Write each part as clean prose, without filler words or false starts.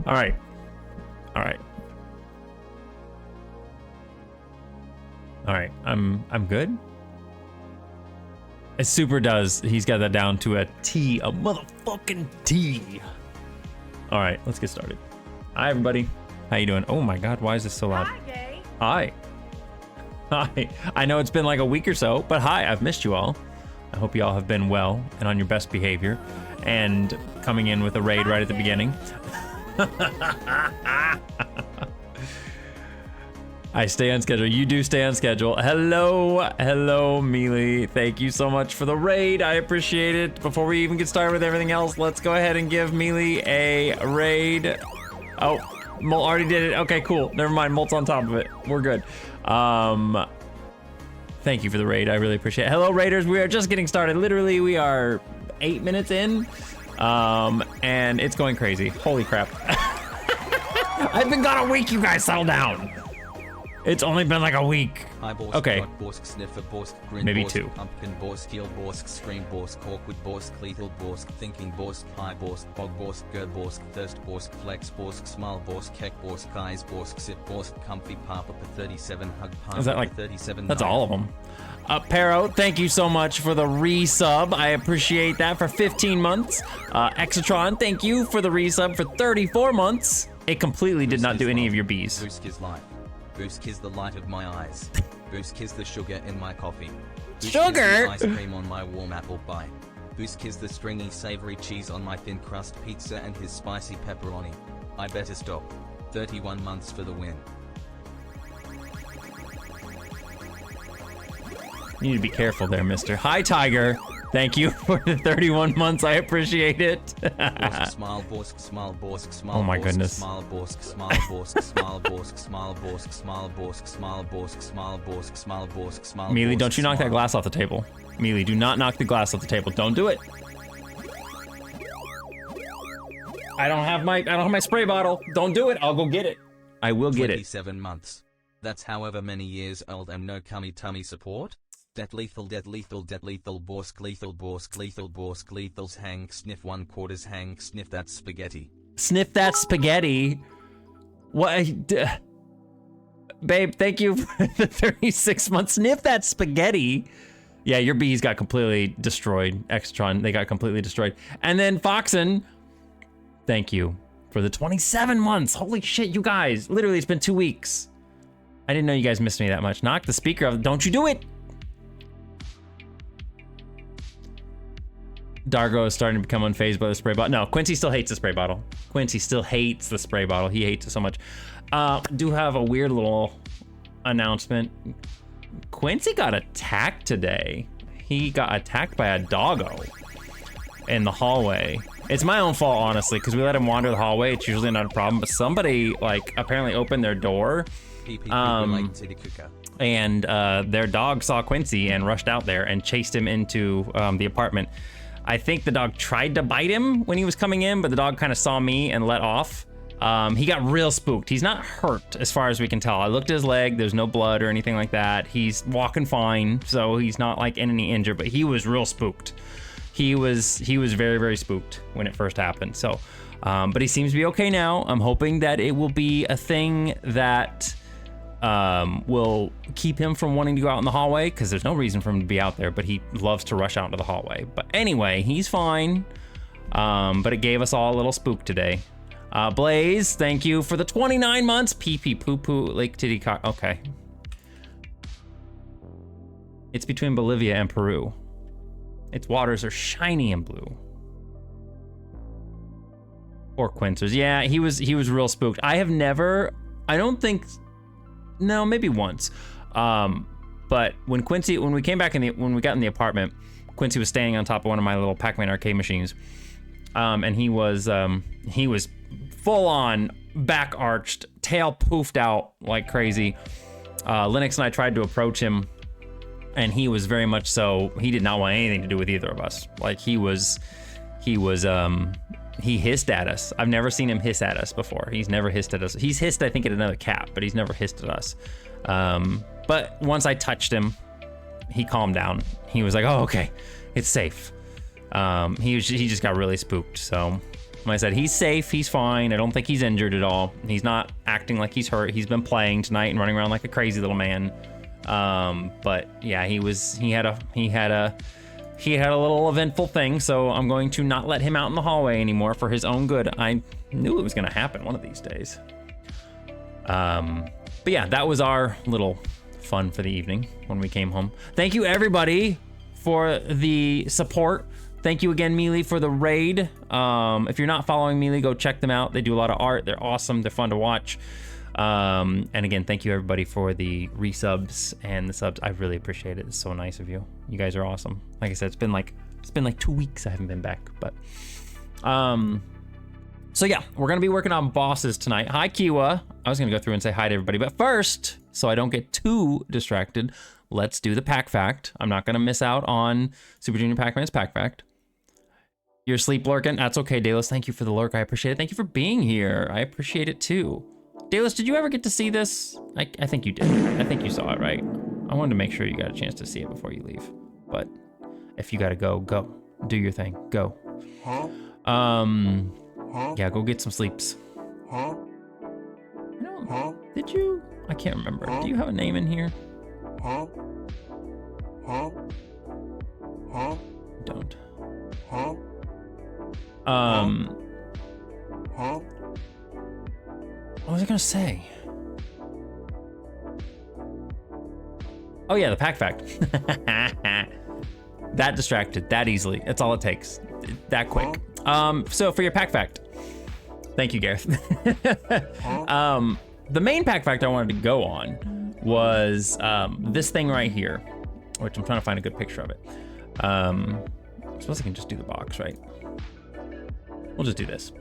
All right. All right. All right. I'm good. It super does. He's got that down to a T, a motherfucking T. All right, let's get started. Hi, everybody. How you doing? Oh my God, why is this so loud? Hi, Gay. Hi. Hi. I know it's been like a week or so, but hi, I've missed you all. I hope you all have been well and on your best behavior and coming in with a raid right at the beginning. I stay on schedule. You do stay on schedule. Hello, Mealy. Thank you so much for the raid. I appreciate it. Before we even get started with everything else, let's go ahead and give Mealy a raid. Oh, Molt already did it. Okay, cool. Never mind. Molt's on top of it. We're good. Thank you for the raid. I really appreciate it. Hello, raiders. We are just getting started. Literally, we are 8 minutes in. And it's going crazy. Holy crap. I've been gone a week, you guys, settle down. It's only been like a week. Okay. Maybe two. Pumpkin Borsk, Heel Borsk, Scream Borsk, Awkward Borsk, Lethal Borsk, Thinking Borsk, High Borsk, Bog Borsk, Ger Borsk, Thirst Borsk, Flex Borsk, Smile Borsk, Keck Borsk, Guys Borsk, Sip Borsk, Comfy Papa for 37, Hug Papa. Is that like 37? That's all of them. Pero, thank you so much for the resub. I appreciate that for 15 months. Exatron, thank you for the resub for 34 months. It completely did not do any of your B's. Boosk is life. Boosk is the light of my eyes. Boosk is the sugar in my coffee. Boosk Sugar? is the ice cream on my warm apple pie. Boosk is the stringy savory cheese on my thin crust pizza and his spicy pepperoni. I better stop. 31 months for the win. You need to be careful there, mister. Hi, Tiger. Thank you for the 31 months. I appreciate it. Borsk, smile, Borsk, smile, Borsk, smile. Oh my Borsk, goodness. Smile, Borsk, smile, Borsk, smile, Borsk, smile, Borsk, smile, Borsk, smile, Borsk, smile, Borsk, smile, Borsk, smile. Mealy, Borsk, don't you knock that smile. glass off the table. Mealy, do not knock the glass off the table. Don't do it. I don't have my spray bottle. Don't do it. I'll go get it. I will get it. 27 months. That's however many years old and no cummy tummy support. Det lethal, Borsk, lethal, Borsk, lethal, Borsk, lethals, hang, sniff 1/4 hang, sniff that spaghetti. Sniff that spaghetti. What? Babe, thank you for the 36 months. Sniff that spaghetti. Yeah, your bees got completely destroyed. Extron, they got completely destroyed. And then Foxen, thank you for the 27 months. Holy shit, you guys. Literally, it's been 2 weeks. I didn't know you guys missed me that much. Knock the speaker off. Don't you do it. Dargo is starting to become unfazed by the spray bottle. No, Quincy still hates the spray bottle. Quincy still hates the spray bottle. He hates it so much. Do have a weird little announcement. Quincy got attacked today. He got attacked by a doggo in the hallway. It's my own fault, honestly, because we let him wander the hallway. It's usually not a problem, but somebody like apparently opened their door. And their dog saw Quincy and rushed out there and chased him into the apartment. I think the dog tried to bite him when he was coming in, but the dog kind of saw me and let off. He got real spooked. He's not hurt as far as we can tell. I looked at his leg, there's no blood or anything like that. He's walking fine, so he's not like in any injury, but he was real spooked. He was very, very spooked when it first happened. So, but he seems to be okay now. I'm hoping that it will be a thing that will keep him from wanting to go out in the hallway, because there's no reason for him to be out there, but he loves to rush out into the hallway. But anyway, he's fine. But it gave us all a little spook today. Blaze, thank you for the 29 months. Pee pee poo poo Lake Titty Cock. Okay. It's between Bolivia and Peru. Its waters are shiny and blue. Or Quincer's. Yeah, he was real spooked. I don't think, no, maybe once. But when we came back when we got in the apartment, Quincy was standing on top of one of my little Pac-Man arcade machines. And he was full on back arched, tail poofed out like crazy. Linux and I tried to approach him, and he was very much so, he did not want anything to do with either of us. Like he was he hissed at us. I've never seen him hiss at us before. He's never hissed at us. He's hissed, I think, at another cat, but he's never hissed at us. But once I touched him, he calmed down. He was like, oh, okay, it's safe. He just got really spooked. So like I said, he's safe, he's fine. I don't think he's injured at all. He's not acting like he's hurt. He's been playing tonight and running around like a crazy little man. But yeah, he had a little eventful thing, so I'm going to not let him out in the hallway anymore for his own good. I knew it was gonna happen one of these days. But yeah, that was our little fun for the evening when we came home. Thank you everybody for the support. Thank you again, Mealy, for the raid. If you're not following Mealy, go check them out. They do a lot of art. They're awesome. They're fun to watch. And again, thank you everybody for the resubs and the subs. I really appreciate it. It's so nice of you. You guys are awesome. Like I said, it's been like 2 weeks I haven't been back, but so yeah, we're gonna be working on bosses tonight. Hi, Kiwa. I was gonna go through and say hi to everybody, but first, so I don't get too distracted, let's do the pack fact. I'm not gonna miss out on Super Junior Pac-Man's pack fact. You're asleep lurking. That's okay, Daedalus. Thank you for the lurk. I appreciate it. Thank you for being here. I appreciate it too. Daedalus, did you ever get to see this? I think you did. I think you saw it, right? I wanted to make sure you got a chance to see it before you leave. But if you gotta go, go. Do your thing. Go. Yeah, go get some sleeps. Did you? I can't remember. Do you have a name in here? Don't. What was I gonna say? Oh yeah, the pack fact. That distracted, that easily. That's all it takes. That quick. So for your pack fact, thank you, Gareth. The main pack fact I wanted to go on was this thing right here, which I'm trying to find a good picture of it. I suppose I can just do the box, right? We'll just do this.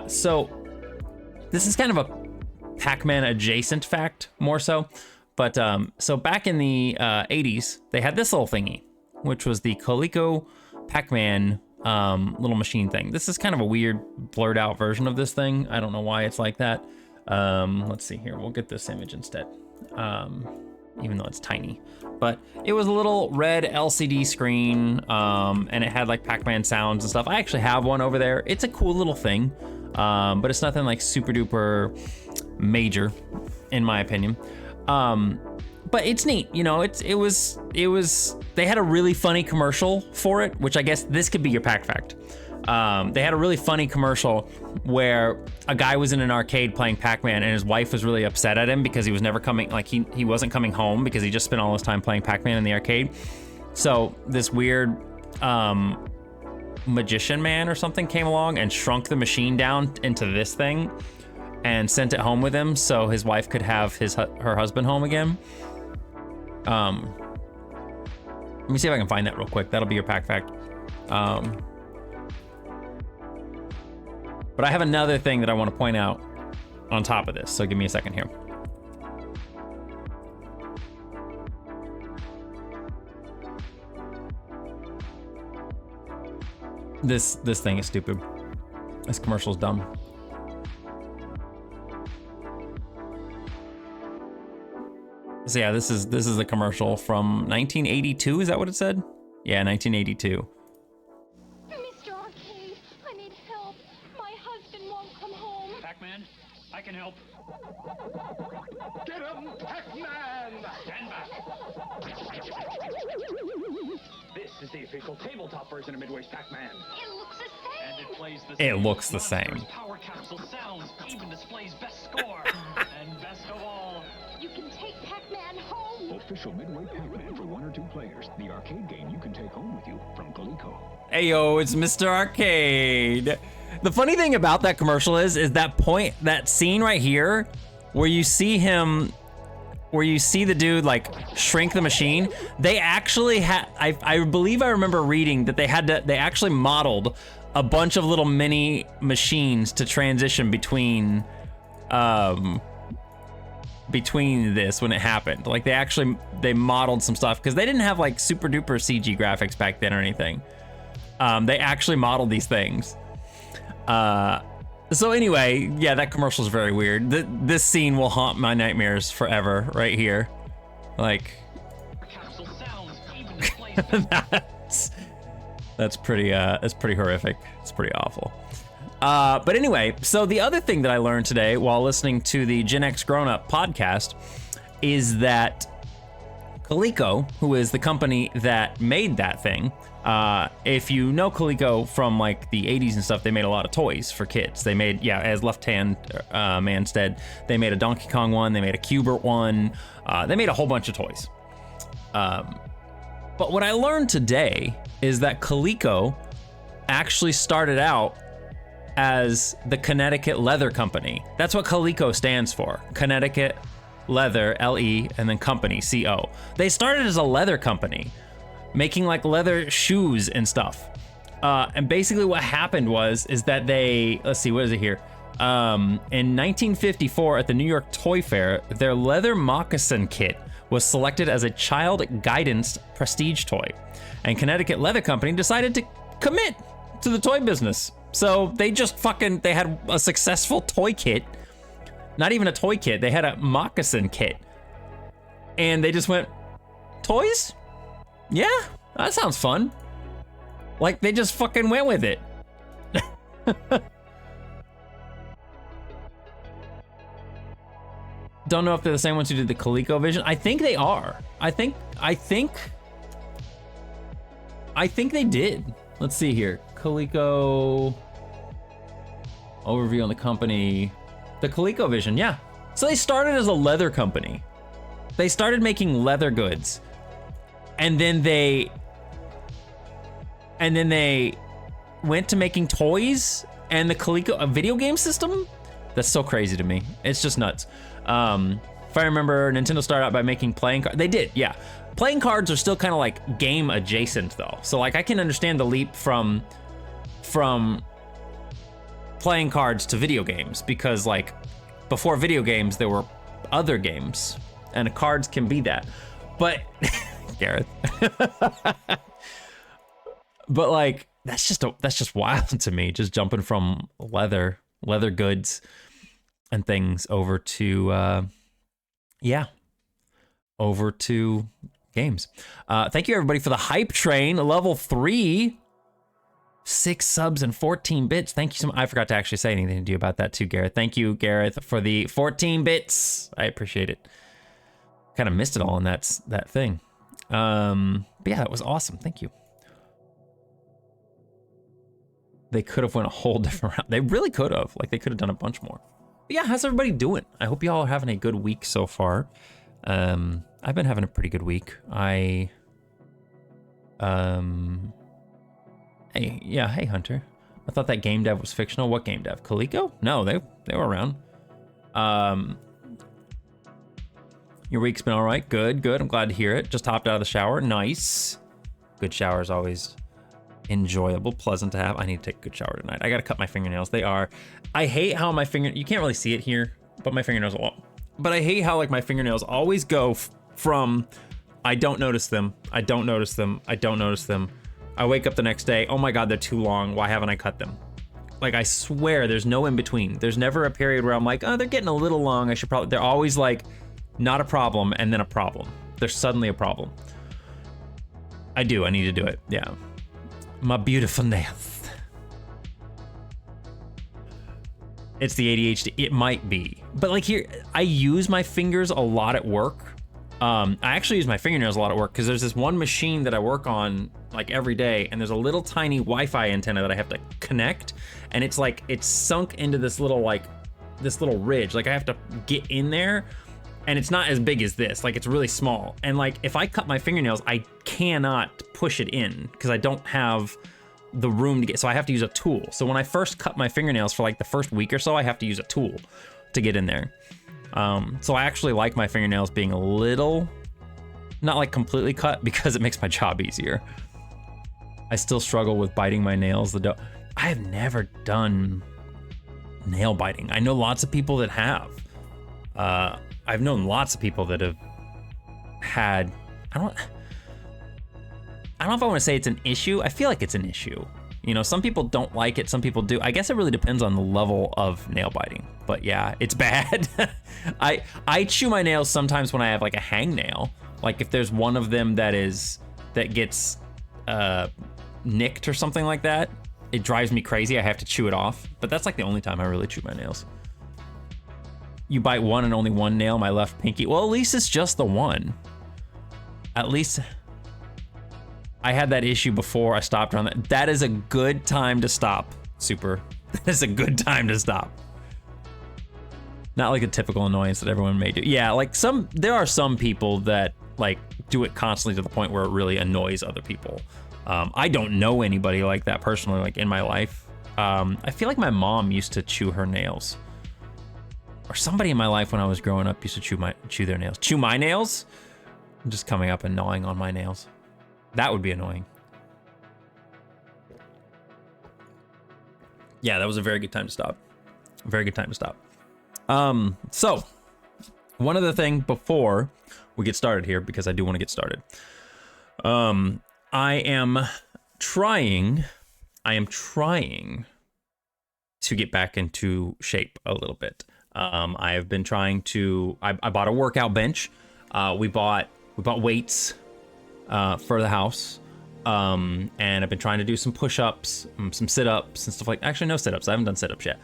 So this is kind of a Pac-Man adjacent fact, more so. But so back in the 80s, they had this little thingy, which was the Coleco Pac-Man little machine thing. This is kind of a weird blurred out version of this thing. I don't know why it's like that. Let's see here. We'll get this image instead, even though it's tiny. But it was a little red LCD screen, and it had like Pac-Man sounds and stuff. I actually have one over there. It's a cool little thing, but it's nothing like super duper major, in my opinion. But it's neat, you know. It was. They had a really funny commercial for it, which I guess this could be your pack fact. They had a really funny commercial where a guy was in an arcade playing Pac-Man, and his wife was really upset at him because he was never coming. Like he wasn't coming home because he just spent all his time playing Pac-Man in the arcade. So this weird magician man or something came along and shrunk the machine down into this thing and sent it home with him so his wife could have her husband home again. Let me see if I can find that real quick. That'll be your pack fact. But I have another thing that I want to point out on top of this, so give me a second here. This thing is stupid. This commercial's dumb. So yeah, this is a commercial from 1982. Is that what it said? Yeah, 1982. Mr. Arcade, I need help. My husband won't come home. Pac-Man, I can help. Get him, Pac-Man! Stand back. This is the official tabletop version of Midway's Pac-Man. It looks the same. And it plays the It same. looks the same. Monsters, power capsule sounds, even displays best score. And best of all, You can take Pac-Man home. Official Midway Pac-Man for 1 or 2 players. The arcade game you can take home with you from Coleco. Ayo, it's Mr. Arcade. The funny thing about that commercial is that scene right here where you see the dude like shrink the machine. They actually had, I believe I remember reading that they actually modeled a bunch of little mini machines to transition between this when it happened. Like they modeled some stuff because they didn't have like super duper CG graphics back then or anything. They actually modeled these things. So anyway, yeah, that commercial is very weird. This scene will haunt my nightmares forever, right here. Like, Capsule sounds even displays that's pretty horrific. It's pretty awful. But anyway, so the other thing that I learned today while listening to the Gen X Grown Up podcast is that Coleco, who is the company that made that thing, if you know Coleco from like the 80s and stuff, they made a lot of toys for kids. They made, yeah, as Left Hand Man said, they made a Donkey Kong one, they made a Q*bert one, they made a whole bunch of toys. But what I learned today is that Coleco actually started out as the Connecticut Leather Company. That's what Coleco stands for. Connecticut Leather, L-E, and then company, C-O. They started as a leather company, making like leather shoes and stuff. And basically what happened is that they, let's see, what is it here? In 1954 at the New York Toy Fair, their leather moccasin kit was selected as a child guidance prestige toy. And Connecticut Leather Company decided to commit to the toy business. So they just they had a successful toy kit. Not even a toy kit, they had a moccasin kit. And they just went, toys? Yeah, that sounds fun. Like they just fucking went with it. Don't know if they're the same ones who did the Coleco Vision. I think they are. I think they did. Let's see here. Coleco overview on the company. The ColecoVision, yeah. So they started as a leather company. They started making leather goods. And then they went to making toys and the Coleco, a video game system? That's so crazy to me. It's just nuts. If I remember, Nintendo started out by making playing cards. They did, yeah. Playing cards are still kind of like game adjacent though. So like I can understand the leap from playing cards to video games, because like before video games there were other games and cards can be that. But Gareth. But like that's just wild to me, just jumping from leather goods and things over to over to games. Thank you everybody for the hype train, level 3. 6 subs and 14 bits. Thank you so much. I forgot to actually say anything to you about that too, Gareth. Thank you, Gareth, for the 14 bits. I appreciate it. Kind of missed it all in that thing. But yeah, that was awesome. Thank you. They could have went a whole different route. They really could have. Like they could have done a bunch more. But yeah, how's everybody doing? I hope you all are having a good week so far. I've been having a pretty good week. Hey Hunter. I thought that game dev was fictional. What game dev? Coleco? No, they were around. Your week's been all right. Good. I'm glad to hear it. Just hopped out of the shower. Nice. Good shower is always enjoyable, pleasant to have. I need to take a good shower tonight. I gotta cut my fingernails. I hate how my you can't really see it here, but my fingernails but I hate how like my fingernails always go from I don't notice them. I wake up the next day, oh my God, they're too long. Why haven't I cut them? Like, I swear there's no in between. There's never a period where I'm like, oh, they're getting a little long. They're always like, not a problem, and then a problem. There's suddenly a problem. I need to do it, yeah. My beautiful nails. It's the ADHD, it might be. But like here, I use my fingers a lot at work. I actually use my fingernails a lot at work because there's this one machine that I work on like every day, and there's a little tiny Wi-Fi antenna that I have to connect, and it's like it's sunk into this little ridge. Like I have to get in there, and it's not as big as this. Like it's really small, and like if I cut my fingernails, I cannot push it in because I don't have the room to get. So I have to use a tool. So when I first cut my fingernails for like the first week or so, I have to use a tool to get in there. So I actually like my fingernails being a little, not like completely cut, because it makes my job easier. I still struggle with biting my nails. I have never done nail biting. I know lots of people that have. I've known lots of people that have had, I don't know if I want to say it's an issue. I feel like it's an issue. You know, some people don't like it, some people do. I guess it really depends on the level of nail biting. But yeah, it's bad. I chew my nails sometimes when I have like a hangnail. Like if there's one of them that gets nicked or something like that, it drives me crazy. I have to chew it off. But that's like the only time I really chew my nails. You bite one and only one nail, my left pinky. Well, at least it's just the one. At least I had that issue before I stopped on that. That is a good time to stop, Super. That is a good time to stop. Not like a typical annoyance that everyone may do. Yeah, like there are some people that like do it constantly to the point where it really annoys other people. I don't know anybody like that personally, like in my life. I feel like my mom used to chew her nails. Or somebody in my life when I was growing up used to chew their nails. Chew my nails? Just coming up and gnawing on my nails. That would be annoying. Yeah, that was a very good time to stop. Very good time to stop. So, one other thing before we get started here, because I do want to get started. I am trying to get back into shape a little bit. I have been trying to, I bought a workout bench. We bought weights for the house. And I've been trying to do some push-ups, some sit-ups and stuff like, actually no sit-ups. I haven't done sit-ups yet.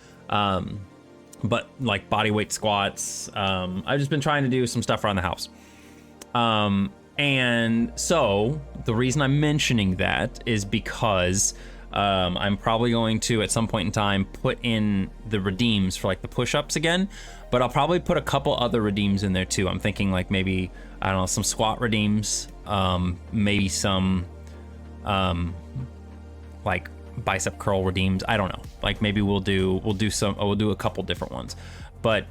But like body weight squats. I've just been trying to do some stuff around the house. And so the reason I'm mentioning that is because I'm probably going to, at some point in time, put in the redeems for like the push-ups again, but I'll probably put a couple other redeems in there too. I'm thinking like maybe, I don't know, some squat redeems, maybe some like bicep curl redeems. I don't know. Like maybe we'll do a couple different ones, but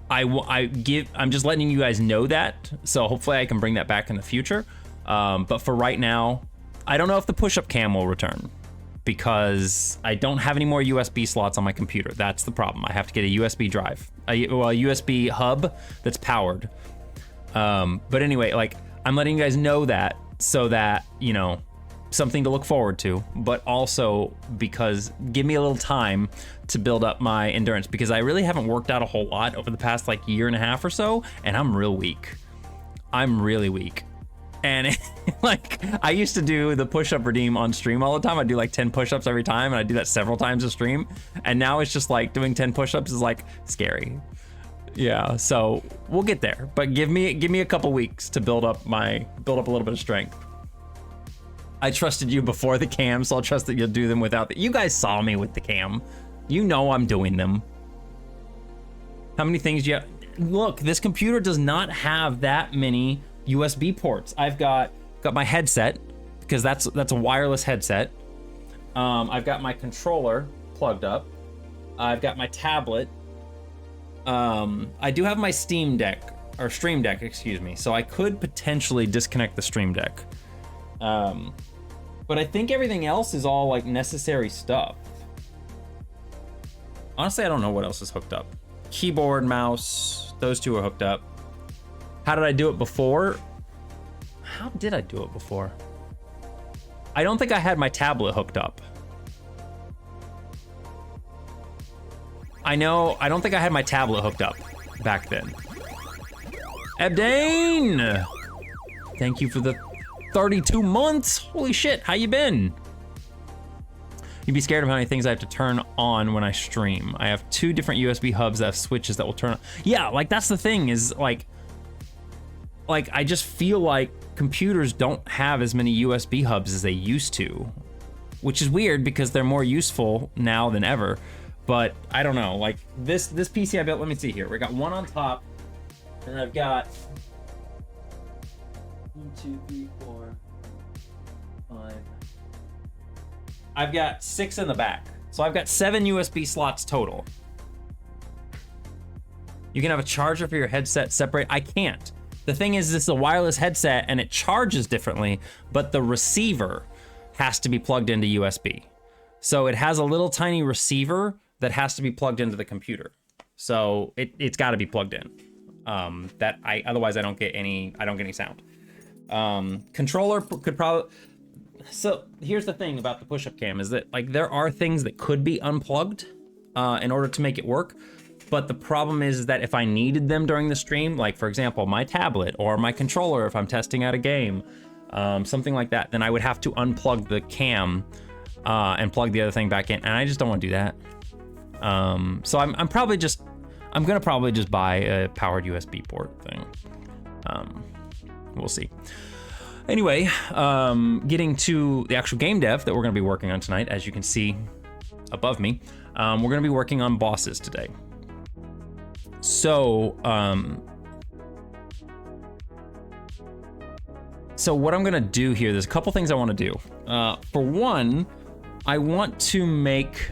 I'm just letting you guys know that. So hopefully I can bring that back in the future. But for right now, I don't know if the push-up cam will return because I don't have any more USB slots on my computer. That's the problem. I have to get a USB drive, a USB hub that's powered. But anyway, like I'm letting you guys know that so that, you know, something to look forward to, but also because give me a little time to build up my endurance, because I really haven't worked out a whole lot over the past like year and a half or so, and I'm real weak. I'm really weak. And like I used to do the push-up redeem on stream all the time. I do like 10 push-ups every time, and I do that several times a stream. And now it's just like doing 10 push-ups is like scary. Yeah, so we'll get there, but give me a couple weeks to build up a little bit of strength. I trusted you before the cam, so I'll trust that you'll do them without the... You guys saw me with the cam. You know I'm doing them. How many things do you have? Look, this computer does not have that many USB ports. I've got my headset, because that's a wireless headset. I've got my controller plugged up. I've got my tablet. I do have my Stream Deck, excuse me. So I could potentially disconnect the Stream Deck. But I think everything else is all like necessary stuff. Honestly, I don't know what else is hooked up. Keyboard, mouse, those two are hooked up. How did I do it before? How did I do it before? I don't think I had my tablet hooked up. I don't think I had my tablet hooked up back then. Ebdane! Thank you for the 32 months. Holy shit, how you been? You'd be scared of how many things I have to turn on when I stream. I have 2 different USB hubs that have switches that will turn on. Yeah, like that's the thing is like I just feel like computers don't have as many USB hubs as they used to, which is weird because they're more useful now than ever. But I don't know, like this PC I built, let me see here. We got one on top, and I've got 1, 2, 3, 4, 5. I've got 6 in the back. So I've got 7 USB slots total. You can have a charger for your headset separate. I can't. The thing is, this is a wireless headset and it charges differently, but the receiver has to be plugged into USB. So it has a little tiny receiver that has to be plugged into the computer. So it's got to be plugged in. Otherwise I don't get any sound. Controller could probably, So here's the thing about the push-up cam is that like there are things that could be unplugged in order to make it work. But the problem is that if I needed them during the stream, like for example, my tablet or my controller, if I'm testing out a game, something like that, then I would have to unplug the cam and plug the other thing back in. And I just don't want to do that. So I'm gonna probably just buy a powered USB port thing. We'll see. Anyway, getting to the actual game dev that we're gonna be working on tonight, as you can see above me, we're gonna be working on bosses today. So what I'm gonna do here, there's a couple things I wanna do. For one, I want to make,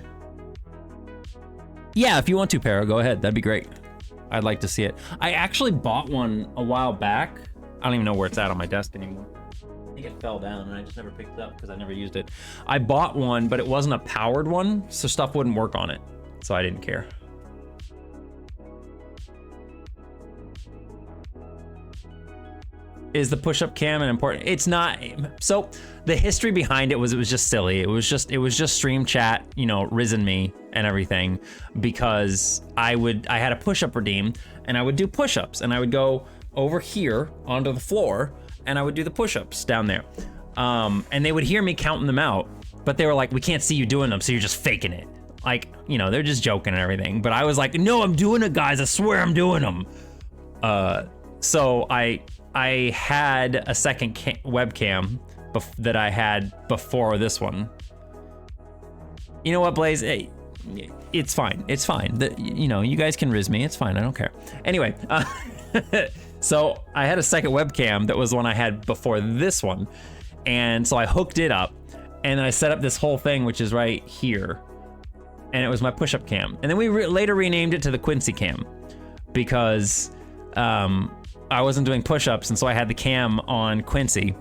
yeah, if you want to, Para, go ahead, that'd be great. I'd like to see it. I actually bought one a while back. I don't even know where it's at on my desk anymore. I think it fell down and I just never picked it up because I never used it. I bought one, but it wasn't a powered one, so stuff wouldn't work on it. So I didn't care. Is the push-up cam an important? It's not. So the history behind it was just silly. It was just stream chat, you know, risen me and everything, because I had a push-up redeem and I would do push-ups and I would go over here onto the floor and I would do the push-ups down there. And they would hear me counting them out, but they were like, we can't see you doing them, so you're just faking it. Like, you know, they're just joking and everything. But I was like, no, I'm doing it, guys. I swear I'm doing them. So I had a second webcam that I had before this one. You know what, Blaze? Hey, it's fine. It's fine. You know, you guys can riz me. It's fine. I don't care. Anyway, so I had a second webcam that was the one I had before this one. And so I hooked it up and then I set up this whole thing, which is right here. And it was my push-up cam. And then we later renamed it to the Quincy cam because I wasn't doing push-ups, and so I had the cam on Quincy,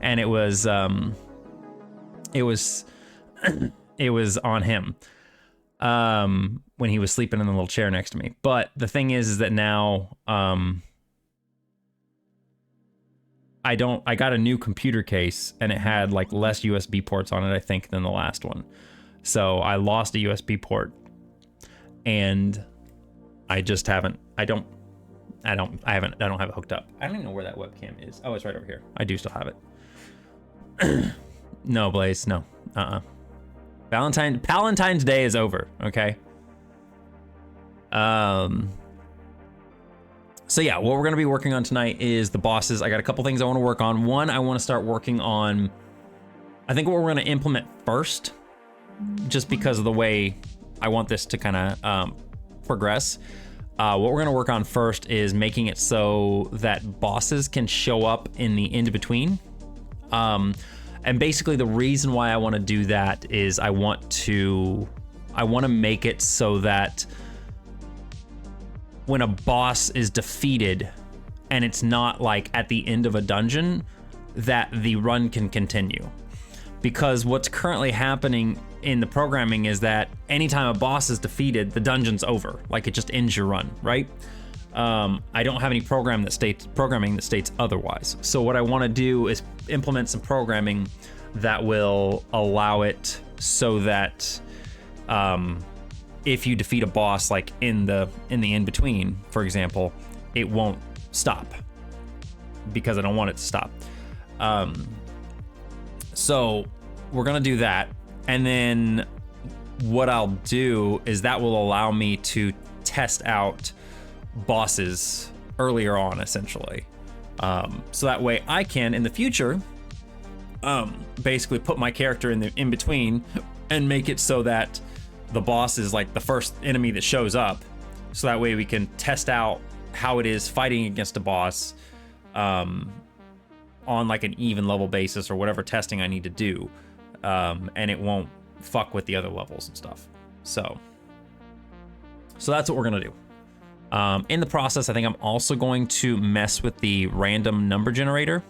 and it was on him when he was sleeping in the little chair next to me. But the thing is that now I got a new computer case, and it had like less USB ports on it, I think, than the last one. So I lost a USB port, and I just haven't. I don't have it hooked up. I don't even know where that webcam is. Oh, it's right over here. I do still have it. No, Blaze, no. Valentine's Day is over, okay? So yeah, what we're gonna be working on tonight is the bosses. I got a couple things I wanna work on. One, I wanna start working on, I think what we're gonna implement first, just because of the way I want this to kinda progress. What we're gonna work on first is making it so that bosses can show up in the in-between. And basically the reason why I wanna do that is I wanna make it so that when a boss is defeated and it's not like at the end of a dungeon, that the run can continue. Because what's currently happening in the programming is that anytime a boss is defeated, the dungeon's over. Like, it just ends your run, right? I don't have any programming that states otherwise. So what I want to do is implement some programming that will allow it so that if you defeat a boss like in the in-between, for example, it won't stop, because I don't want it to stop. So we're gonna do that, and then what I'll do is that will allow me to test out bosses earlier on, essentially. So that way I can, in the future, basically put my character in the in-between and make it so that the boss is like the first enemy that shows up. So that way we can test out how it is fighting against a boss on like an even level basis or whatever testing I need to do. And it won't fuck with the other levels and stuff. So that's what we're gonna do. In the process, I think I'm also going to mess with the random number generator.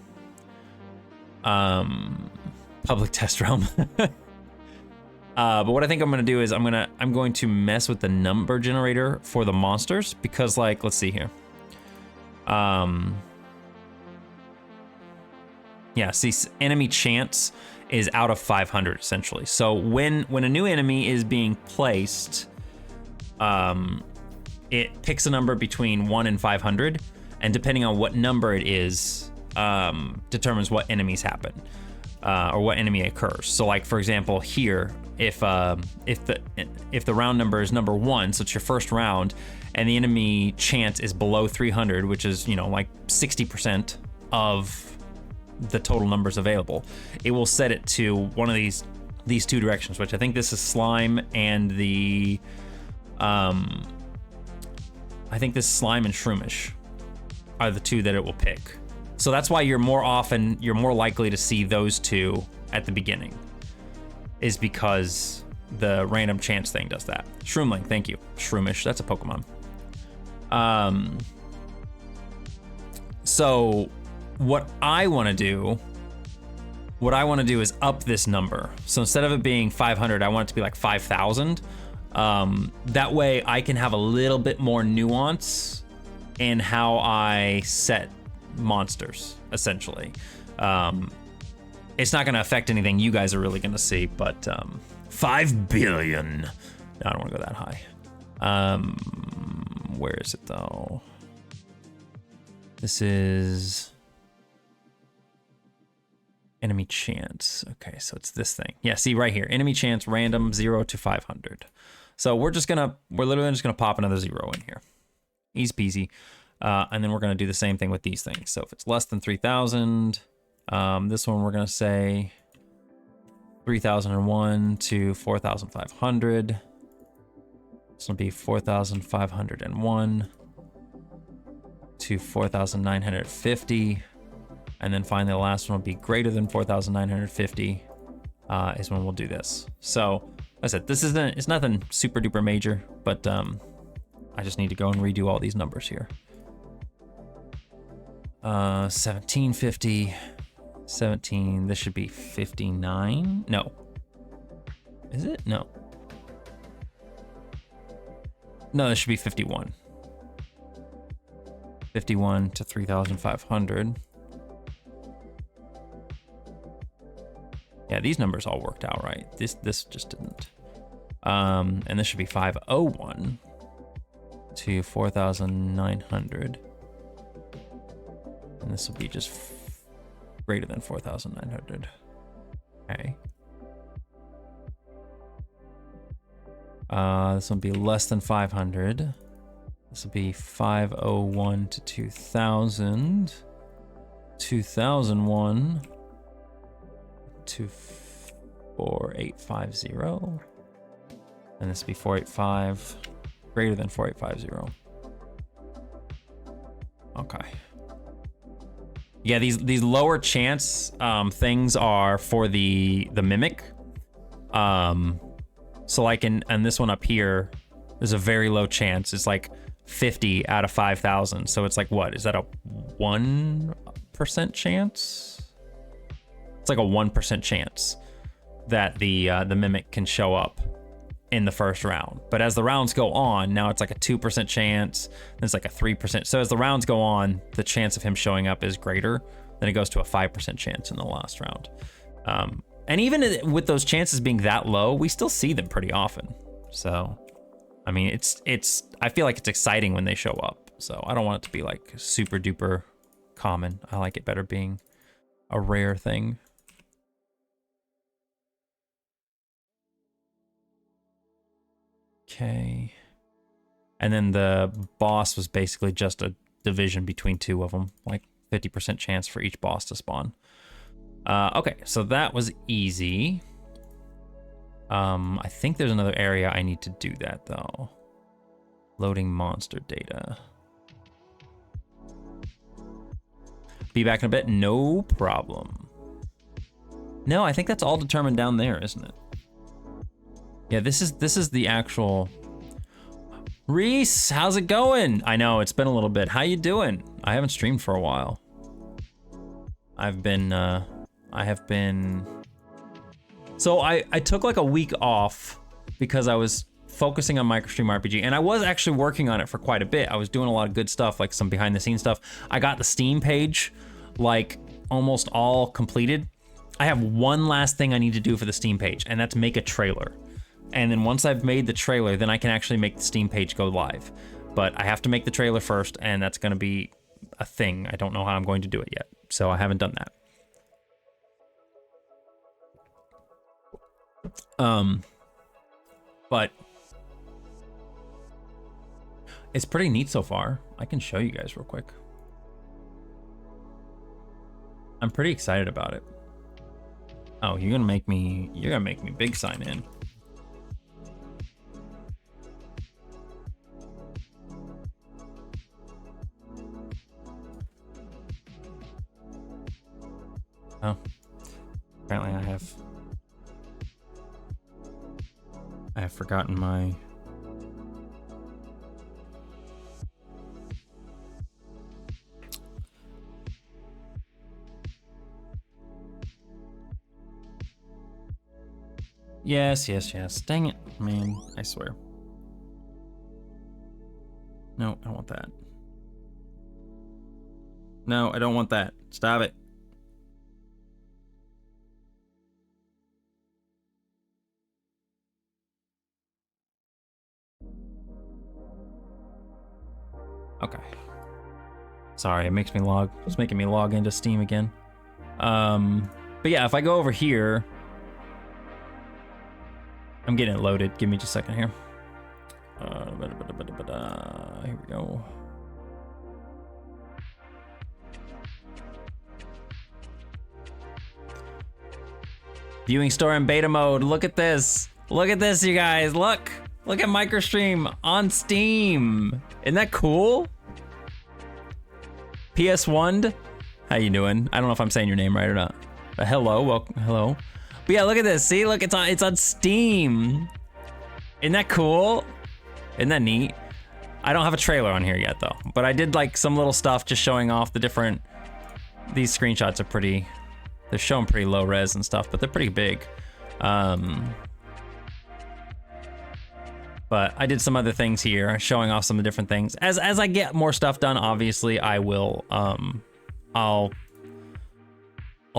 Public test realm. But what I think I'm gonna do is I'm going to mess with the number generator for the monsters, because, like, let's see here. Yeah, see, enemy chance is out of 500 essentially. So when a new enemy is being placed, it picks a number between 1 and 500, and depending on what number it is, determines what enemies happen, or what enemy occurs. So like for example here, if the round number is number 1, so it's your first round, and the enemy chance is below 300, which is, you know, like 60% of the total numbers available, it will set it to one of these two directions, which I think this is slime and the I think this slime and shroomish are the two that it will pick. So that's why you're more likely to see those two at the beginning, is because the random chance thing does that. Shroomling, thank you. Shroomish, that's a Pokemon. So what I want to do is up this number. So instead of it being 500, I want it to be like 5,000. That way I can have a little bit more nuance in how I set monsters, essentially. It's not going to affect anything you guys are really going to see, but 5 billion. No, I don't want to go that high. Where is it though? This is enemy chance. Okay, so it's this thing. Yeah, see right here, enemy chance random 0 to 500. So we're literally just gonna pop another 0 in here. Easy peasy. And then we're gonna do the same thing with these things. So if it's less than 3,000, this one we're gonna say 3,001 to 4,500. This will be 4,501 to 4,950. And then finally the last one will be greater than 4,950 is when we'll do this. So like I said, it's nothing super duper major, but I just need to go and redo all these numbers here. 1750, 17, this should be 59. No. Is it? No. No, this should be 51. 51 to 3,500. Yeah, these numbers all worked out right. This just didn't. And this should be 501 to 4,900. And this will be just greater than 4,900. Okay. This will be less than 500. This will be 501 to 2,000. 2001 to 4850. And this will be 485, greater than 4850. Okay. Yeah, these lower chance things are for the mimic. So like in this one up here, there's a very low chance. It's like 50 out of 5,000. So it's like, what is that, a 1% chance? It's like a 1% chance that the mimic can show up in the first round. But as the rounds go on, now it's like a 2% chance, then it's like a 3%. So as the rounds go on, the chance of him showing up is greater. Then it goes to a 5% chance in the last round. And even with those chances being that low, we still see them pretty often. So, I mean, I feel like it's exciting when they show up. So I don't want it to be like super duper common. I like it better being a rare thing. Okay. And then the boss was basically just a division between two of them, like 50% chance for each boss to spawn. Okay, so that was easy. I think there's another area I need to do that though. Loading monster data. Be back in a bit, no problem. No, I think that's all determined down there, isn't it? Yeah, this is the actual. Reese, how's it going? I know it's been a little bit. How you doing? I haven't streamed for a while. I have been. So I took like a week off because I was focusing on Microstream RPG, and I was actually working on it for quite a bit. I was doing a lot of good stuff, like some behind the scenes stuff. I got the Steam page like almost all completed. I have one last thing I need to do for the Steam page, and that's make a trailer. And then once I've made the trailer, then I can actually make the Steam page go live. But I have to make the trailer first, and that's going to be a thing. I don't know how I'm going to do it yet, so I haven't done that. But it's pretty neat so far. I can show you guys real quick. I'm pretty excited about it. Oh, you're gonna make me big sign in. Oh, apparently I have forgotten my. Yes. Dang it, man. I swear. No, I don't want that. No, I don't want that. Stop it. Okay. Sorry, it makes me log. It's making me log into Steam again. But yeah, if I go over here, I'm getting it loaded. Give me just a second here. Here we go. Viewing store in beta mode. Look at this. Look at this, you guys. Look. Look at MicroStream on Steam. Isn't that cool? PS1. How you doing? I don't know if I'm saying your name right or not. But hello, welcome, hello. But yeah, look at this. See, look, it's on Steam. Isn't that cool? Isn't that neat? I don't have a trailer on here yet though, but I did like some little stuff just showing off the different. These screenshots are pretty. They're showing pretty low res and stuff, but they're pretty big. But I did some other things here, showing off some of the different things. As I get more stuff done, obviously I will. I'll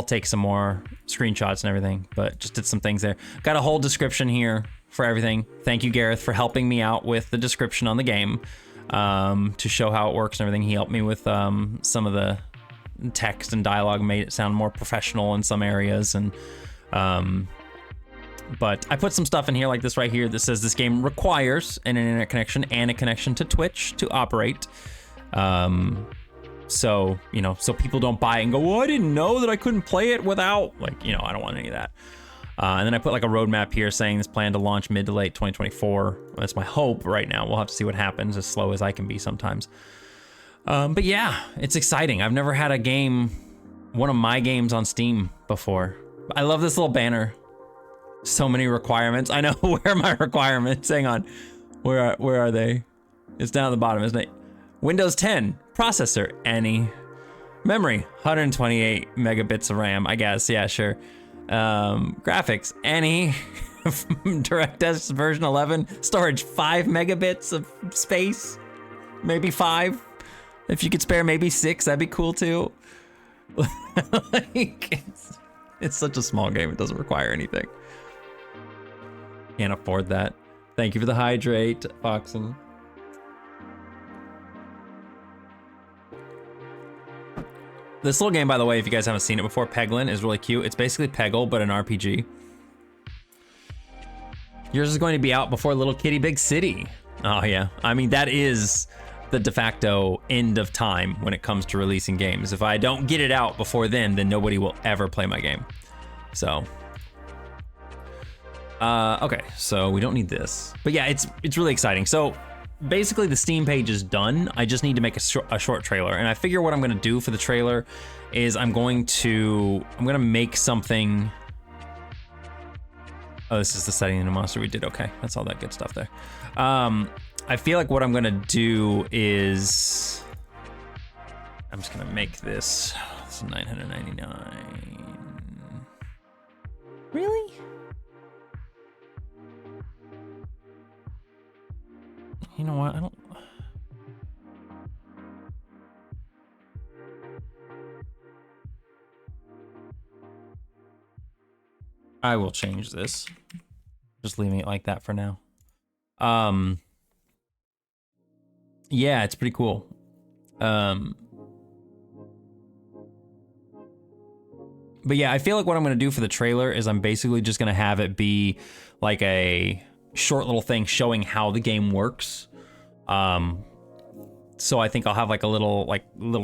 take some more screenshots and everything, but just did some things there. Got a whole description here for everything. Thank you, Gareth, for helping me out with the description on the game, to show how it works and everything. He helped me with some of the text and dialogue, made it sound more professional in some areas, and but I put some stuff in here like this right here that says this game requires an internet connection and a connection to Twitch to operate. So, you know, so people don't buy it and go, well, I didn't know that I couldn't play it without, like, you know, I don't want any of that. And then I put like a roadmap here saying this plan to launch mid to late 2024. That's my hope right now. We'll have to see what happens, as slow as I can be sometimes. But yeah, it's exciting. I've never had a game, one of my games on Steam before. I love this little banner. So many requirements. I know. Where are my requirements? Hang on. Where are they? It's down at the bottom, isn't it? Windows 10 processor, any memory, 128 megabits of RAM, I guess. Yeah, sure. Graphics, any DirectX version 11, storage 5 megabits of space, maybe 5. If you could spare maybe 6, that'd be cool too. Like, it's such a small game, it doesn't require anything. Can't afford that. Thank you for the hydrate, Foxen. This little game, by the way, if you guys haven't seen it before, Peglin, is really cute. It's basically Peggle, but an RPG. Yours is going to be out before Little Kitty Big City. Oh yeah, I mean, that is the de facto end of time when it comes to releasing games. If I don't get it out before then nobody will ever play my game. So, okay, so we don't need this. But yeah, it's really exciting. So basically the Steam page is done. I just need to make a short trailer. And I figure what I'm gonna do for the trailer is I'm gonna make something. Oh, this is the setting in the monster we did. Okay, that's all that good stuff there. I feel like what I'm gonna do is I'm just gonna make this. It's $999. Really? You know what? I don't. I will change this. Just leaving it like that for now. Yeah, it's pretty cool. But yeah, I feel like what I'm gonna do for the trailer is I'm basically just gonna have it be like a short little thing showing how the game works. So I think I'll have like a little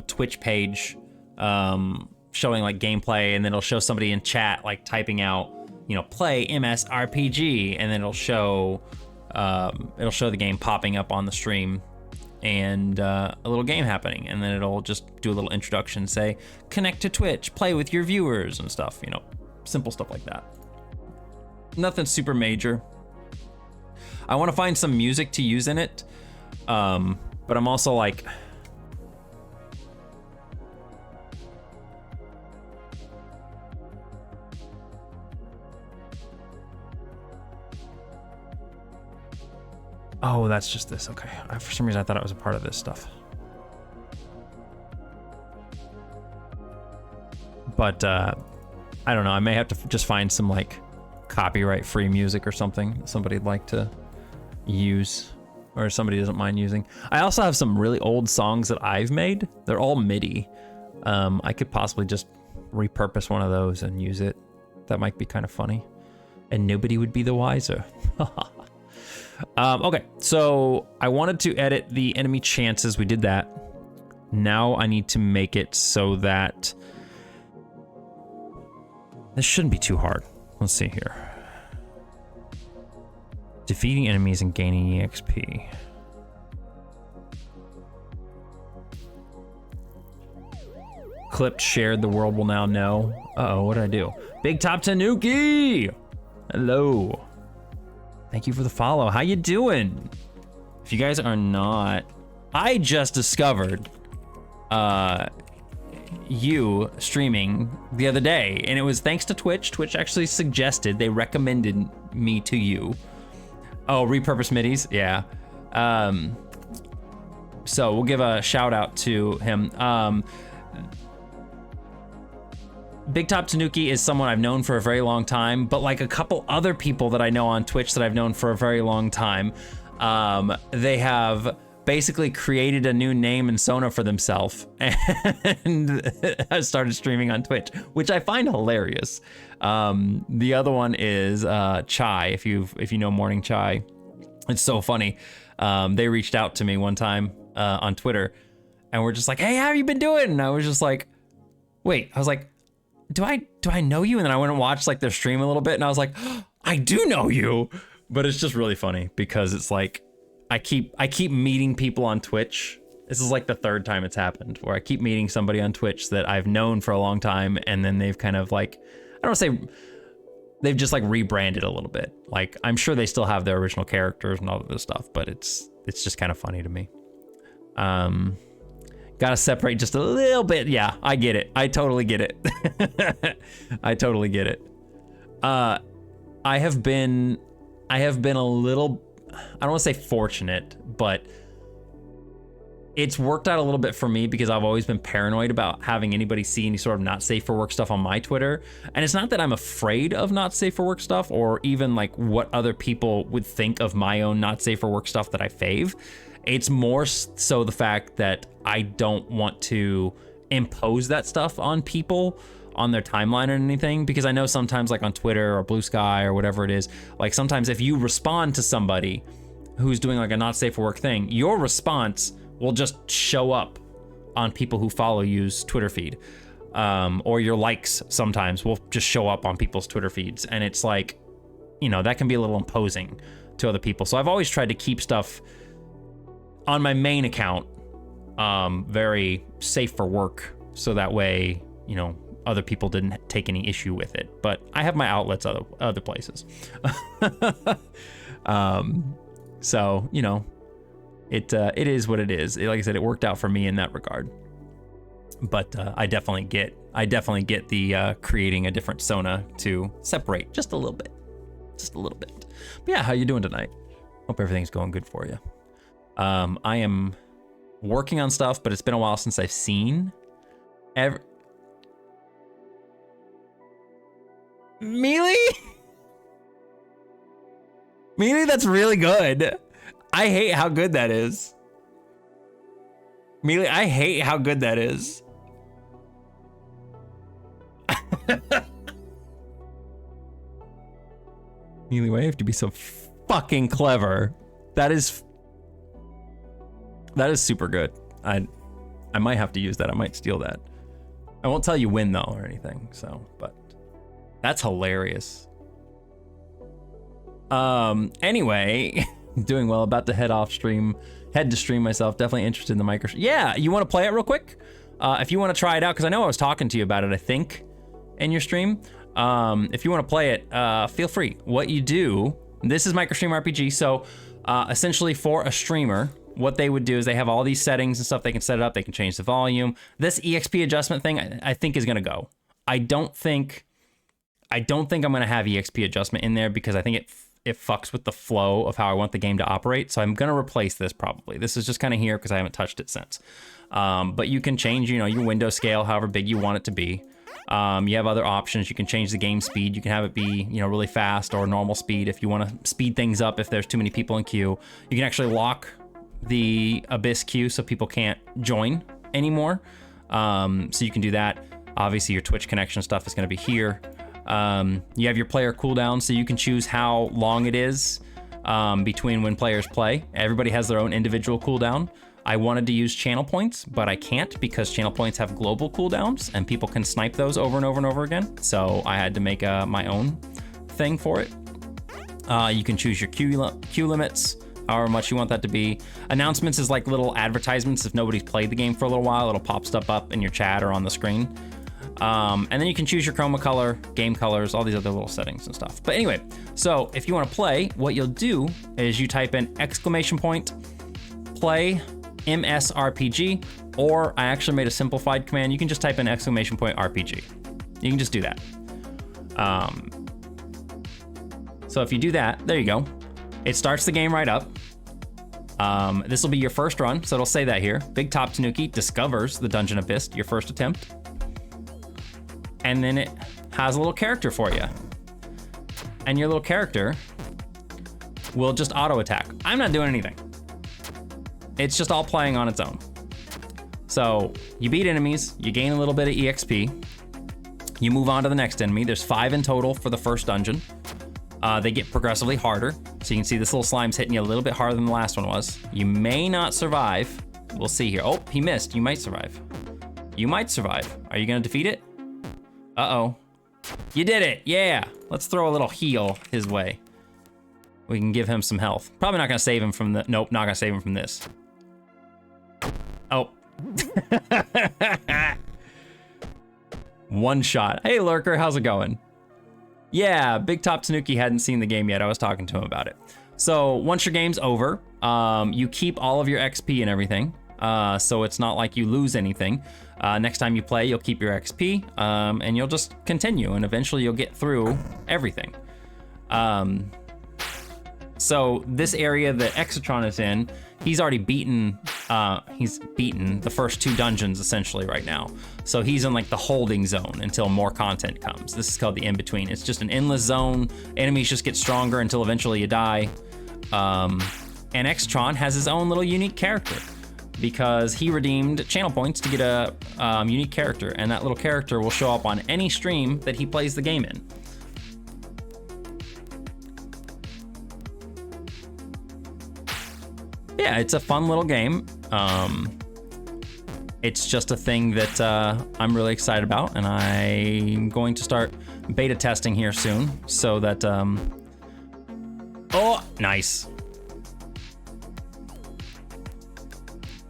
Twitch page showing like gameplay, and then it'll show somebody in chat like typing out, you know, play MSRPG, and then it'll show the game popping up on the stream, and a little game happening, and then it'll just do a little introduction, say connect to Twitch, play with your viewers and stuff, you know, simple stuff like that. Nothing super major. I want to find some music to use in it, but I'm also like, oh, that's just this. Okay. For some reason, I thought it was a part of this stuff. But I don't know. I may have to just find some like copyright-free music or something that somebody'd like to use, or somebody doesn't mind using. I also have some really old songs that I've made. They're all MIDI. I could possibly just repurpose one of those and use it. That might be kind of funny, and nobody would be the wiser. Okay, so I wanted to edit the enemy chances. We did that. Now I need to make it so that this shouldn't be too hard. Let's see here. Defeating enemies and gaining EXP. Clipped, shared, the world will now know. Uh-oh, what did I do? Big Top Tanuki! Hello. Thank you for the follow. How you doing? If you guys are not, I just discovered you streaming the other day, and it was thanks to Twitch. Twitch actually suggested, they recommended me to you. Oh, repurpose midis, yeah. So we'll give a shout out to him. Big Top Tanuki is someone I've known for a very long time, but like a couple other people that I know on Twitch that I've known for a very long time, they have basically created a new name and Sona for themselves and has started streaming on Twitch, which I find hilarious. The other one is Chai, if you know Morning Chai. It's so funny. They reached out to me one time on Twitter, and we're just like, hey, how have you been doing? And I was just like, wait, I was like, do I know you? And then I went and watched like their stream a little bit, and I was like, oh, I do know you. But it's just really funny because it's like, I keep meeting people on Twitch. This is like the third time it's happened where I keep meeting somebody on Twitch that I've known for a long time, and then they've kind of like, I don't want to say, they've just like rebranded a little bit. Like, I'm sure they still have their original characters and all of this stuff, but it's just kind of funny to me. Gotta separate just a little bit. Yeah, I get it. I totally get it. I totally get it. I have been a little, I don't want to say fortunate, but it's worked out a little bit for me because I've always been paranoid about having anybody see any sort of not safe for work stuff on my Twitter. And it's not that I'm afraid of not safe for work stuff or even like what other people would think of my own not safe for work stuff that I fave. It's more so the fact that I don't want to impose that stuff on people on their timeline or anything, because I know sometimes like on Twitter or Blue Sky or whatever it is, like sometimes if you respond to somebody who's doing like a not safe for work thing, your response will just show up on people who follow you's Twitter feed, or your likes sometimes will just show up on people's Twitter feeds, and it's like, you know, that can be a little imposing to other people. So I've always tried to keep stuff on my main account very safe for work, so that way, you know, other people didn't take any issue with it. But I have my outlets other places. So, you know, it is what it is. Like I said, it worked out for me in that regard. But I definitely get the creating a different Sona to separate just a little bit. But yeah, how you doing tonight? Hope everything's going good for you. I am working on stuff, but it's been a while since I've seen Melee? Melee, that's really good. I hate how good that is. Melee, I hate how good that is. Melee, why you have to be so fucking clever? That is super good. I might have to use that. I might steal that. I won't tell you when though or anything. So, but that's hilarious. Anyway, doing well. About to head to stream myself. Definitely interested in the micro. Yeah, you want to play it real quick? If you want to try it out, because I know I was talking to you about it, I think, in your stream. If you want to play it, feel free. What you do, this is MicroStream RPG. So essentially for a streamer, what they would do is they have all these settings and stuff. They can set it up. They can change the volume. This EXP adjustment thing, I think is going to go. I don't think I'm going to have EXP adjustment in there because I think it fucks with the flow of how I want the game to operate. So I'm going to replace this probably. This is just kind of here because I haven't touched it since. But you can change, your window scale, however big you want it to be. You have other options. You can change the game speed. You can have it be, really fast or normal speed if you want to speed things up if there's too many people in queue. You can actually lock the Abyss queue so people can't join anymore. So you can do that. Obviously, your Twitch connection stuff is going to be here. You have your player cooldown, so you can choose how long it is between when players play. Everybody has their own individual cooldown. I wanted to use channel points, but I can't because channel points have global cooldowns and people can snipe those over and over and over again. So I had to make my own thing for it. You can choose your queue limits, however much you want that to be. Announcements is like little advertisements. If nobody's played the game for a little while, it'll pop stuff up in your chat or on the screen. And then you can choose your chroma color, game colors, all these other little settings and stuff. But anyway, so if you want to play, what you'll do is you type in !play MSRPG, or I actually made a simplified command. You can just type in !RPG. You can just do that. So if you do that, there you go. It starts the game right up. This will be your first run, so it'll say that here. Big Top Tanuki discovers the Dungeon Abyss, your first attempt. And then it has a little character for you. And your little character will just auto attack. I'm not doing anything. It's just all playing on its own. So you beat enemies, you gain a little bit of EXP, you move on to the next enemy. There's 5 in total for the first dungeon. They get progressively harder. So you can see this little slime's hitting you a little bit harder than the last one was. You may not survive. We'll see here. Oh, he missed. You might survive. You might survive. Are you gonna defeat it? Uh-oh. You did it, yeah. Let's throw a little heal his way. We can give him some health. Probably not gonna save him from the, nope, not gonna save him from this. Oh. One shot. Hey Lurker, how's it going? Yeah, Big Top Tanuki hadn't seen the game yet. I was talking to him about it. So once your game's over, you keep all of your XP and everything. So it's not like you lose anything. Next time you play, you'll keep your XP, and you'll just continue, and eventually you'll get through everything. So this area that Exatron is in, he's already beaten, the first 2 dungeons essentially right now. So he's in like the holding zone until more content comes. This is called the in-between. It's just an endless zone. Enemies just get stronger until eventually you die. And Exatron has his own little unique character because he redeemed channel points to get a unique character, and that little character will show up on any stream that he plays the game in. Yeah, it's a fun little game. It's just a thing that I'm really excited about, and I'm going to start beta testing here soon so that, oh, nice.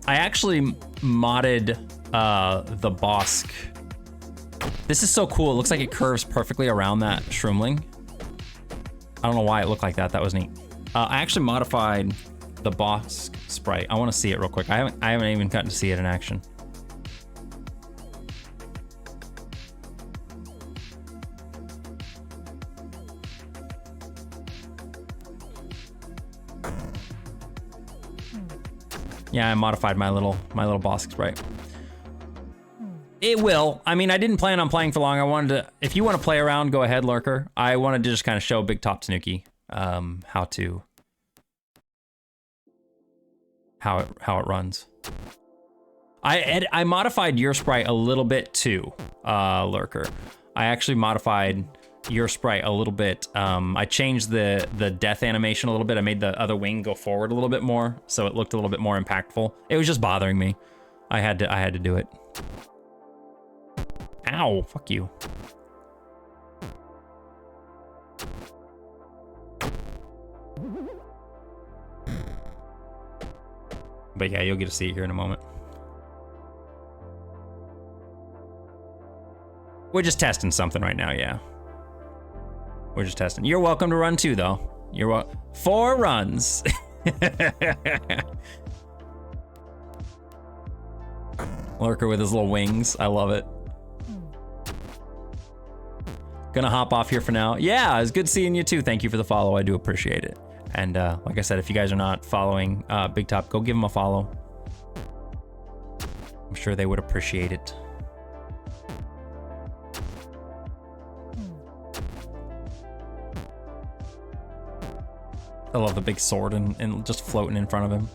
I actually modded the Bosk. This is so cool. It looks like it curves perfectly around that shroomling. I don't know why it looked like that. That was neat. I actually modified the Bosk sprite. I want to see it real quick. I haven't even gotten to see it in action. Yeah, I modified my little Bosk sprite. It will. I mean, I didn't plan on playing for long. I wanted to, if you want to play around, go ahead, Lurker. I wanted to just kind of show Big Top Tanuki how it runs. I modified your sprite a little bit too, Lurker. I actually modified your sprite a little bit. I changed the death animation a little bit. I made the other wing go forward a little bit more, so it looked a little bit more impactful. It was just bothering me. I had to do it. Ow, fuck you. But yeah, you'll get to see it here in a moment. We're just testing something right now, yeah. We're just testing. You're welcome to run too, though. You're welcome. 4 runs. Lurker with his little wings. I love it. Gonna hop off here for now. Yeah, it's good seeing you too. Thank you for the follow. I do appreciate it. And like I said, if you guys are not following Big Top, go give him a follow. I'm sure they would appreciate it. I love the big sword and just floating in front of him.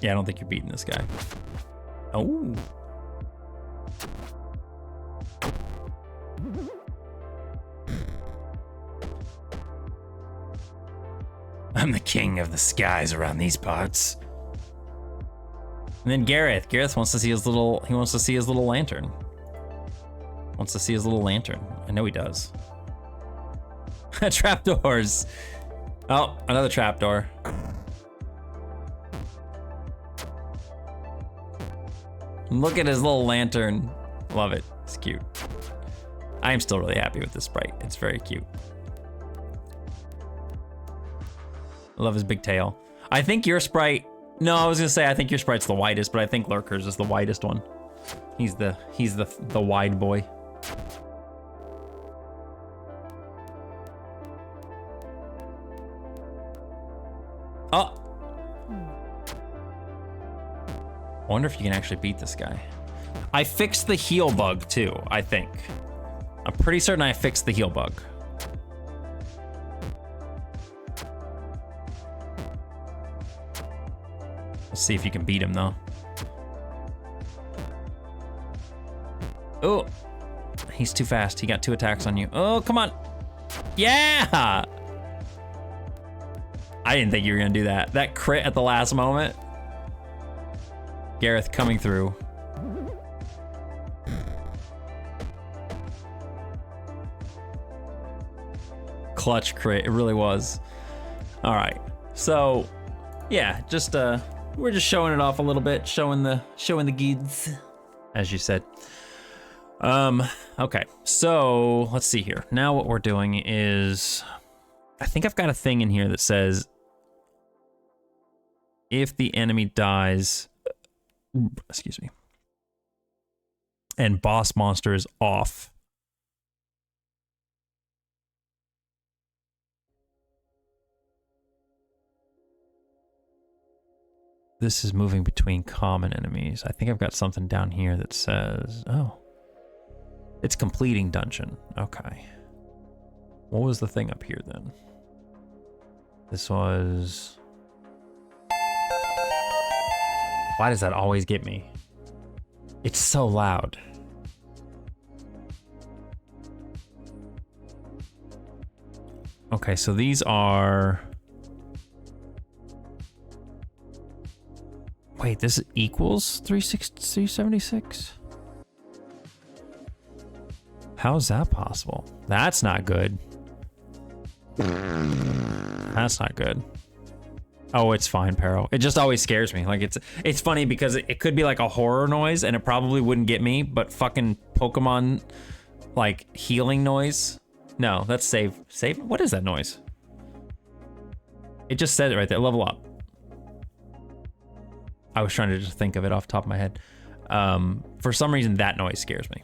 Yeah, I don't think you're beating this guy. Oh. I'm the king of the skies around these parts. And then Gareth. Gareth wants to see his little, he wants to see his little lantern. Wants to see his little lantern. I know he does. Trapdoors. Oh, another trapdoor. Look at his little lantern. Love it. It's cute. I am still really happy with this sprite. It's very cute. I love his big tail. I think your sprite, no, I was gonna say I think your sprite's the widest, but I think Lurker's is the widest one. He's the wide boy. Oh. I wonder if you can actually beat this guy. I fixed the heal bug too, I think. I'm pretty certain I fixed the heal bug. Let's see if you can beat him though. Oh, he's too fast. He got 2 attacks on you. Oh, come on. Yeah! I didn't think you were gonna do that. That crit at the last moment. Gareth coming through. Clutch crit, it really was. All right, so yeah, just we're just showing it off a little bit, showing the goods, as you said. Okay, so let's see here. Now what we're doing is, I think I've got a thing in here that says if the enemy dies, excuse me, and boss monster is off, this is moving between common enemies. I think I've got something down here that says, oh, it's completing dungeon. Okay. What was the thing up here then? This was... Why does that always get me? It's so loud. Okay, so these are... Wait, this equals 376? How is that possible? That's not good. That's not good. Oh, it's fine, Pero. It just always scares me. Like, it's funny because it could be like a horror noise and it probably wouldn't get me, but fucking Pokemon, like, healing noise. No, that's save. Save? What is that noise? It just said it right there. Level up. I was trying to just think of it off the top of my head. For some reason, that noise scares me.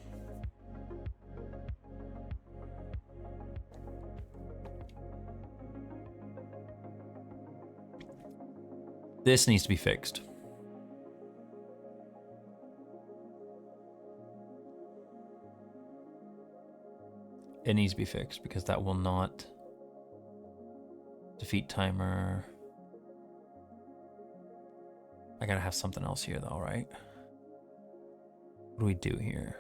This needs to be fixed. It needs to be fixed because that will not defeat timer. I gotta have something else here though, right? What do we do here?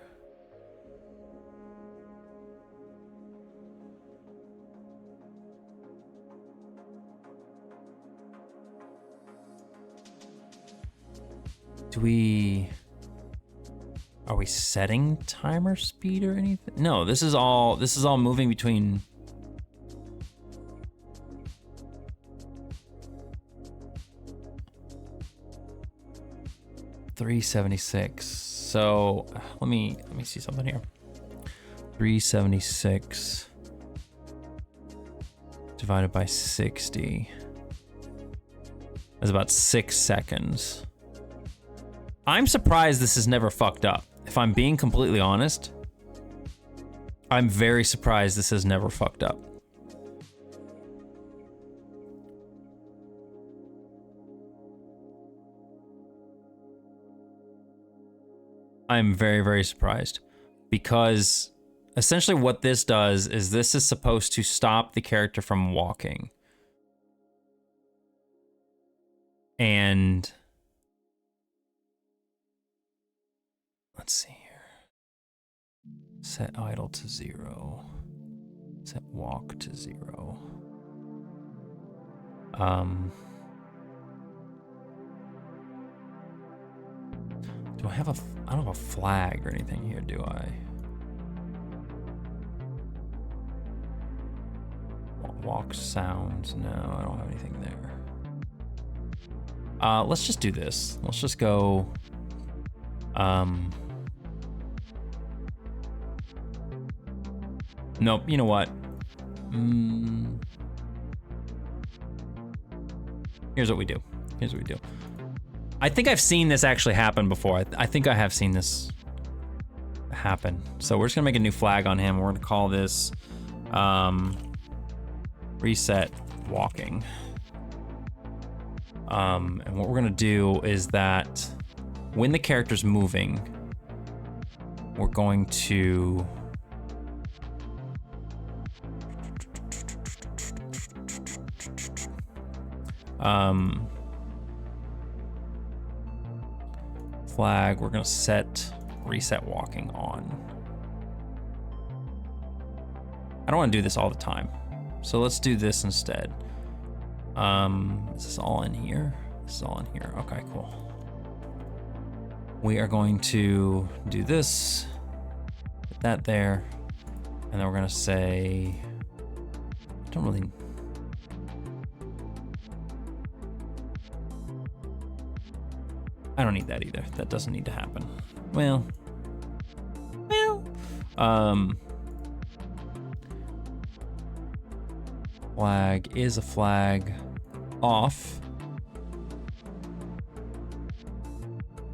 Are we setting timer speed or anything? No, this is all moving between. $376. So let me see something here. 376 divided by 60 is about 6 seconds. I'm surprised this is never fucked up. If I'm being completely honest, I'm very surprised this has never fucked up. I'm very, very surprised because essentially what this does is this is supposed to stop the character from walking. And let's see here. Set idle to 0. Set walk to 0. Do I have I don't have a flag or anything here, do I? Walk sounds, no, I don't have anything there. Let's just do this. Let's just go, nope, you know what? Here's what we do. I think I've seen this actually happen before. I think I have seen this happen. So we're just gonna make a new flag on him. We're gonna call this reset walking. And what we're gonna do is that when the character's moving, we're going to flag, we're gonna set reset walking on. I don't want to do this all the time, so let's do this instead. Is this all in here? This is all in here. Okay, cool. We are going to do this, put that there, and then we're gonna say, I don't need that either. That doesn't need to happen. Well, flag is a flag off.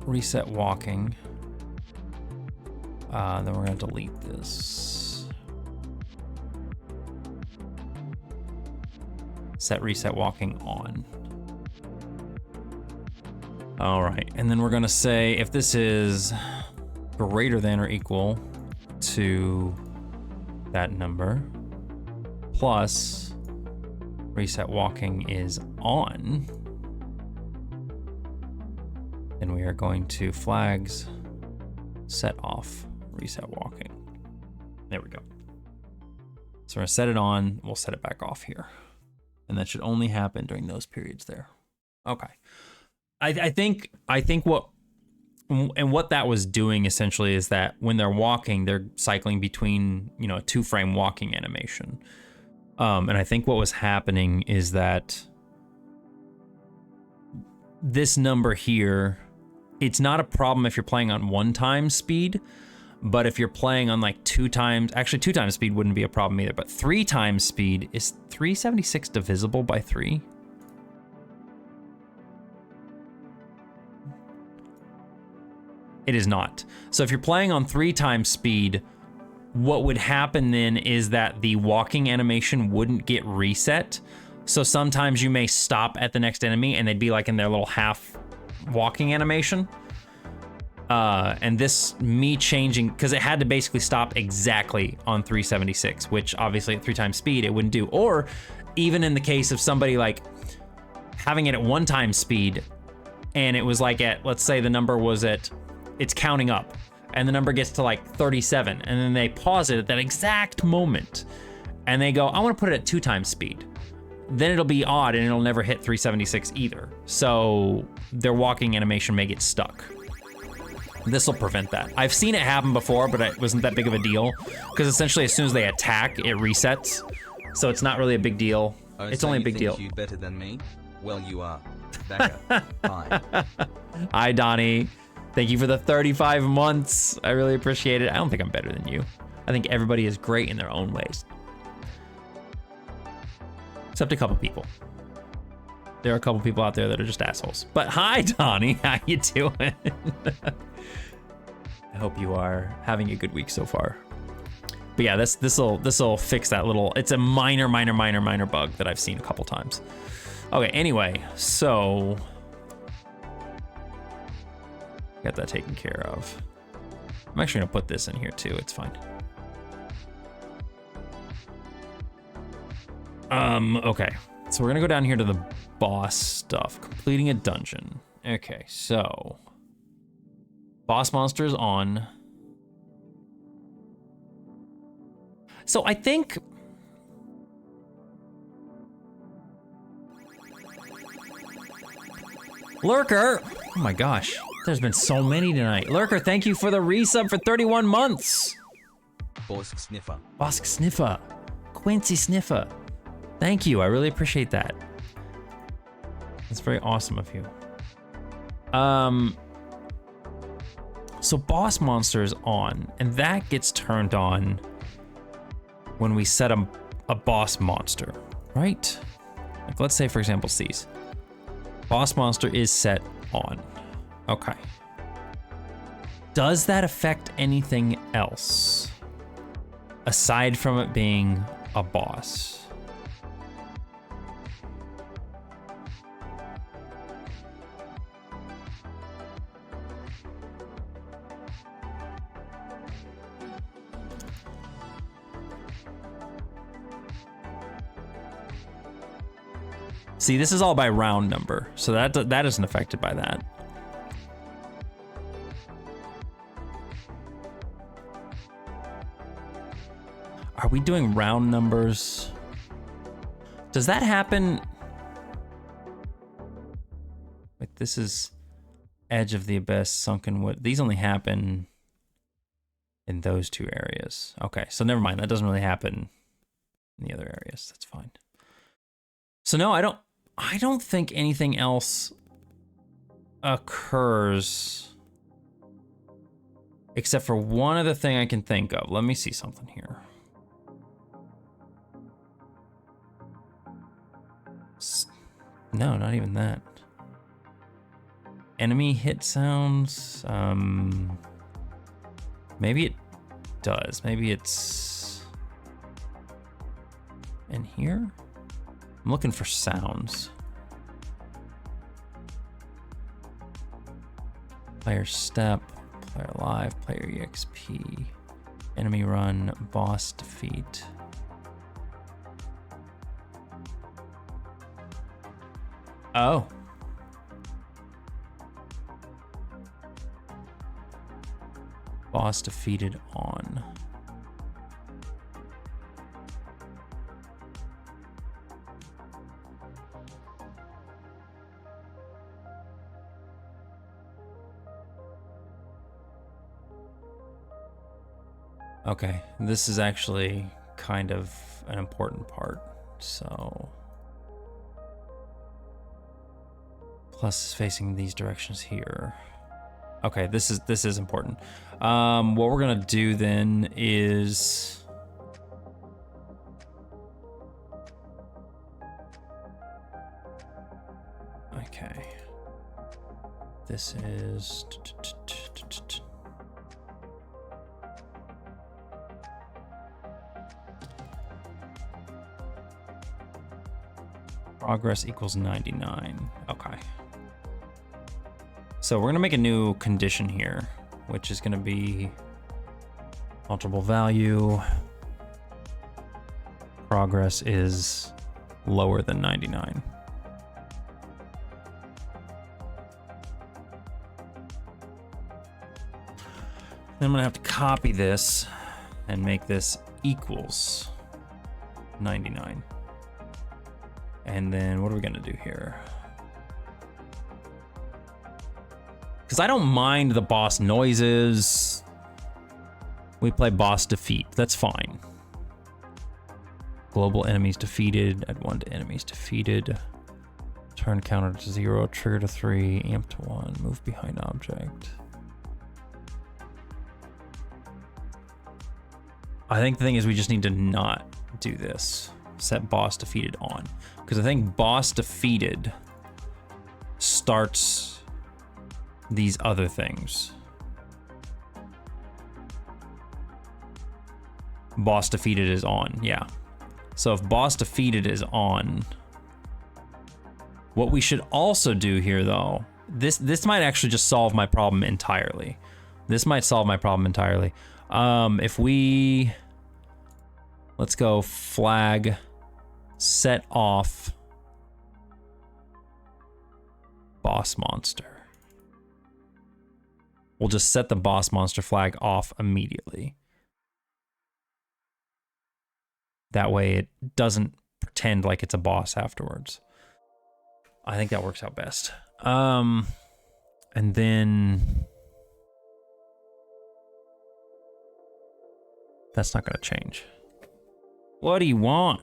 Reset walking. Then we're gonna delete this. Set reset walking on. All right, and then we're gonna say if this is greater than or equal to that number, plus reset walking is on, then we are going to flags set off reset walking. There we go. So we're gonna set it on, we'll set it back off here. And that should only happen during those periods there. Okay. I think what that was doing essentially is that when they're walking, they're cycling between, a 2-frame walking animation. And I think what was happening is that this number here, it's not a problem if you're playing on 1 time speed, but if you're playing on like 2 times, actually 2 times speed wouldn't be a problem either, but 3 times speed, is 376 divisible by 3? It is not. So if you're playing on 3 times speed, what would happen then is that the walking animation wouldn't get reset So sometimes you may stop at the next enemy and they'd be like in their little half walking animation. And this, me changing, because it had to basically stop exactly on 376, which obviously at 3 times speed it wouldn't do. Or even in the case of somebody like having it at 1 time speed and it was like at, let's say the number was at, it's counting up and the number gets to like 37 and then they pause it at that exact moment and they go, I want to put it at 2 times speed. Then it'll be odd and it'll never hit 376 either. So their walking animation may get stuck. This will prevent that. I've seen it happen before, but it wasn't that big of a deal because essentially as soon as they attack, it resets. So it's not really a big deal. Oh, It's so only a you big think deal. You better than me? Well, you are. Bagger. Hi. Hi, Donnie. Thank you for the 35 months. I really appreciate it. I don't think I'm better than you. I think everybody is great in their own ways. Except a couple people. There are a couple people out there that are just assholes. But hi, Donnie. How you doing? I hope you are having a good week so far. But yeah, this'll fix that little. It's a minor bug that I've seen a couple times. Okay. Anyway, so got that taken care of. I'm actually gonna put this in here too. It's fine. Okay. So we're gonna go down here to the boss stuff. Completing a dungeon. Okay, so boss monsters on. So I think Lurker. Oh my gosh, there's been so many tonight. Lurker, thank you for the resub for 31 months. Bosk Sniffer. Bosk Sniffer. Quincy Sniffer. Thank you, I really appreciate that. That's very awesome of you. So boss monster is on, and that gets turned on when we set a boss monster, right? Like let's say for example C's. Boss monster is set on. Okay. Does that affect anything else aside from it being a boss? See, this is all by round number, so that isn't affected by that. Are we doing round numbers? Does that happen? Like this is Edge of the Abyss, Sunken Wood. These only happen in those 2 areas. Okay, so never mind. That doesn't really happen in the other areas. That's fine. So no, I don't think anything else occurs except for one other thing I can think of. Let me see something here. No, not even that. Enemy hit sounds. Maybe it does. Maybe it's in here. I'm looking for sounds. Player step, player live, player EXP, enemy run, boss defeat. Oh. Boss defeated on. Okay, this is actually kind of an important part, so. Plus is facing these directions here. Okay, this is important. What we're gonna do then is okay. This is Progress equals 99. Okay. So we're gonna make a new condition here, which is gonna be multiple value. Progress is lower than 99. Then I'm gonna have to copy this and make this equals 99. And then what are we gonna do here? Because I don't mind the boss noises. We play boss defeat, that's fine. Global enemies defeated, add 1 to enemies defeated. Turn counter to 0, trigger to 3, amp to 1, move behind object. I think the thing is we just need to not do this. Set boss defeated on. Because I think boss defeated starts these other things. Boss defeated is on, yeah. So if boss defeated is on, what we should also do here though, this might actually just solve my problem entirely. This might solve my problem entirely. If we, let's go flag, set off boss monster. We'll just set the boss monster flag off immediately. That way it doesn't pretend like it's a boss afterwards. I think that works out best. And then that's not gonna change. What do you want?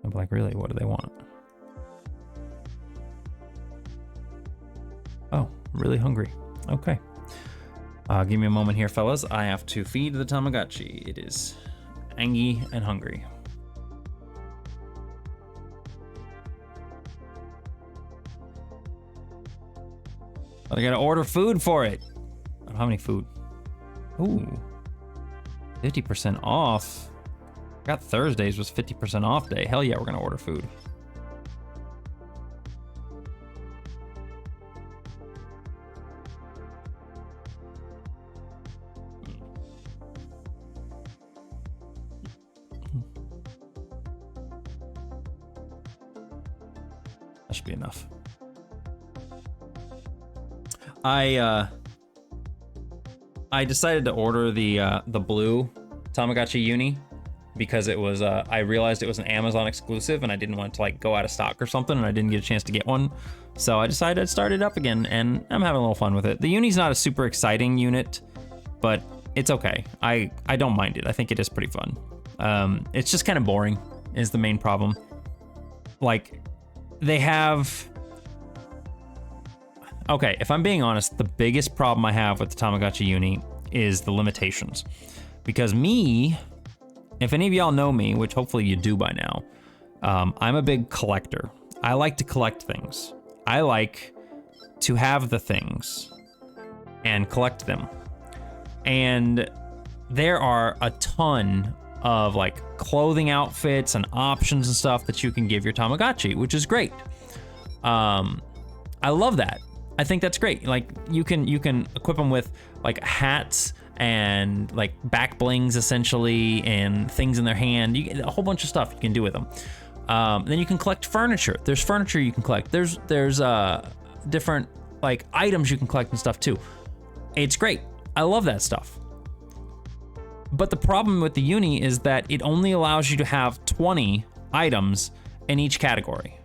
I'm like, really, what do they want? Oh, really hungry. Okay. Give me a moment here, fellas. I have to feed the Tamagotchi. It is angy and hungry. I gotta order food for it. I don't have any food. Ooh. 50% off. I got Thursdays was 50% off day. Hell yeah, we're gonna order food. That should be enough. I decided to order the blue Tamagotchi Uni because it was I realized it was an Amazon exclusive and I didn't want it to like go out of stock or something, and I didn't get a chance to get one. So I decided I'd start it up again, and I'm having a little fun with it. The Uni's not a super exciting unit, but it's okay. I don't mind it. I think it is pretty fun. It's just kind of boring is the main problem. Like, they have... Okay, if I'm being honest, the biggest problem I have with the Tamagotchi Uni is the limitations. Because me, if any of y'all know me, which hopefully you do by now, I'm a big collector. I like to collect things. I like to have the things and collect them. And there are a ton of like clothing outfits and options and stuff that you can give your Tamagotchi, which is great. I love that. I think that's great. Like you can equip them with like hats and like back blings essentially and things in their hand. You get a whole bunch of stuff you can do with them. Then you can collect furniture. There's furniture you can collect. There's different like items you can collect and stuff too. It's great. I love that stuff. But the problem with the Uni is that it only allows you to have 20 items in each category.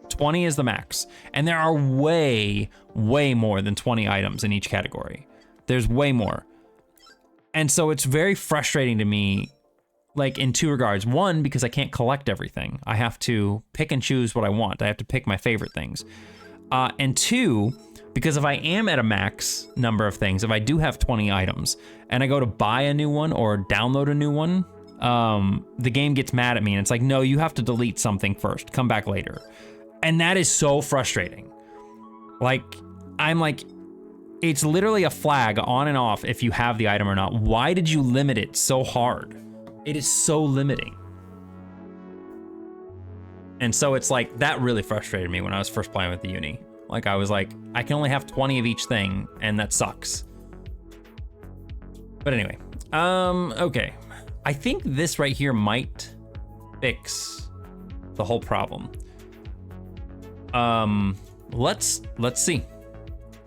20 is the max. And there are way, way more than 20 items in each category. There's way more. And so it's very frustrating to me, like in two regards. One, because I can't collect everything. I have to pick and choose what I want. I have to pick my favorite things. And two, because if I am at a max number of things, if I do have 20 items and I go to buy a new one or download a new one, the game gets mad at me and it's like, no, you have to delete something first, come back later. And that is so frustrating. Like, I'm like, it's literally a flag on and off if you have the item or not. Why did you limit it so hard? It is so limiting. And so it's like, that really frustrated me when I was first playing with the uni. Like I was like, I can only have 20 of each thing, and that sucks. But anyway, okay. I think this right here might fix the whole problem. Let's see.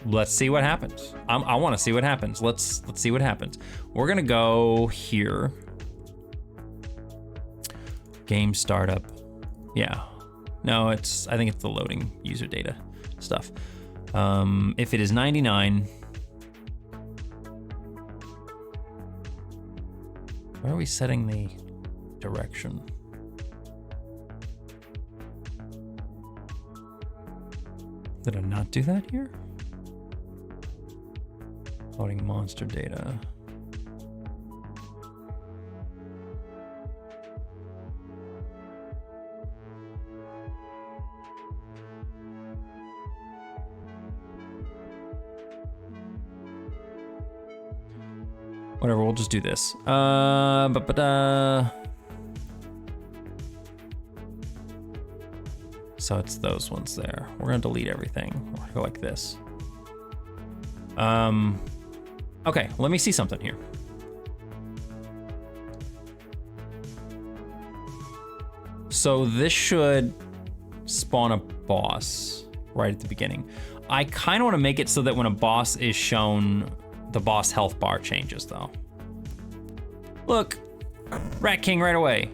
Let's see what happens. I want to see what happens. Let's see what happens. We're gonna go here. Game startup. Yeah. No, I think it's the loading user data stuff. If it is 99, where are we setting the direction? Did I not do that here? Loading monster data. Whatever, we'll just do this. So it's those ones there. We're gonna delete everything. We're gonna go like this. Okay, let me see something here. So this should spawn a boss right at the beginning. I kind of want to make it so that when a boss is shown, the boss health bar changes though. Look, Rat King right away.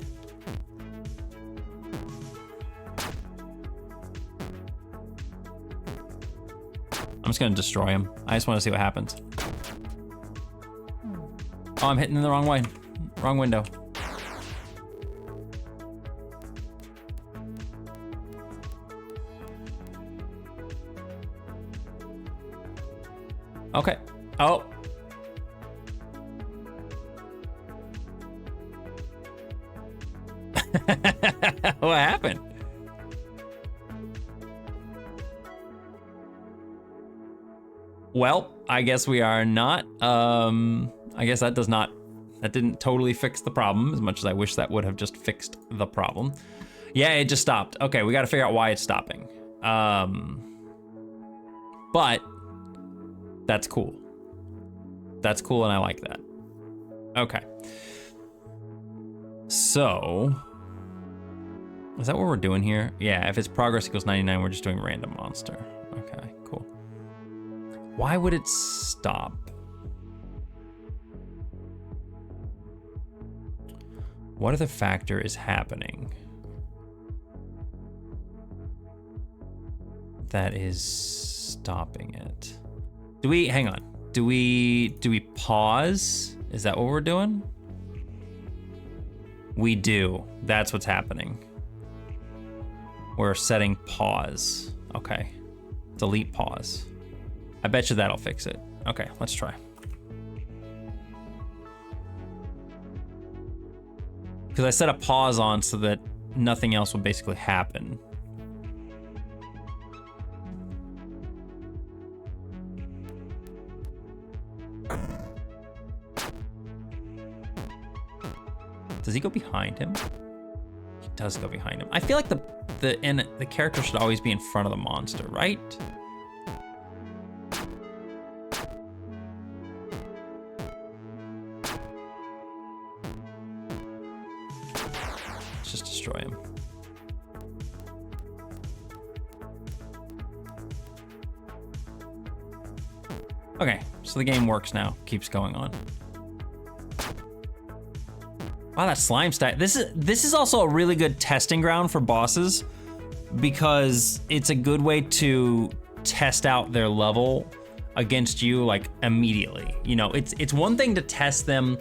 I'm just gonna destroy him. I just want to see what happens. Oh, I'm hitting in the wrong way. Wrong window. Okay. Oh. What happened? Well, I guess we are not. I guess that didn't totally fix the problem as much as I wish that would have just fixed the problem. Yeah, it just stopped. Okay, we got to figure out why it's stopping. But that's cool. That's cool, and I like that. Okay. So, is that what we're doing here? Yeah, if its progress equals 99, we're just doing random monster. Okay, cool. Why would it stop? What other factor is happening that is stopping it? Hang on. Do we pause? Is that what we're doing? We do. That's what's happening. We're setting pause. Okay. Delete pause. I bet you that'll fix it. Okay, let's try. Because I set a pause on so that nothing else would basically happen. Does he go behind him? He does go behind him. I feel like the character should always be in front of the monster, right? Let's just destroy him. Okay, so the game works now. Keeps going on. Wow, that slime stack. This is also a really good testing ground for bosses because it's a good way to test out their level against you like immediately. You know, it's one thing to test them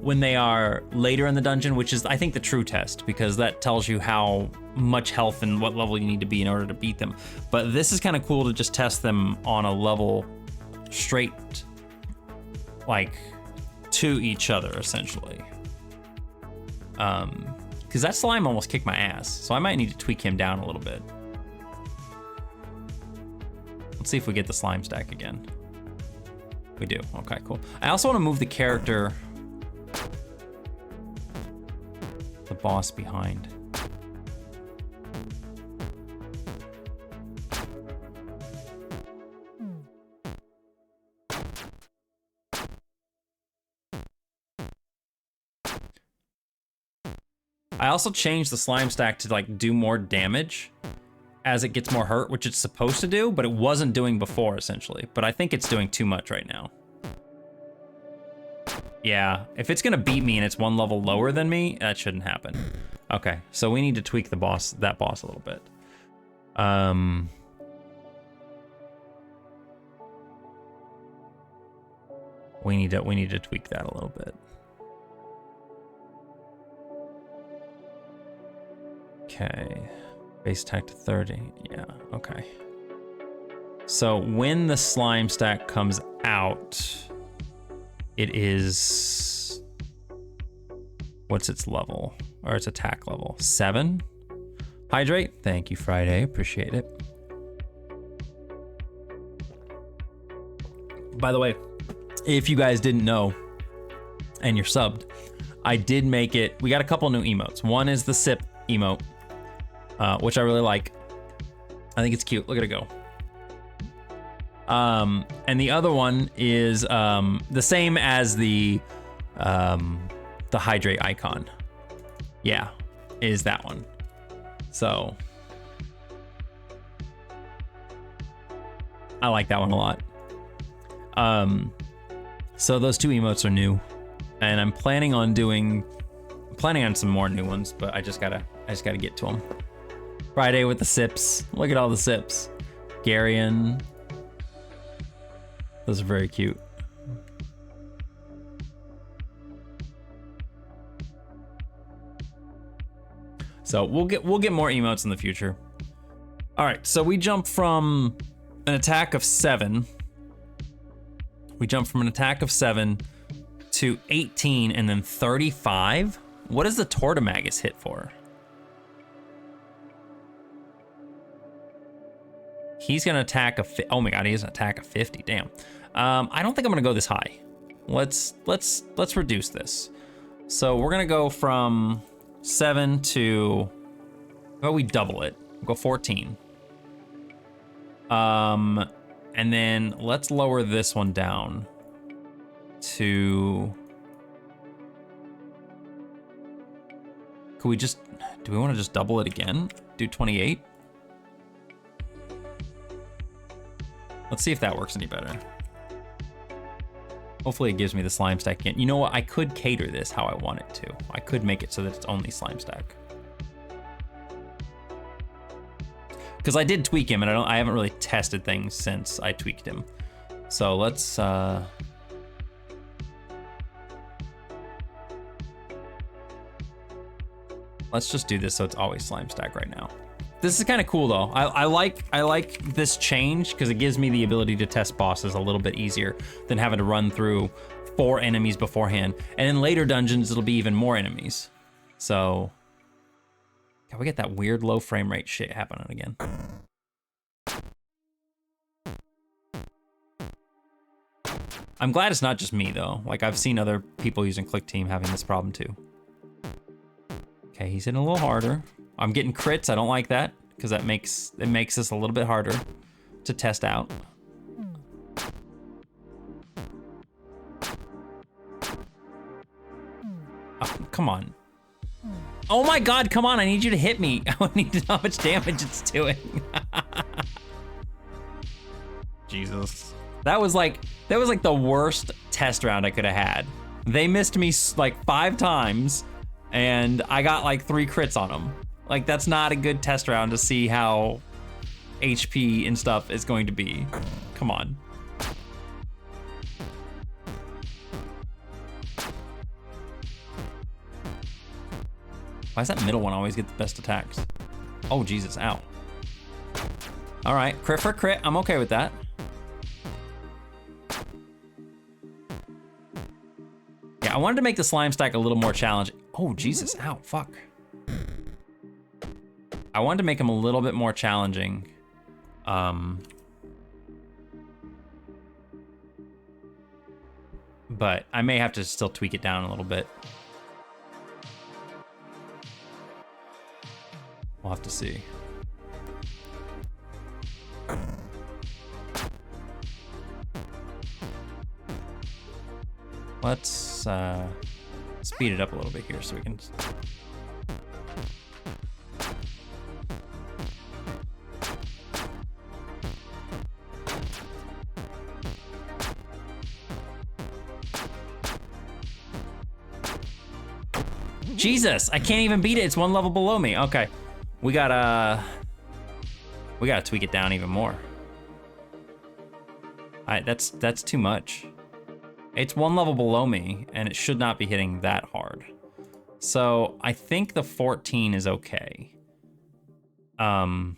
when they are later in the dungeon, which is I think the true test because that tells you how much health and what level you need to be in order to beat them. But this is kind of cool to just test them on a level straight like to each other essentially. Because that slime almost kicked my ass, so I might need to tweak him down a little bit. Let's see if we get the slime stack again. We do, okay, cool. I also want to move the character, the boss behind. I also changed the slime stack to like do more damage as it gets more hurt, which it's supposed to do, but it wasn't doing before essentially. But I think it's doing too much right now. Yeah, if it's gonna beat me and it's one level lower than me, that shouldn't happen. Okay, so we need to tweak that boss a little bit. We need to tweak that a little bit. Okay, base attack to 30. Yeah, okay. So when the slime stack comes out, it is, what's its level? Or its attack level? 7? Hydrate? Thank you, Friday. Appreciate it. By the way, if you guys didn't know, and you're subbed, I did make it, we got a couple new emotes. One is the sip emote, which I really like. I think it's cute. Look at it go. And the other one is the same as the hydrate icon. Yeah, is that one. So I like that one a lot. So those two emotes are new, and I'm planning on some more new ones, but I just gotta get to them. Friday with the sips. Look at all the sips. Garion. Those are very cute. So we'll get more emotes in the future. All right, so we jump from an attack of 7. We jump from an attack of 7 to 18 and then 35. What does the Tortomagus hit for? He's gonna attack oh my god, he has an attack of 50. Damn. I don't think I'm gonna go this high. Let's reduce this. So we're gonna go from 7 to, well, we double it. We'll go 14. And then let's lower this one down to, do we want to just double it again? Do 28? Let's see if that works any better. Hopefully it gives me the slime stack again. You know what? I could cater this how I want it to. I could make it so that it's only slime stack. Because I did tweak him, and I haven't really tested things since I tweaked him. So let's just do this so it's always slime stack right now. This is kind of cool though. I like this change because it gives me the ability to test bosses a little bit easier than having to run through 4 enemies beforehand. And in later dungeons, it'll be even more enemies. So, God, we get that weird low frame rate shit happening again. I'm glad it's not just me though. Like I've seen other people using Clickteam having this problem too. Okay, he's hitting a little harder. I'm getting crits. I don't like that because it makes this a little bit harder to test out. Oh, come on. Oh my god, come on. I need you to hit me. I need to know how much damage it's doing. Jesus. That was like the worst test round I could have had. They missed me like 5 times and I got like 3 crits on them. Like, that's not a good test round to see how HP and stuff is going to be. Come on. Why does that middle one always get the best attacks? Oh, Jesus, ow. All right, crit for crit. I'm okay with that. Yeah, I wanted to make the slime stack a little more challenging. Oh, Jesus, ow, fuck. I wanted to make him a little bit more challenging. But I may have to still tweak it down a little bit. We'll have to see. Let's speed it up a little bit here so we can... Jesus, I can't even beat it. It's one level below me. Okay, we gotta tweak it down even more. That's too much. It's one level below me, and it should not be hitting that hard. So I think the 14 is okay. I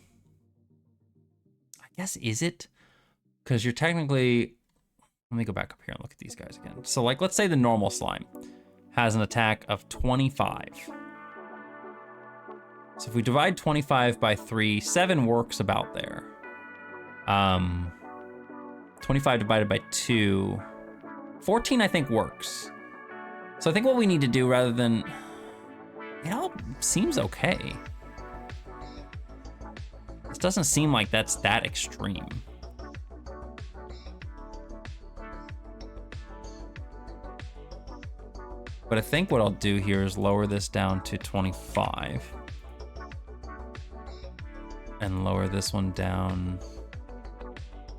guess, is it? Because you're technically, let me go back up here and look at these guys again. So like, let's say the normal slime has an attack of 25. So if we divide 25 by 3, 7 works about there. 25 divided by 2, 14 I think works. So I think what we need to do, rather than, it all seems okay. This doesn't seem like that's that extreme. But I think what I'll do here is lower this down to 25. And lower this one down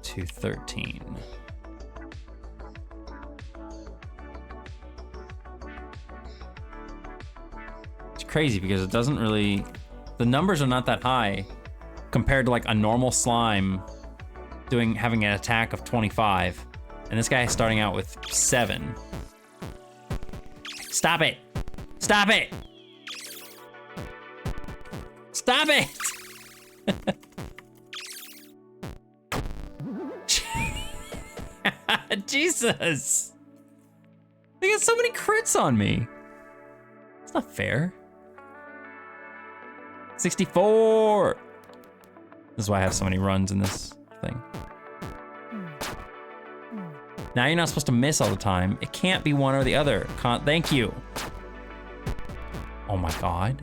to 13. It's crazy because it doesn't really, the numbers are not that high compared to like a normal slime having an attack of 25. And this guy is starting out with 7. Stop it! Stop it! Stop it! Jesus! They got so many crits on me. It's not fair. 64! This is why I have so many runs in this thing. Now you're not supposed to miss all the time. It can't be one or the other. Thank you. Oh my God.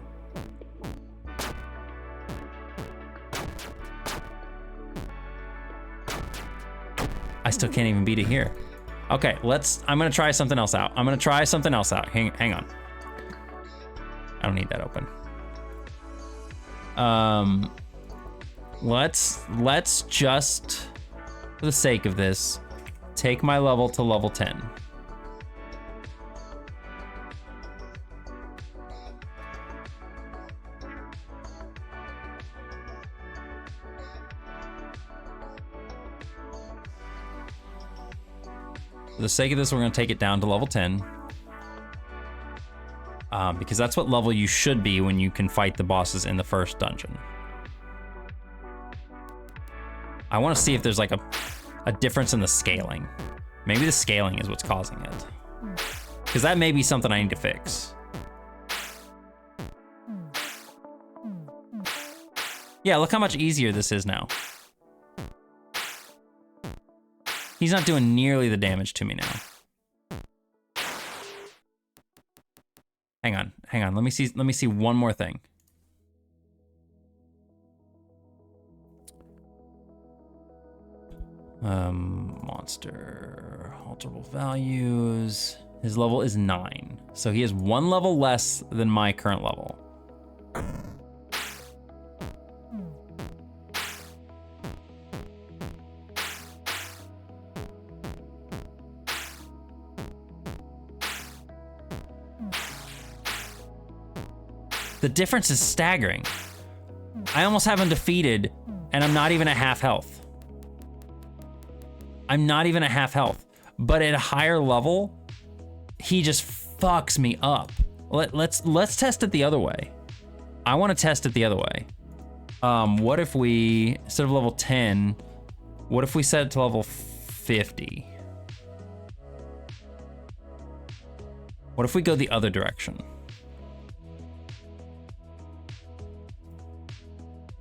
I still can't even beat it here. Okay, I'm gonna try something else out. Hang on. I don't need that open. Let's just, for the sake of this, take my level to level 10. For the sake of this, we're gonna take it down to level 10. Because that's what level you should be when you can fight the bosses in the first dungeon. I wanna see if there's like a difference in the scaling. Maybe the scaling is what's causing it. Because that may be something I need to fix. Yeah, look how much easier this is now. He's not doing nearly the damage to me now. Hang on. Let me see one more thing. Monster, alterable values. His level is 9. So he is 1 level less than my current level. The difference is staggering. I almost have him defeated, and I'm not even at half health. But at a higher level, he just fucks me up. Let's test it the other way. I want to test it the other way. What if we, instead of level 10, what if we set it to level 50? What if we go the other direction?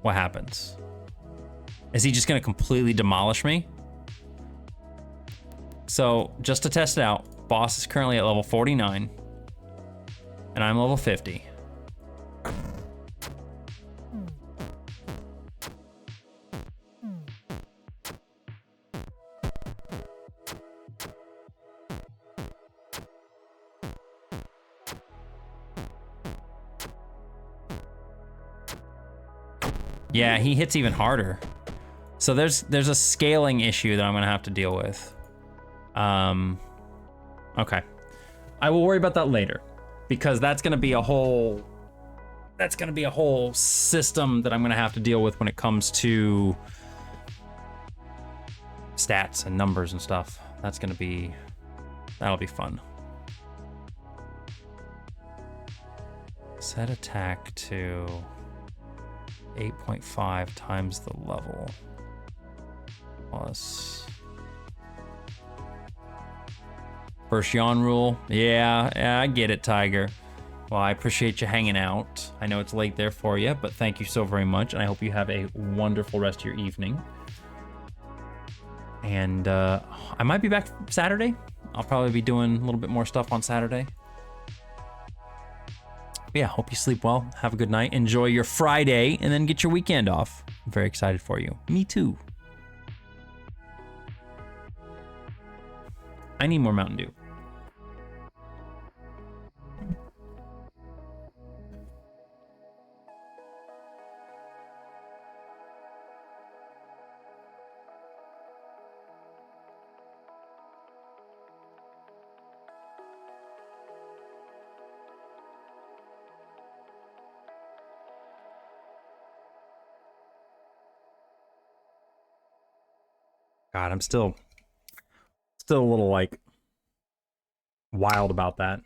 What happens? Is he just gonna completely demolish me? So, just to test it out, boss is currently at level 49, and I'm level 50. Yeah, he hits even harder. So there's a scaling issue that I'm gonna have to deal with. Okay. I will worry about that later, because that's gonna be a whole system that I'm gonna have to deal with when it comes to stats and numbers and stuff. That'll be fun. Set attack to 8.5 times the level plus first yawn rule. Yeah, I get it, Tiger. Well, I appreciate you hanging out. I know it's late there for you, but thank you so very much, and I hope you have a wonderful rest of your evening. And I might be back Saturday. I'll probably be doing a little bit more stuff on Saturday. But yeah, hope you sleep well. Have a good night. Enjoy your Friday, and then get your weekend off. I'm very excited for you. Me too. I need more Mountain Dew. God, I'm still a little like wild about that.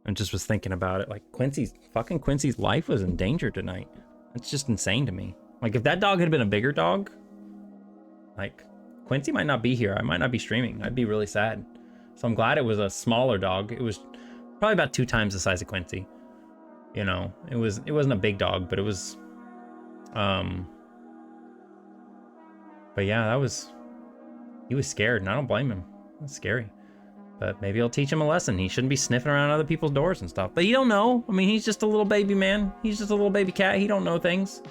I just was thinking about it, like Quincy's life was in danger tonight. It's just insane to me. Like if that dog had been a bigger dog, like Quincy might not be here. I might not be streaming. I'd be really sad. So I'm glad it was a smaller dog. It was probably about 2 times the size of Quincy. You know, it wasn't a big dog, but it was but yeah, he was scared, and I don't blame him. That's scary. But maybe I'll teach him a lesson. He shouldn't be sniffing around other people's doors and stuff. But he don't know. I mean, he's just a little baby man. He's just a little baby cat. He don't know things.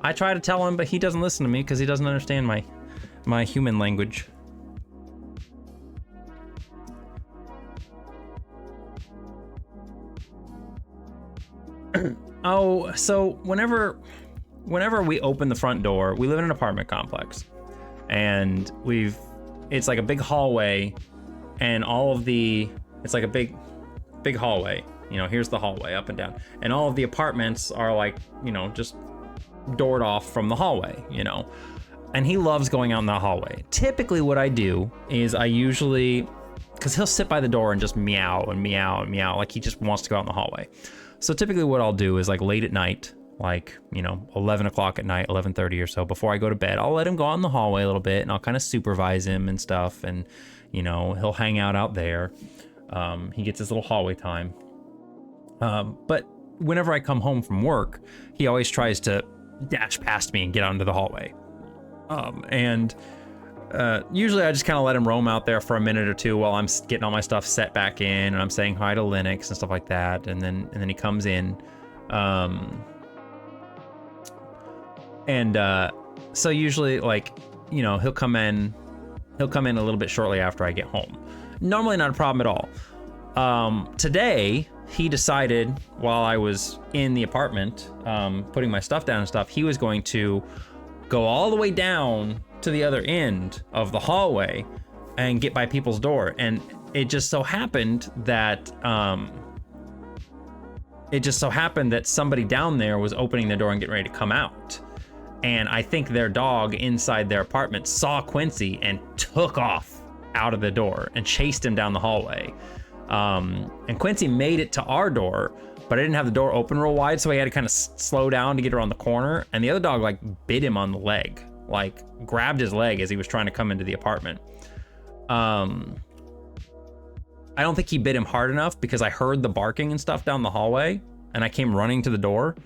I try to tell him, but he doesn't listen to me because he doesn't understand my human language. Oh, so whenever we open the front door, we live in an apartment complex, and it's like a big hallway, and it's like a big hallway. You know, here's the hallway up and down, and all of the apartments are like, you know, just doored off from the hallway, you know. And he loves going out in the hallway. Typically what I do is because he'll sit by the door and just meow and meow and meow, like he just wants to go out in the hallway. So typically what I'll do is like late at night, like, you know, 11 o'clock at night, 11:30 or so, before I go to bed, I'll let him go out in the hallway a little bit, and I'll kind of supervise him and stuff. And, you know, he'll hang out there. He gets his little hallway time. But whenever I come home from work, he always tries to dash past me and get out into the hallway. Usually I just kind of let him roam out there for a minute or two while I'm getting all my stuff set back in, and I'm saying hi to Linux and stuff like that. And then he comes in. So usually, like, you know, he'll come in a little bit shortly after I get home. Normally not a problem at all. Today he decided, while I was in the apartment, putting my stuff down and stuff, he was going to go all the way down to the other end of the hallway and get by people's door. And it just so happened that somebody down there was opening the door and getting ready to come out. And I think their dog inside their apartment saw Quincy and took off out of the door and chased him down the hallway. And Quincy made it to our door, but I didn't have the door open real wide, so he had to kind of slow down to get around the corner. And the other dog like bit him on the leg, like grabbed his leg as he was trying to come into the apartment. I don't think he bit him hard enough, because I heard the barking and stuff down the hallway, and I came running to the door.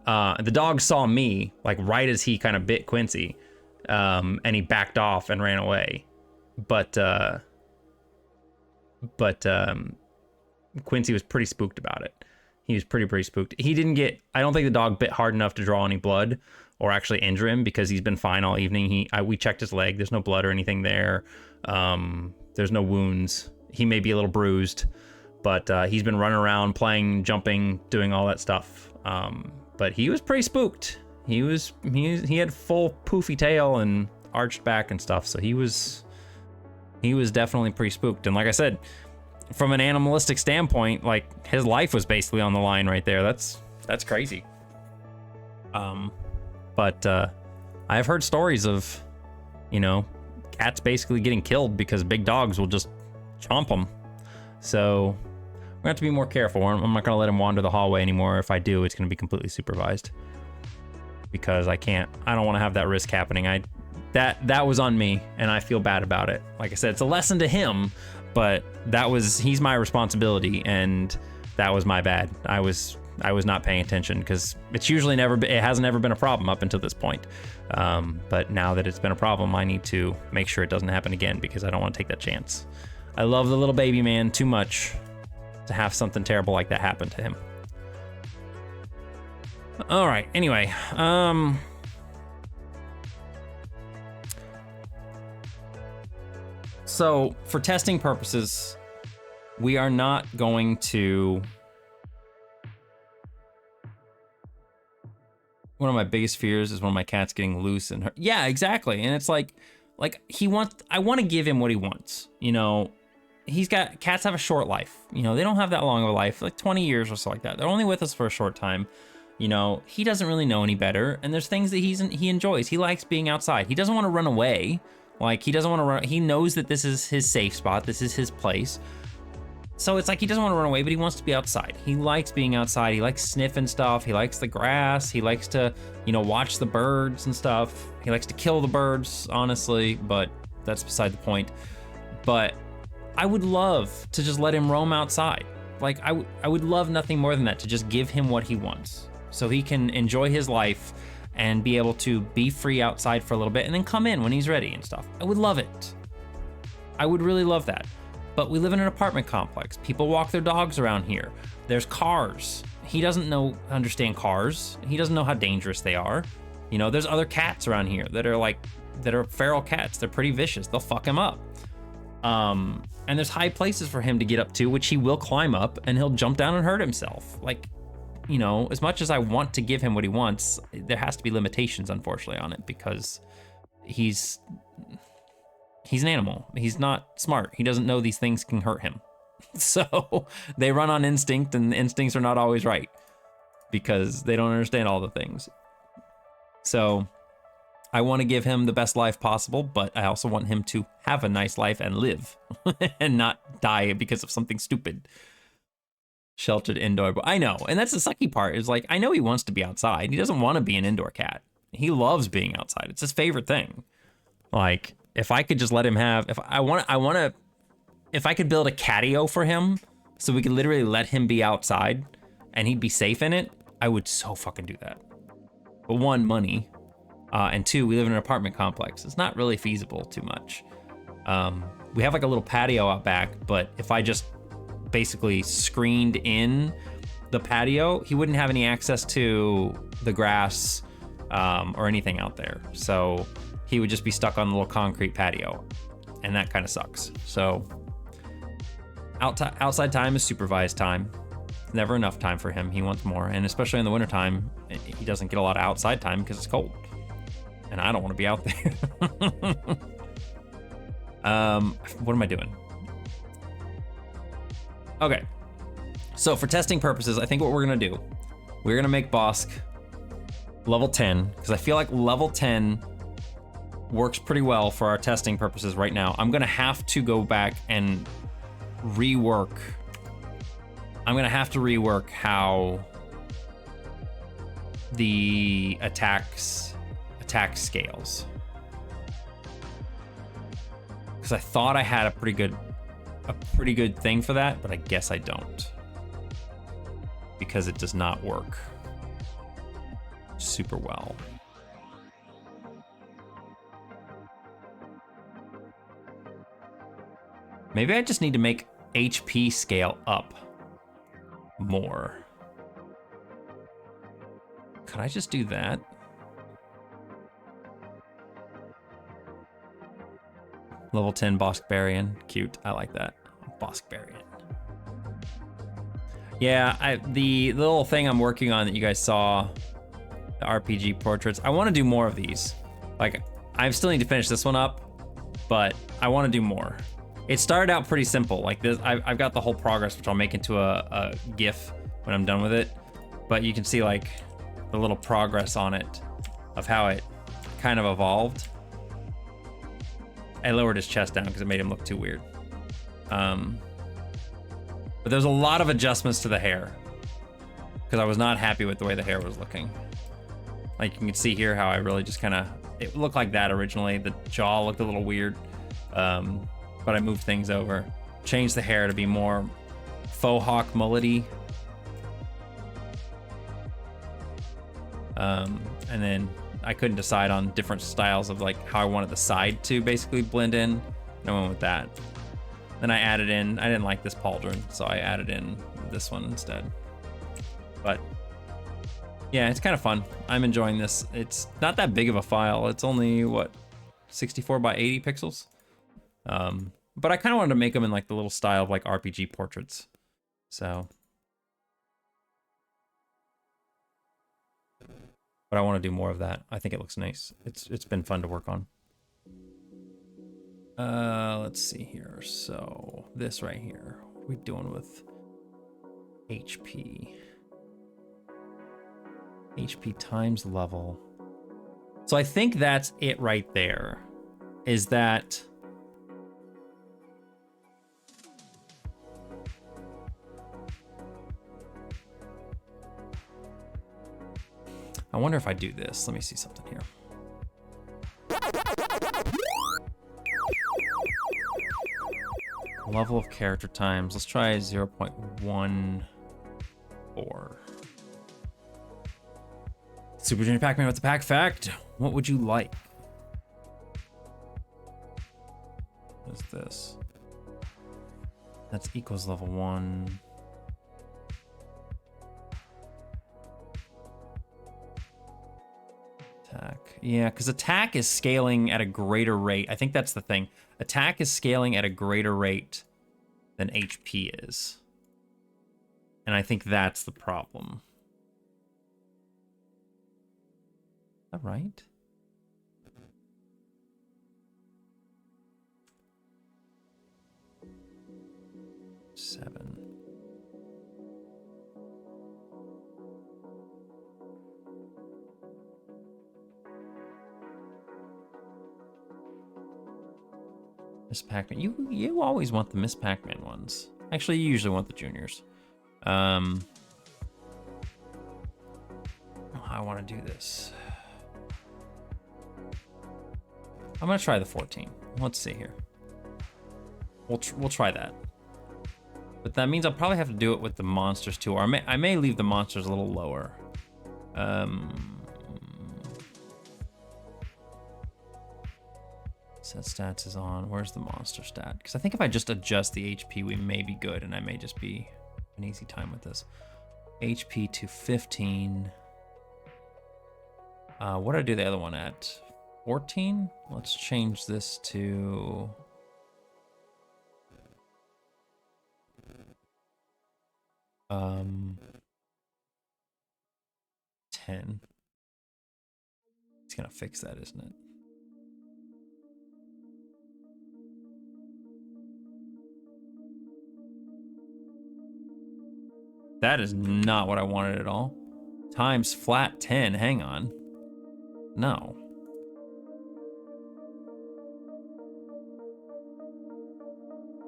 The dog saw me like right as he kind of bit Quincy, and he backed off and ran away. But Quincy was pretty spooked about it. He was pretty spooked. I don't think the dog bit hard enough to draw any blood or actually injure him, because he's been fine all evening. We checked his leg. There's no blood or anything there. There's no wounds. He may be a little bruised, but he's been running around, playing, jumping, doing all that stuff. But he was pretty spooked. He had full poofy tail and arched back and stuff, so he was definitely pretty spooked. And like I said, from an animalistic standpoint, like his life was basically on the line right there. That's crazy. But I've heard stories of, you know, cats basically getting killed because big dogs will just chomp them. So we're gonna have to be more careful. I'm not gonna let him wander the hallway anymore. If I do, it's gonna be completely supervised, because I don't want to have that risk happening. That was on me, and I feel bad about it. Like I said, it's a lesson to him, but he's my responsibility, and that was my bad. I was not paying attention, because it hasn't ever been a problem up until this point. But now that it's been a problem, I need to make sure it doesn't happen again, because I don't want to take that chance. I love the little baby man too much to have something terrible like that happen to him. All right, anyway, so for testing purposes, we are not going to... One of my biggest fears is one of my cats getting loose and hurt. Yeah, exactly. And it's like I want to give him what he wants. You know, cats have a short life. You know, they don't have that long of a life, like 20 years or so like that. They're only with us for a short time. You know, he doesn't really know any better. And there's things that he enjoys. He likes being outside. He doesn't want to run away. Like, he doesn't want to run. He knows that this is his safe spot. This is his place. So it's like he doesn't want to run away, but he wants to be outside. He likes being outside. He likes sniffing stuff. He likes the grass. He likes to, you know, watch the birds and stuff. He likes to kill the birds, honestly, but that's beside the point. But I would love to just let him roam outside. Like, I would love nothing more than that, to just give him what he wants, so he can enjoy his life and be able to be free outside for a little bit and then come in when he's ready and stuff. I would love it. I would really love that. But we live in an apartment complex. People walk their dogs around here. There's cars. He doesn't understand cars. He doesn't know how dangerous they are. You know, there's other cats around here that are feral cats. They're pretty vicious. They'll fuck him up. And there's high places for him to get up to, which he will climb up, and he'll jump down and hurt himself. Like, you know, as much as I want to give him what he wants, there has to be limitations, unfortunately, on it, because he's an animal. He's not smart. He doesn't know these things can hurt him. So they run on instinct, and the instincts are not always right, because they don't understand all the things. So I want to give him the best life possible, but I also want him to have a nice life and live and not die because of something stupid. Sheltered indoor, but I know. And that's the sucky part, is like, I know he wants to be outside. He doesn't want to be an indoor cat. He loves being outside. It's his favorite thing. Like, if I could just let him have, if I could build a catio for him so we could literally let him be outside and he'd be safe in it, I would so fucking do that. But one, money, and two, we live in an apartment complex. It's not really feasible too much. We have like a little patio out back, but if I just basically screened in the patio, he wouldn't have any access to the grass or anything out there. So he would just be stuck on the little concrete patio, and that kind of sucks. So outside time is supervised time. It's never enough time for him. He wants more, and especially in the wintertime, he doesn't get a lot of outside time because it's cold, and I don't want to be out there. What am I doing? Okay, so for testing purposes, I think what we're gonna do, we're gonna make Bosk level 10, because I feel like level 10 works pretty well for our testing purposes right now. I'm gonna have to go back and rework. I'm gonna have to rework how the attack scales, because I thought I had a pretty good thing for that, but I guess I don't, because it does not work super well. Maybe I just need to make HP scale up more. Could I just do that? Level 10 Boskbarian. Cute. I like that. Boskbarian. Yeah, the little thing I'm working on that you guys saw The RPG portraits. I want to do more of these. Like, I still need to finish this one up, but I want to do more. It started out pretty simple. Like this, I've got the whole progress, which I'll make into a GIF when I'm done with it. But you can see like the little progress on it of how it kind of evolved. I lowered his chest down because it made him look too weird. But there's a lot of adjustments to the hair because I was not happy with the way the hair was looking. Like you can see here how I really just kind of, it looked like that originally. The jaw looked a little weird, but I moved things over. Changed the hair to be more faux hawk mullet-y. And then I couldn't decide on different styles of like how I wanted the side to basically blend in. And I went with that. Then I added in, I didn't like this pauldron, so I added in this one instead. But yeah, it's kind of fun. I'm enjoying this. It's not that big of a file. It's only, what, 64 by 80 pixels? But I kind of wanted to make them in like the little style of like RPG portraits. So. But I want to do more of that. I think it looks nice. It's been fun to work on. Let's see here. So this right here. What are we doing with HP? HP times level. So I think that's it right there. Is that I wonder if I do this. Let me see something here. Level of character times. Let's try 0.14. Super Junior Pac-Man with the Pack Fact. What would you like? What is this? That's equals level 1. Attack. Yeah, because attack is scaling at a greater rate. I think that's the thing. Attack is scaling at a greater rate than HP is. And I think that's the problem. Is that right? Seven. Miss Pac-Man. You always want the Miss Pac-Man ones. Actually, you usually want the juniors. I want to do this. I'm gonna try the 14. Let's see here. We'll try that. But that means I'll probably have to do it with the monsters too, or I may leave the monsters a little lower. Set stats is on. Where's the monster stat? Because I think if I just adjust the HP, we may be good, and I may just be an easy time with this. HP to 15. What did I do the other one at? 14? Let's change this to... Um, 10. It's gonna fix that, isn't it? That is not what I wanted at all. Times flat 10, hang on. No.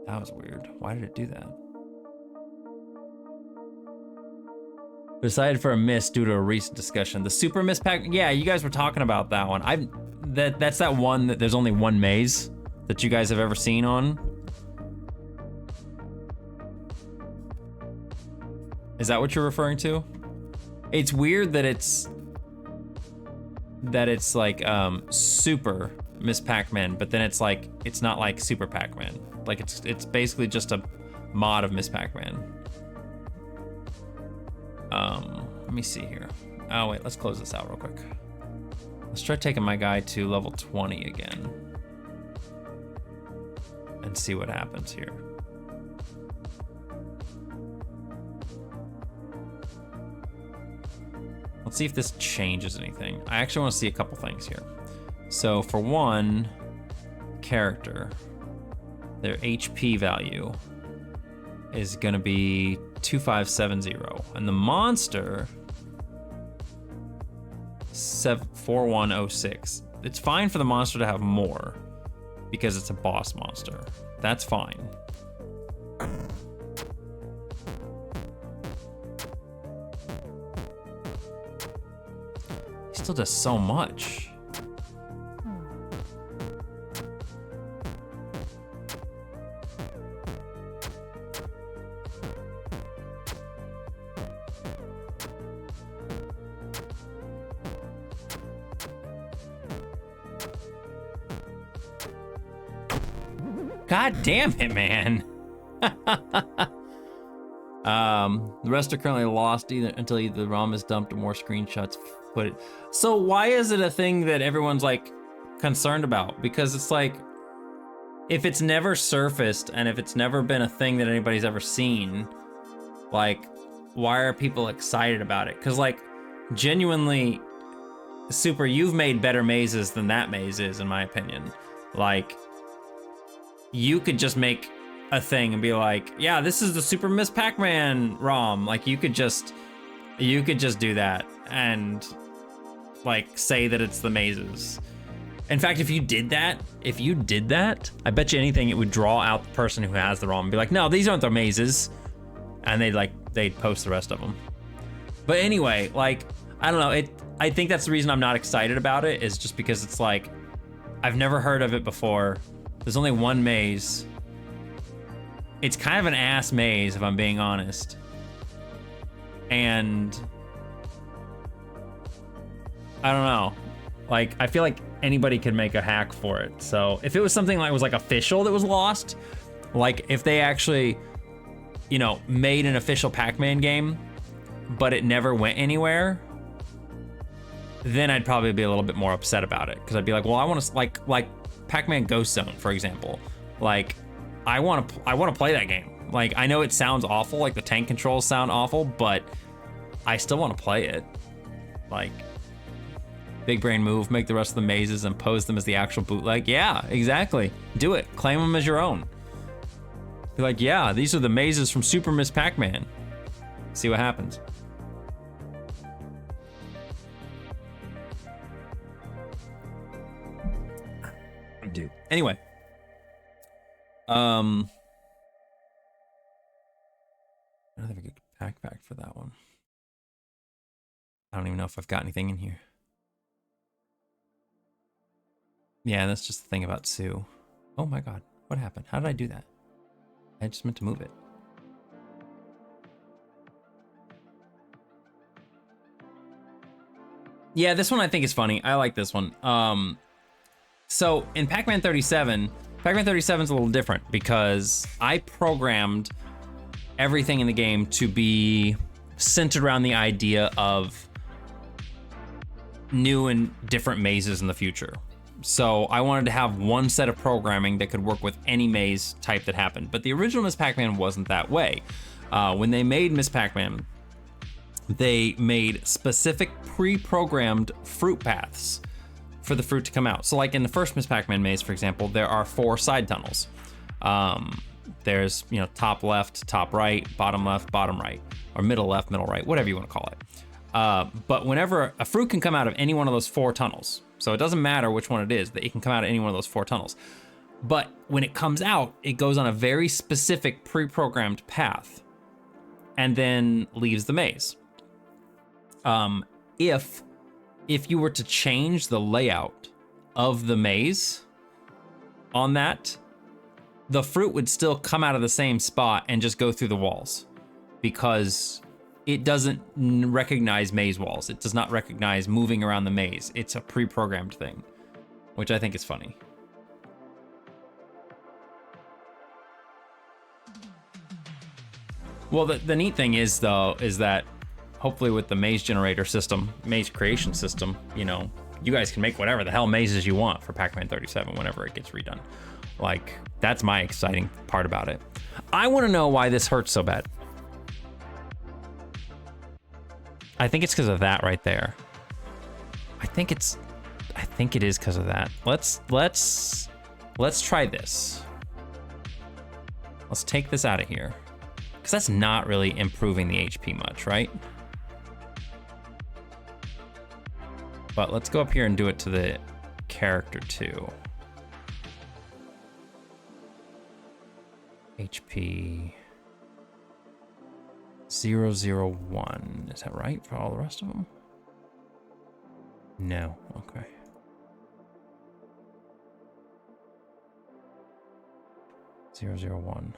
That was weird. Why did it do that? Decided for a miss due to a recent discussion. The Super Miss Pac, yeah, you guys were talking about that one. That's that one that there's only one maze that you guys have ever seen on. Is that what you're referring to? It's weird that it's like Super Miss Pac-Man, but then it's like it's not like Super Pac-Man. Like it's basically just a mod of Miss Pac-Man. Let me see here. Oh wait, let's close this out real quick. Let's try taking my guy to level 20 again and see what happens here. Let's see if this changes anything. I actually want to see a couple things here. So for one character, their HP value is going to be 2570, and the monster 4106. It's fine for the monster to have more because it's a boss monster. That's fine. He still does so much. God damn it, man. The rest are currently lost until the ROM is dumped or more screenshots put it. So why is it a thing that everyone's like concerned about? Because it's like, if it's never surfaced and if it's never been a thing that anybody's ever seen, like, why are people excited about it? Because like, genuinely, Super, you've made better mazes than that maze is, in my opinion. Like, you could just make a thing and be like, yeah, this is the Super Miss Pac-Man ROM. Like, you could just do that and like say that it's the mazes. In fact, if you did that, I bet you anything it would draw out the person who has the ROM and be like, no, these aren't the mazes. And they'd post the rest of them. But anyway, like, I don't know, I think that's the reason I'm not excited about it, is just because it's like, I've never heard of it before. There's only one maze. It's kind of an ass maze, if I'm being honest. And I don't know. Like, I feel like anybody could make a hack for it. So if it was something like was like official that was lost, like if they actually, you know, made an official Pac-Man game, but it never went anywhere, then I'd probably be a little bit more upset about it. Because I'd be like, well, I want to like Pac-Man Ghost Zone, for example. Like, I want to play that game. Like, I know it sounds awful, like the tank controls sound awful, but I still want to play it. Like, big brain move, make the rest of the mazes and pose them as the actual bootleg. Yeah, exactly. Do it. Claim them as your own. Be like, yeah, these are the mazes from Super Miss Pac-Man. See what happens. Dude. Anyway. I don't have a good backpack for that one. I don't even know if I've got anything in here. Yeah, that's just the thing about Sue. Oh my god, what happened? How did I do that? I just meant to move it. Yeah, this one I think is funny. I like this one. So in Pac-Man 37, Pac-Man 37 is a little different because I programmed everything in the game to be centered around the idea of new and different mazes in the future. So I wanted to have one set of programming that could work with any maze type that happened. But the original Miss Pac-Man wasn't that way. When they made Miss Pac-Man, they made specific pre-programmed fruit paths for the fruit to come out. So like in the first Miss Pac-Man maze, for example, there are 4 side tunnels. There's, you know, top left, top right, bottom left, bottom right, or middle left, middle right, whatever you want to call it. But whenever a fruit can come out of any one of those 4 tunnels, so it doesn't matter which one it is, that it can come out of any one of those 4 tunnels. But when it comes out, it goes on a very specific pre-programmed path and then leaves the maze. If you were to change the layout of the maze on that, the fruit would still come out of the same spot and just go through the walls because it doesn't recognize maze walls. It does not recognize moving around the maze. It's a pre-programmed thing, which I think is funny. Well, the neat thing is, though, is that hopefully with the maze generator system, maze creation system, you know, you guys can make whatever the hell mazes you want for Pac-Man 37 whenever it gets redone. Like, that's my exciting part about it. I want to know why this hurts so bad. I think it's because of that right there. I think it is because of that. Let's try this. Let's take this out of here. Because that's not really improving the HP much, right? But let's go up here and do it to the character too. HP 001. Is that right for all the rest of them? No. Okay. 001.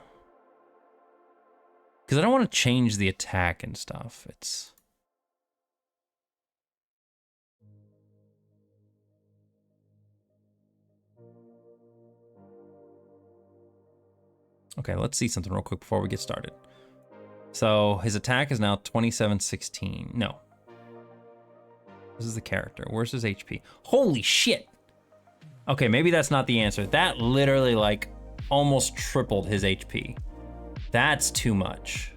Because I don't want to change the attack and stuff. It's... Okay, let's see something real quick before we get started. So his attack is now 2716. No. This is the character. Where's his HP? Holy shit! Okay, maybe that's not the answer. That literally, like, almost tripled his HP. That's too much.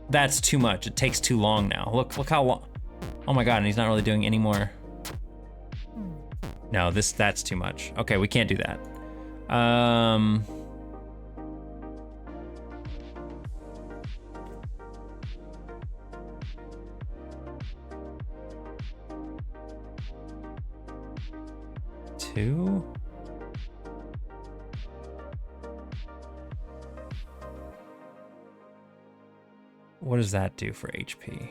That's too much. It takes too long now. Look how long. Oh my god, and he's not really doing any more. No, that's too much. Okay, we can't do that. Two. What does that do for HP?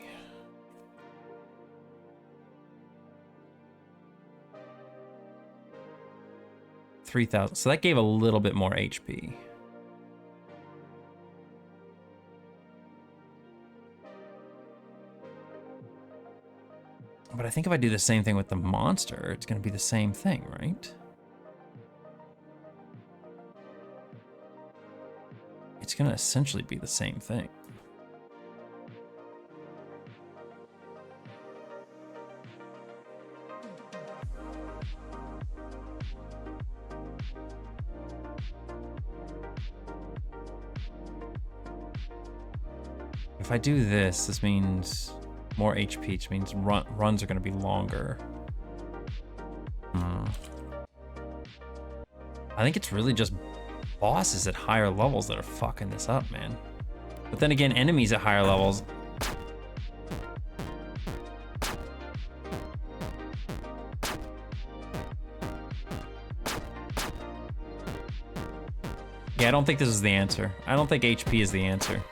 $3,000. So that gave a little bit more HP. But I think if I do the same thing with the monster, it's going to be the same thing, right? It's going to essentially be the same thing. If I do this, this means more HP, which means runs are going to be longer. I think it's really just bosses at higher levels that are fucking this up, man. But then again, enemies at higher levels. Yeah, I don't think this is the answer. I don't think HP is the answer.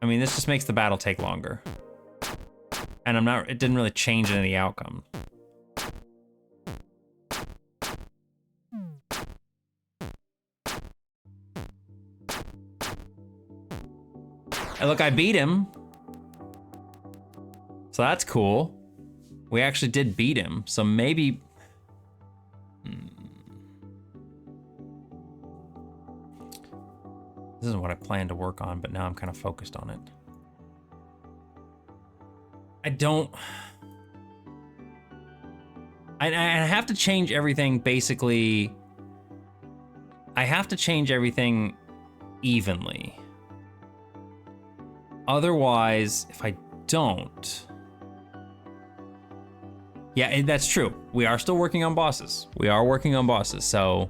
I mean, this just makes the battle take longer. And it didn't really change any of the outcome. And look, I beat him. So that's cool. We actually did beat him, so maybe... This isn't what I planned to work on, but now I'm kind of focused on it. I have to change everything basically. I have to change everything evenly. Otherwise, if I don't... Yeah, that's true. We are still working on bosses. We are working on bosses, so...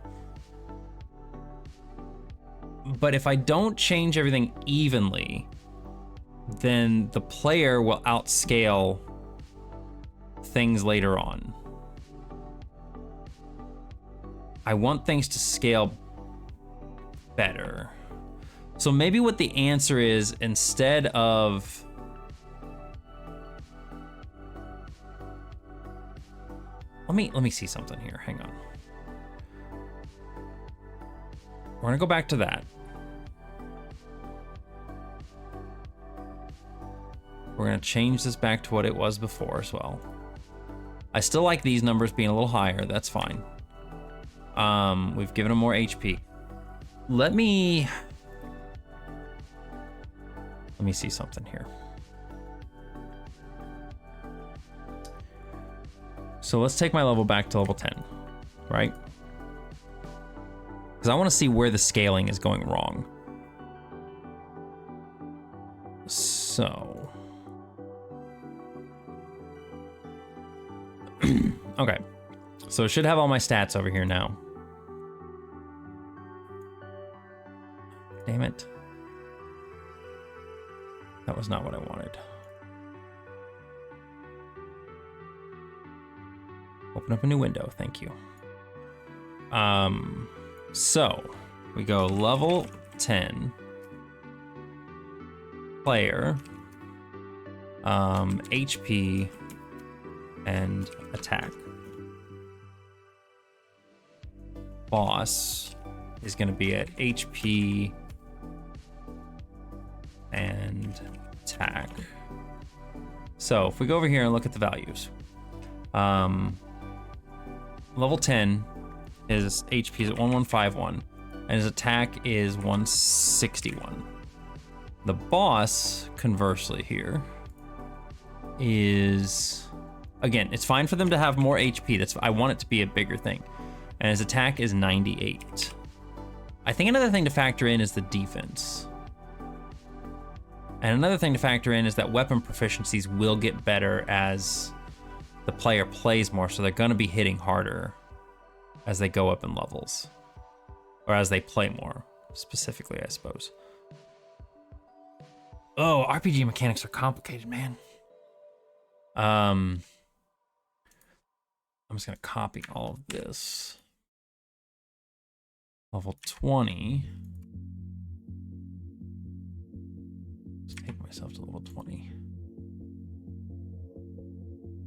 But if I don't change everything evenly, then the player will outscale things later on. I want things to scale better. So maybe what the answer is, instead of... Let me see something here. Hang on. We're gonna go back to that. We're gonna change this back to what it was before as well. I still like these numbers being a little higher, that's fine. We've given them more HP. Let me see something here. So let's take my level back to level 10, right? Because I want to see where the scaling is going wrong. So. Okay. So it should have all my stats over here now. Damn it. That was not what I wanted. Open up a new window, thank you. So we go level 10, player, HP, and attack. Boss is gonna be at HP and attack. So if we go over here and look at the values, level 10, his HP is at 1151, and his attack is 161. The boss, conversely here, is, again, it's fine for them to have more HP. I want it to be a bigger thing. And his attack is 98. I think another thing to factor in is the defense. And another thing to factor in is that weapon proficiencies will get better as the player plays more, so they're gonna be hitting harder as they go up in levels. Or as they play more, specifically, I suppose. Oh, RPG mechanics are complicated, man. I'm just gonna copy all of this. Level 20. Let's take myself to level 20.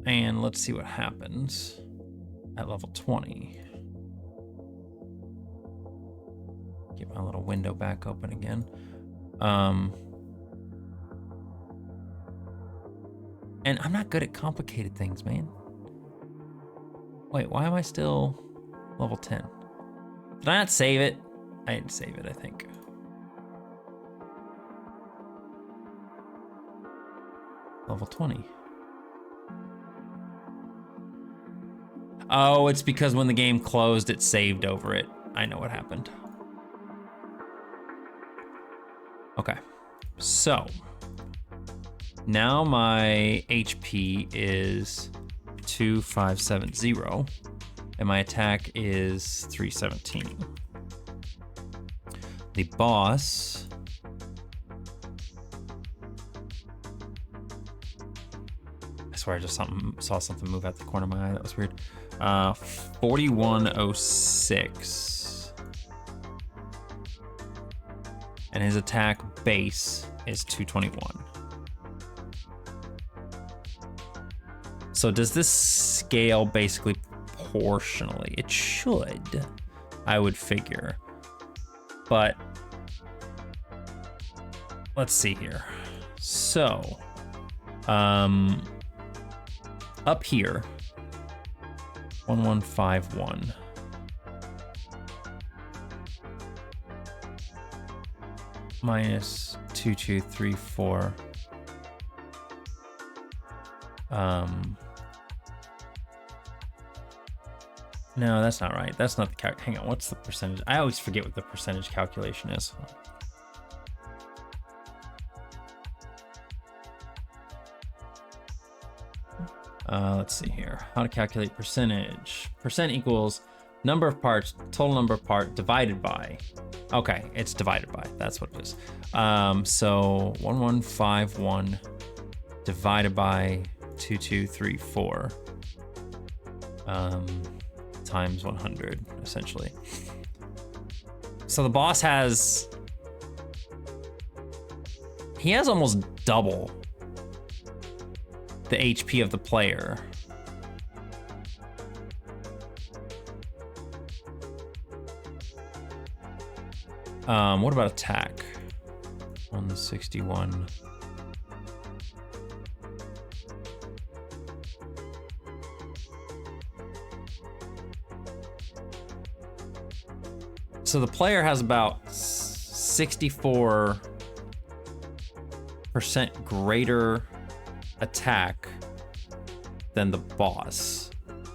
And let's see what happens at level 20. Get my little window back open again. And I'm not good at complicated things, man. Wait, why am I still level 10? Did I not save it? I didn't save it, I think. Level 20. Oh, it's because when the game closed, it saved over it. I know what happened. Okay, so now my HP is 2570 and my attack is 317. The boss I swear I just saw something move out the corner of my eye. That was weird. 4106. And his attack base is 221. So does this scale basically proportionally? It should, I would figure. But let's see here. So, up here, 1151. Minus 2234. No, that's not right. That's not the calc. Hang on, what's the percentage? I always forget what the percentage calculation is. Let's see here. How to calculate percentage. Percent equals number of parts, total number of part divided by. Okay, it's divided by. That's what it is. So 1151 divided by 2234 times 100, essentially. So the boss has, he has almost double the HP of the player. What about attack? 161. So the player has about 64% greater attack than the boss.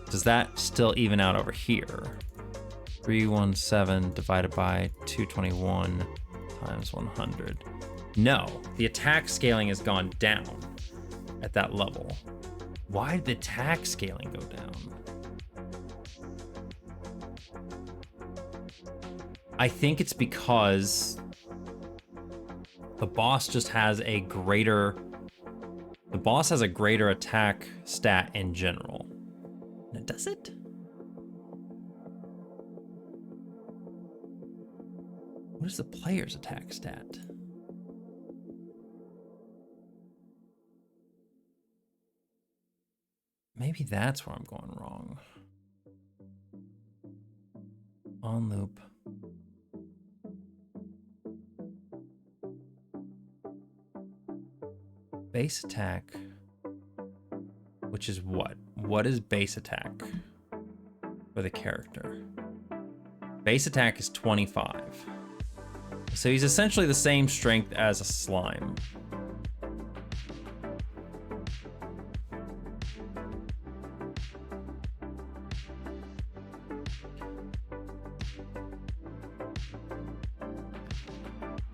Does that still even out over here? 317 divided by 221 times 100. No, the attack scaling has gone down at that level. Why did the attack scaling go down? I think it's because the boss just has a greater... The boss has a greater attack stat in general. Now, does it? What is the player's attack stat? Maybe that's where I'm going wrong. On loop. Base attack, which is what? What is base attack for the character? Base attack is 25. So he's essentially the same strength as a slime.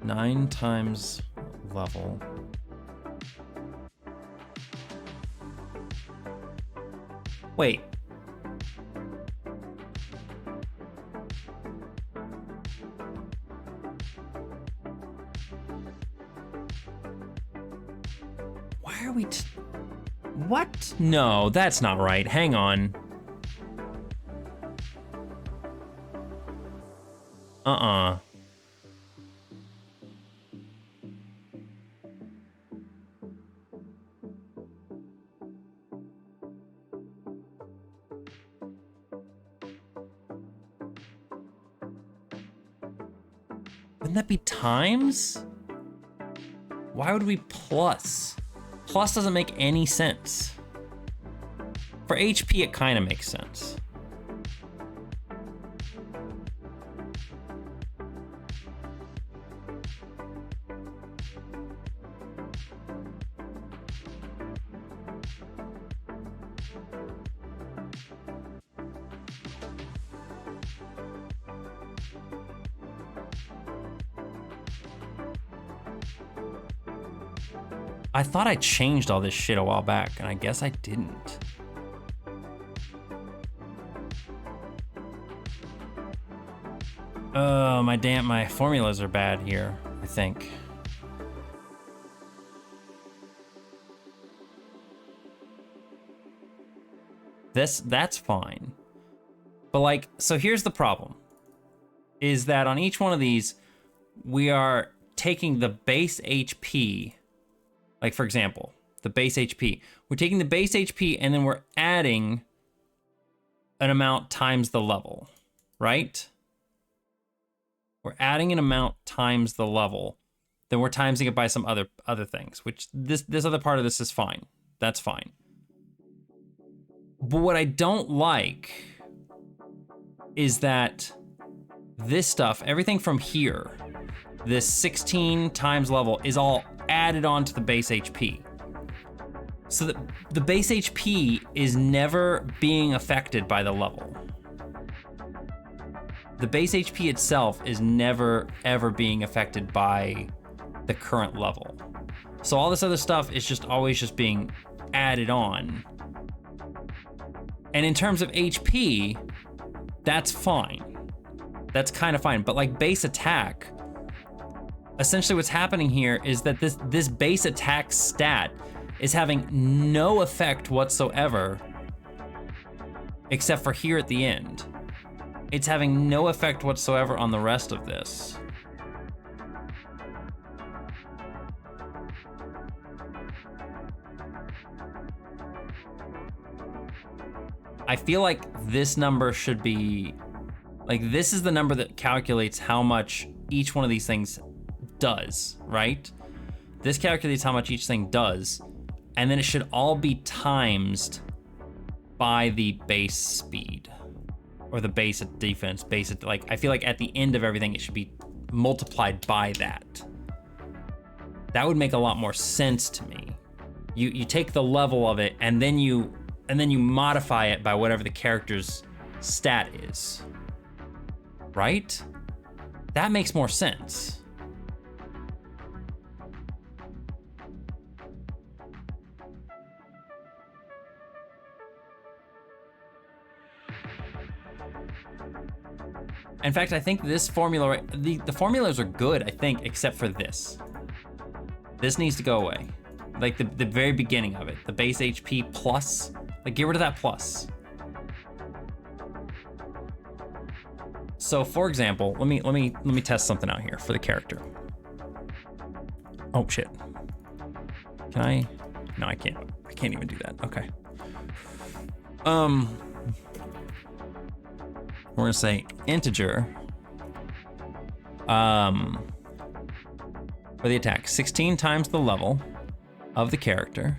Nine times level. Wait. Why are we what? No, that's not right. Hang on. Wouldn't that be times? Why would we plus? Plus doesn't make any sense. For HP, it kind of makes sense. I thought I changed all this shit a while back, and I guess I didn't. Oh, my formulas are bad here, I think. That's fine. But like, so here's the problem. Is that on each one of these, we are taking the base HP. Like, for example, the base HP. We're taking the base HP and then we're adding an amount times the level, right? We're adding an amount times the level. Then we're timesing it by some other things, which this other part of this is fine. That's fine. But what I don't like is that this stuff, everything from here, this 16 times level is all added on to the base HP. So that the base HP is never being affected by the level. The base HP itself is never ever being affected by the current level. So all this other stuff is just always just being added on. And in terms of HP, that's fine. That's kind of fine. But like base attack, essentially what's happening here is that this base attack stat is having no effect whatsoever, except for here at the end. It's having no effect whatsoever on the rest of this. I feel like this number should be, like this is the number that calculates how much each one of these things does, right? This calculates how much each thing does, and then it should all be timesed by the base speed or the base defense, like I feel like at the end of everything it should be multiplied by that. That would make a lot more sense to me. You take the level of it and then you and then you modify it by whatever the character's stat is. Right? That makes more sense. In fact, I think this formula, the formulas are good, I think, except for this. This needs to go away. Like the very beginning of it, the base HP plus, like get rid of that plus. So for example, let me test something out here for the character. Oh shit. Can I? No, I can't. I can't even do that. Okay. We're gonna say integer. For the attack, 16 times the level of the character.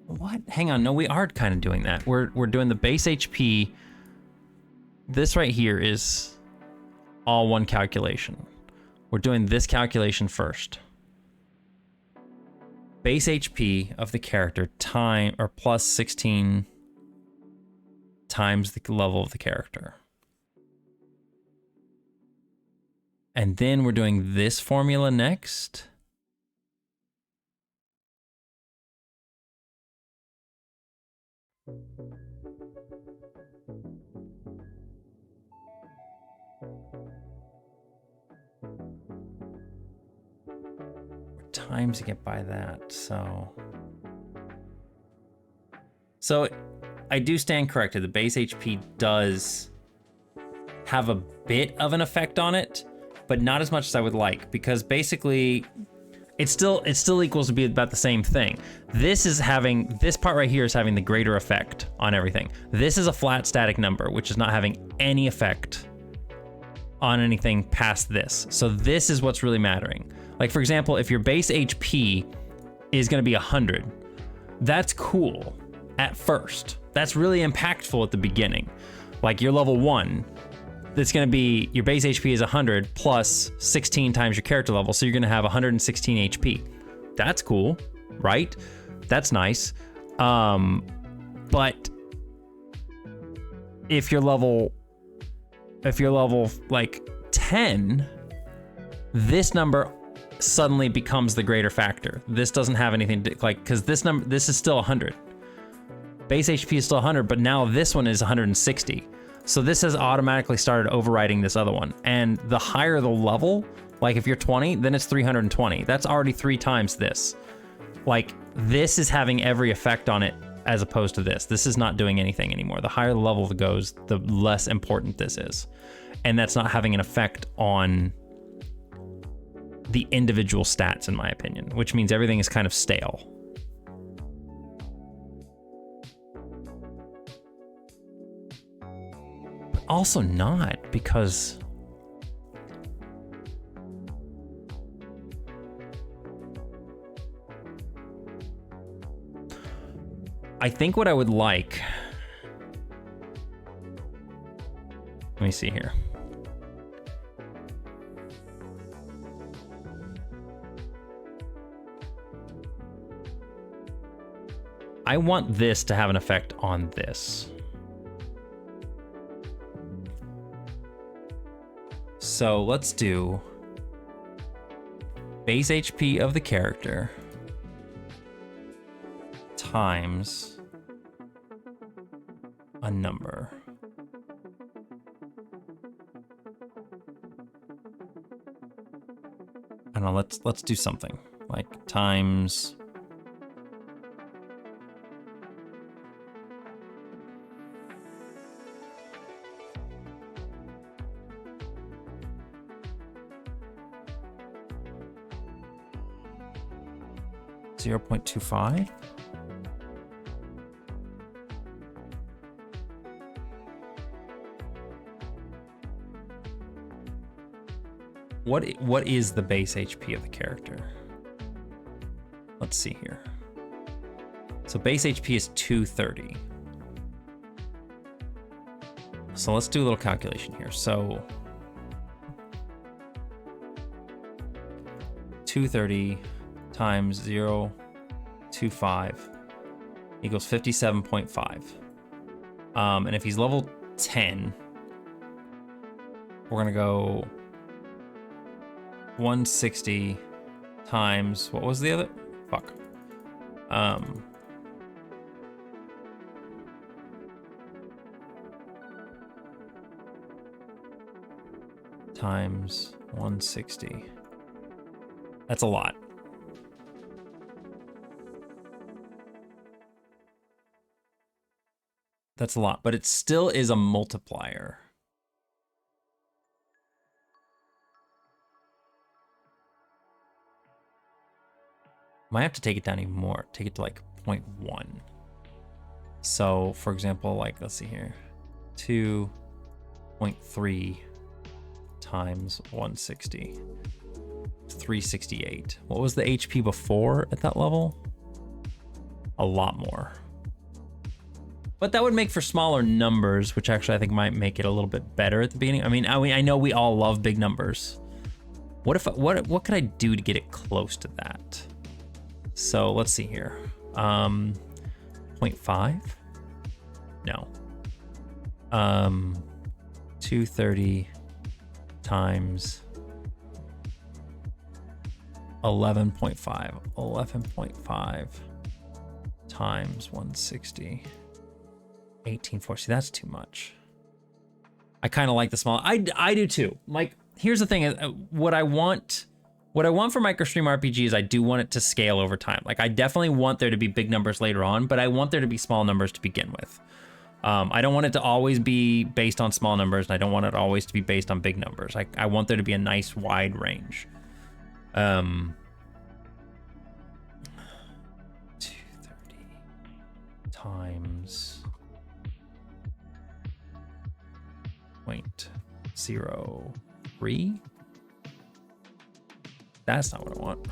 What? Hang on, no, we are kind of doing that. We're doing the base HP. This right here is all one calculation. We're doing this calculation first. Base HP of the character time or plus 16 times the level of the character. And then we're doing this formula next. Times to get by that, so I do stand corrected. The base HP does have a bit of an effect on it, but not as much as I would like, because basically it still equals to be about the same thing. This part right here is having the greater effect on everything. This is a flat static number, which is not having any effect on anything past this. So this is what's really mattering. Like for example, if your base HP is gonna be 100, that's cool at first. That's really impactful at the beginning. Like you're level 1, that's gonna be, your base HP is 100 plus 16 times your character level, so you're gonna have 116 HP. That's cool, right? That's nice. But if you're level like 10, this number suddenly becomes the greater factor. This doesn't have anything to, like, because this is still 100. Base HP is still 100, but now this one is 160. So this has automatically started overriding this other one. And the higher the level, like if you're 20, then it's 320. That's already 3 times this. Like this is having every effect on it as opposed to this. This is not doing anything anymore. The higher the level goes, the less important this is. And that's not having an effect on the individual stats, in my opinion, which means everything is kind of stale. But also not, because I think what I would like, let me see here. I want this to have an effect on this. So let's do base HP of the character times a number. I don't know, let's do something like times 0.25. What is the base HP of the character? Let's see here. So base HP is 230. So let's do a little calculation here. So 230 times 0.25 equals 57.5. And if he's level 10, we're gonna go 160 times, what was the other? Fuck. Times 160. That's a lot. That's a lot, but it still is a multiplier. Might have to take it down even more. Take it to like 0.1. So for example, like, let's see here. 2.3 times 160. 368. What was the HP before at that level? A lot more. But that would make for smaller numbers, which actually I think might make it a little bit better at the beginning. I mean, I know we all love big numbers. What could I do to get it close to that? So let's see here. 0.5? No. 230 times 11.5. 11.5 times 160. 18.4. See, that's too much. I kind of like the small. I do too. Like, here's the thing. What I want for MicroStream RPG is I do want it to scale over time. Like, I definitely want there to be big numbers later on, but I want there to be small numbers to begin with. I don't want it to always be based on small numbers, and I don't want it always to be based on big numbers. I want there to be a nice wide range. 230 times 0.03. That's not what I want.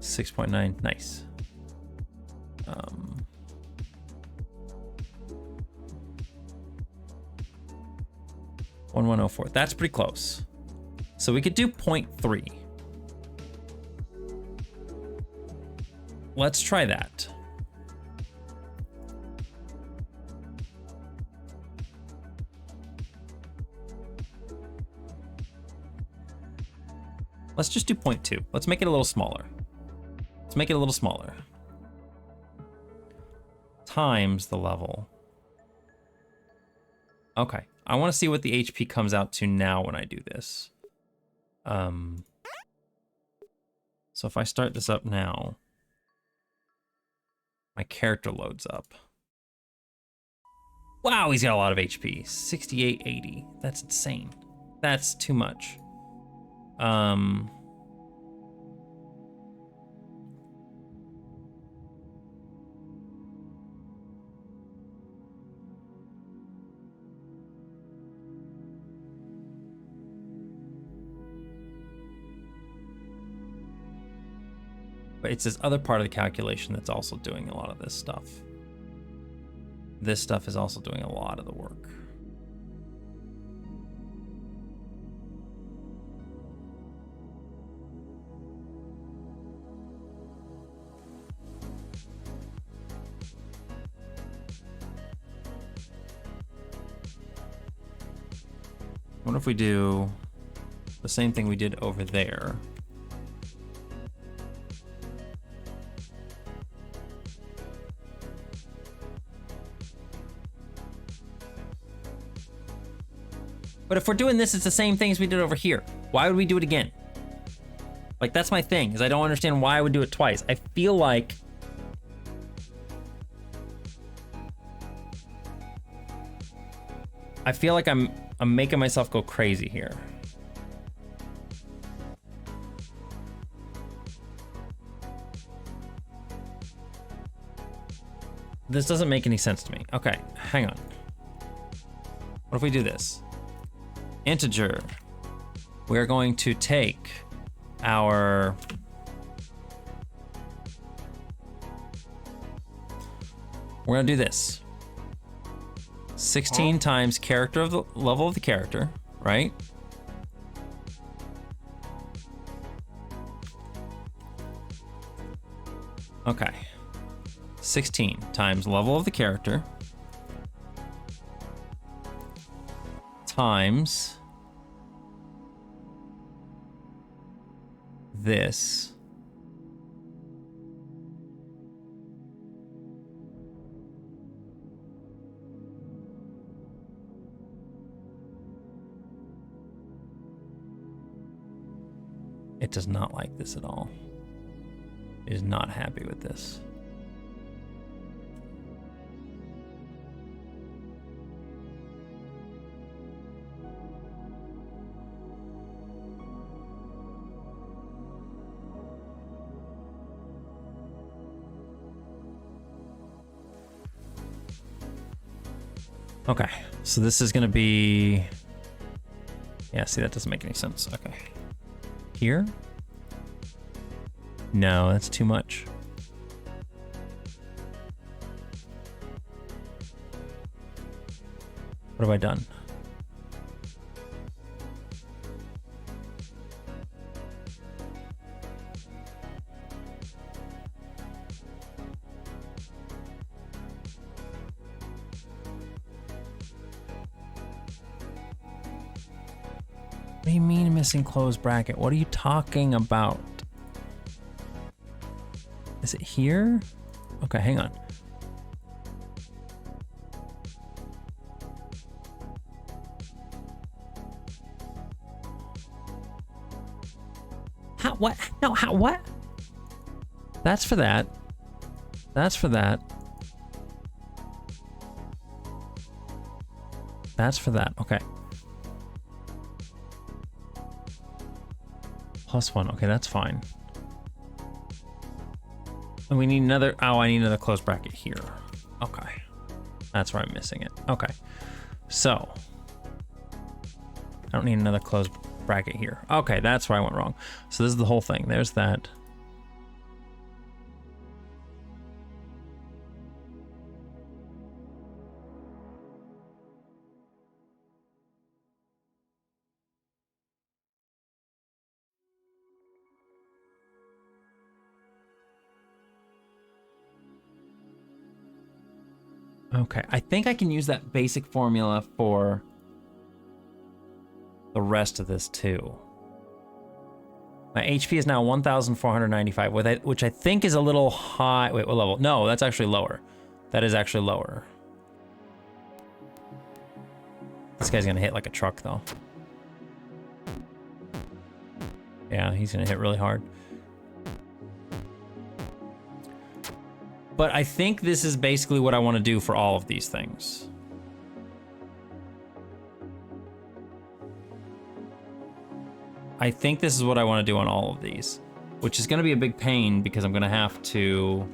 6.9, nice. 1104. That's pretty close. So we could do 0.3. Let's try that. Let's just do 0.2. Let's make it a little smaller. Let's make it a little smaller. Times the level. Okay. I want to see what the HP comes out to now when I do this. So if I start this up now, my character loads up. Wow, he's got a lot of HP. 6880. That's insane. That's too much. But it's this other part of the calculation that's also doing a lot of this stuff. This stuff is also doing a lot of the work. What if we do the same thing we did over there? But if we're doing this, it's the same thing as we did over here. Why would we do it again? Like, that's my thing, is I don't understand why I would do it twice. I feel like I'm making myself go crazy here. This doesn't make any sense to me. Okay, hang on. What if we do this? Integer. We're going to take our... We're gonna do this. 16 times character of the level of the character, right? Okay. 16 times level of the character times this. It does not like this at all. It is not happy with this. Okay, so this is gonna be, yeah, see, that doesn't make any sense. Okay. Here? No, that's too much. What have I done? What do you mean missing closed bracket? What are you talking about? Is it here? Okay, hang on. How, what? No, how, what? That's for that. That's for that. That's for that, okay. +1, okay, that's fine. And we need another, oh, I need another closed bracket here. Okay, that's where I'm missing it. Okay, so I don't need another closed bracket here. Okay, that's where I went wrong. So this is the whole thing. There's that. Okay, I think I can use that basic formula for the rest of this too. My HP is now 1,495, which I think is a little high. Wait, what level? No, that's actually lower. That is actually lower. This guy's gonna hit like a truck though. Yeah, he's gonna hit really hard. But I think this is basically what I want to do for all of these things. I think this is what I want to do on all of these, which is going to be a big pain because I'm going to have to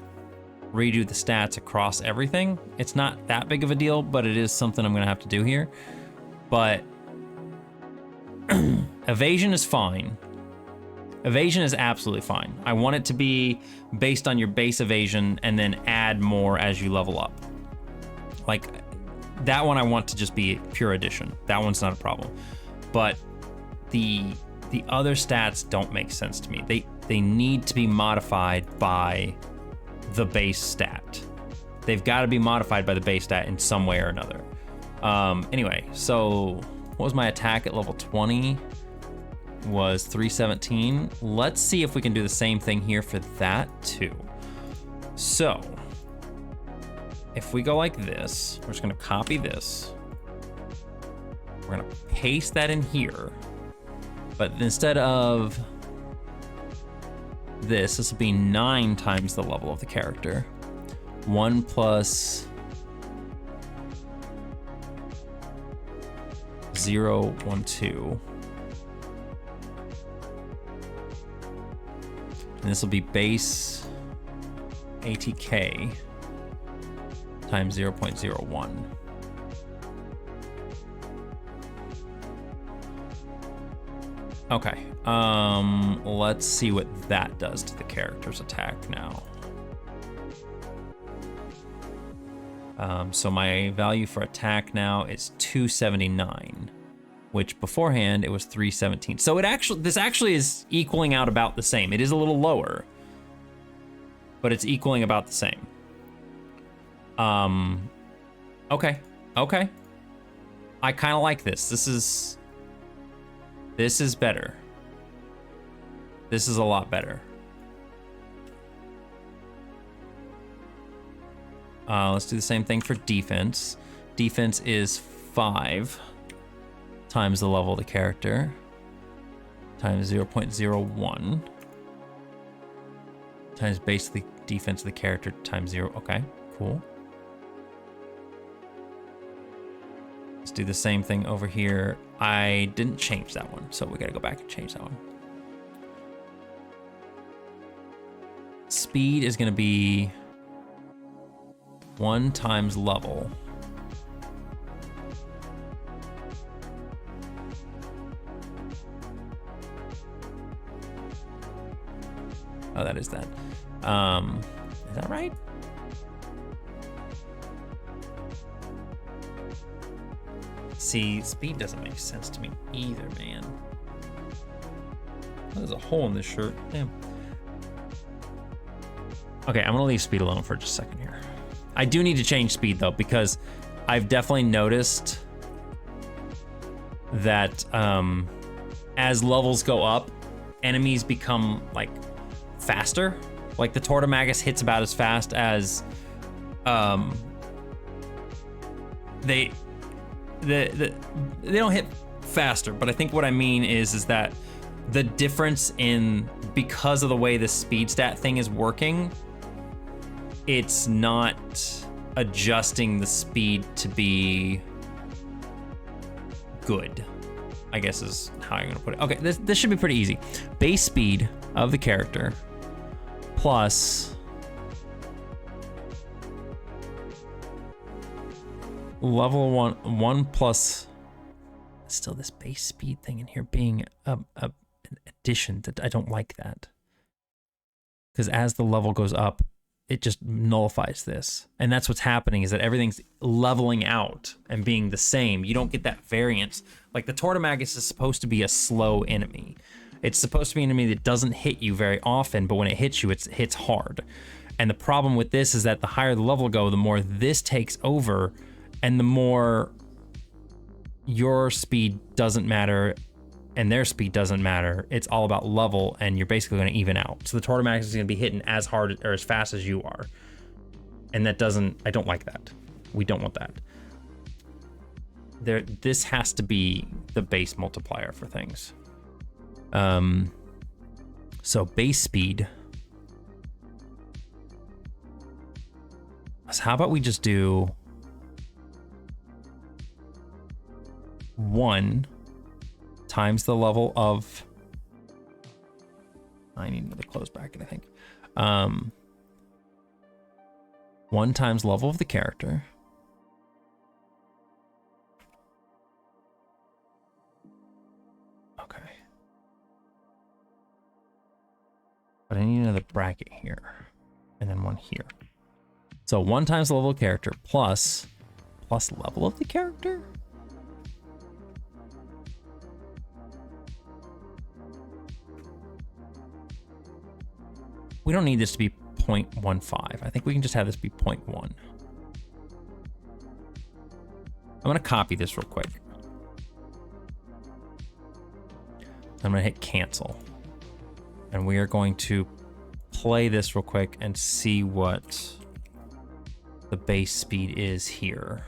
redo the stats across everything. It's not that big of a deal, but it is something I'm going to have to do here. But evasion is fine. Evasion is absolutely fine. I want it to be based on your base evasion and then add more as you level up. Like that one I want to just be pure addition. That one's not a problem. But the other stats don't make sense to me. They need to be modified by the base stat. They've got to be modified by the base stat in some way or another. Anyway, so what was my attack at level 20? Was 317. Let's see if we can do the same thing here for that too. So if we go like this, we're just gonna copy this. We're gonna paste that in here. But instead of this will be 9 times the level of the character. 1 plus 0, 1, 2. And this will be base ATK times 0.01. Okay, let's see what that does to the character's attack now. So my value for attack now is 279. Which beforehand it was 317. So this actually is equaling out about the same. It is a little lower. but it's equaling about the same. Okay. I kind of like this. This is better. This is a lot better. Let's do the same thing for defense. Defense is 5 times the level of the character times 0.01 times basically defense of the character times 0. Okay, cool. Let's do the same thing over here. I didn't change that one, so we gotta go back and change that one. Speed is gonna be 1 times level. Oh, that is that. Is that right? See, speed doesn't make sense to me either, man. There's a hole in this shirt. Damn. Okay, I'm gonna leave speed alone for just a second here. I do need to change speed though, because I've definitely noticed that as levels go up, enemies become like faster. Like the Tortomagus hits about as fast as they don't hit faster, but I think what I mean is that the difference in, because of the way the speed stat thing is working, it's not adjusting the speed to be good, I guess is how I'm gonna put it. Okay, this should be pretty easy. Base speed of the character plus level 1 plus, still this base speed thing in here being an addition, that I don't like that, because as the level goes up, it just nullifies this. And that's what's happening, is that everything's leveling out and being the same. You don't get that variance. Like the Tortomagus is supposed to be a slow enemy. It's supposed to be an enemy that doesn't hit you very often, but when it hits you, it hits hard. And the problem with this is that the higher the level go, the more this takes over, and the more your speed doesn't matter and their speed doesn't matter. It's all about level, and you're basically going to even out. So the Tortomagus is going to be hitting as hard or as fast as you are. And that doesn't, I don't like that. We don't want that. This has to be the base multiplier for things. So base speed. So how about we just do 1 times the level of, I need another close bracket, I think. 1 times level of the character. Okay. But I need another bracket here, and then 1 here. So 1 times the level of character plus level of the character? We don't need this to be 0.15. I think we can just have this be 0.1. I'm gonna copy this real quick. I'm gonna hit cancel. And we are going to play this real quick and see what the base speed is here.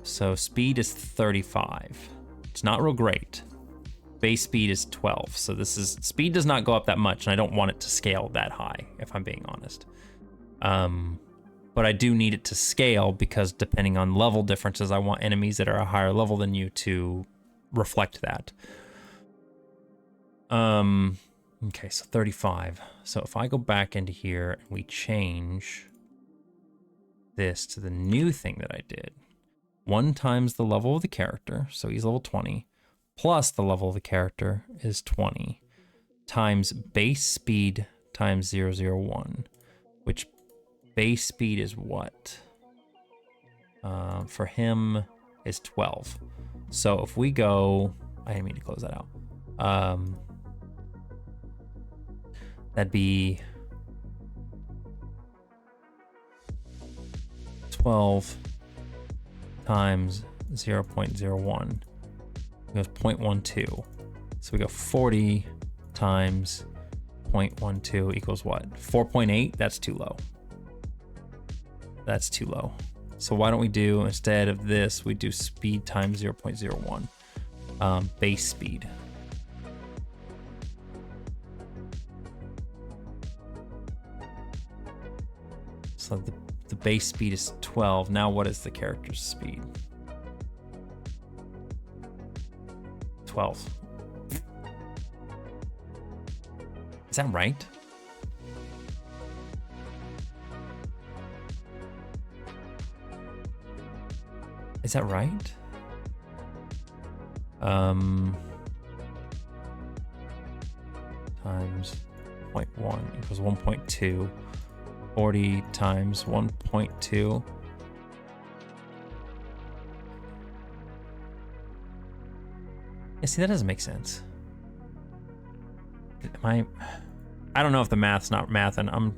So speed is 35. It's not real great. Base speed is 12. So this is, speed does not go up that much, and I don't want it to scale that high, if I'm being honest. But I do need it to scale, because depending on level differences, I want enemies that are a higher level than you to reflect that. Okay, so 35. So if I go back into here and we change this to the new thing that I did, 1 times the level of the character, so he's level 20, plus the level of the character is 20, times base speed times 001, which base speed is what? For him is 12. So if we go, I didn't mean to close that out. That'd be 12 times 0.01. It goes 0.12. So we go 40 times 0.12 equals what? 4.8? That's too low. That's too low. So why don't we do, instead of this, we do speed times 0.01, base speed. So the base speed is 12. Now what is the character's speed? 12. Is that right? Is that right? Times 0.1 equals 1.2. 40 times 1.2. Yeah, see, that doesn't make sense. I don't know if the math's not math, and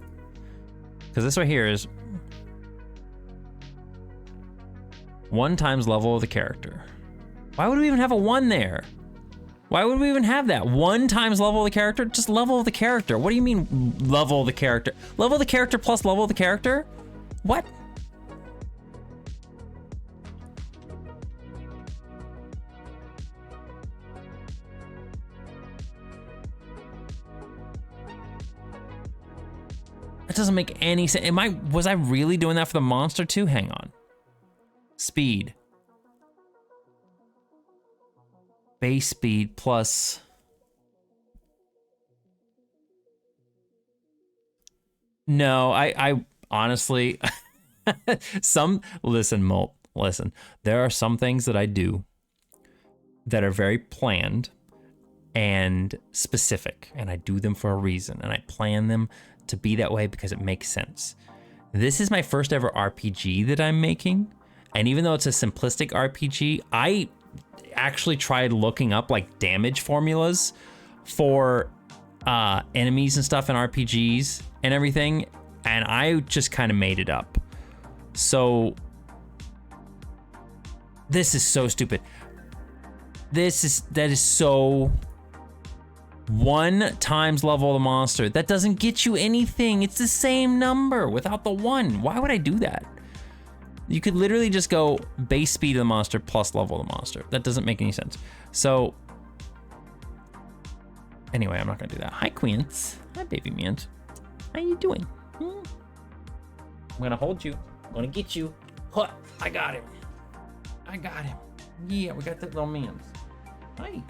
because this right here is 1 times level of the character. Why would we even have a 1 there? Why would we even have that? 1 times level of the character? Just level of the character. What do you mean level of the character? Level of the character plus level of the character? What? That doesn't make any sense. Was I really doing that for the monster too? Hang on. Speed. Base speed plus... No, I honestly... Listen, Molt, listen. There are some things that I do that are very planned and specific, and I do them for a reason, and I plan them to be that way because it makes sense. This is my first ever RPG that I'm making, and even though it's a simplistic RPG, I actually tried looking up like damage formulas for enemies and stuff in RPGs and everything, and I just kind of made it up. So this is so stupid. That is so 1 times level of the monster. That doesn't get you anything. It's the same number without the 1. Why would I do that? You could literally just go base speed of the monster plus level of the monster. That doesn't make any sense. So anyway, I'm not gonna do that. Hi, Quince. Hi, baby mint. How you doing? I'm gonna hold you. I'm gonna get you. Huh, I got him. I got him. Yeah, we got that little man. Hi.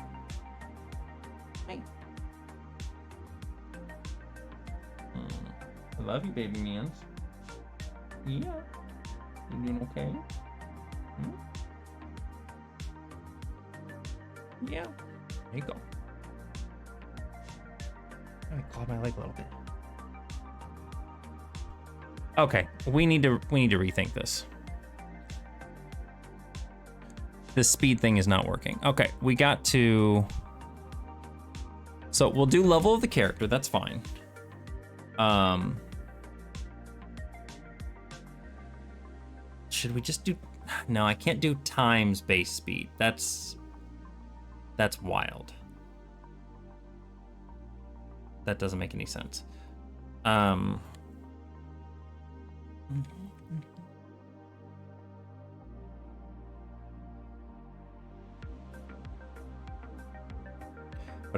Hi. I love you, baby man. Yeah. You doing okay? Yeah. There you go. Let me claw my leg a little bit. Okay, we need to rethink this. This speed thing is not working. Okay, we got to... So we'll do level of the character, that's fine. Should we just do... No, I can't do times base speed. That's wild. That doesn't make any sense. But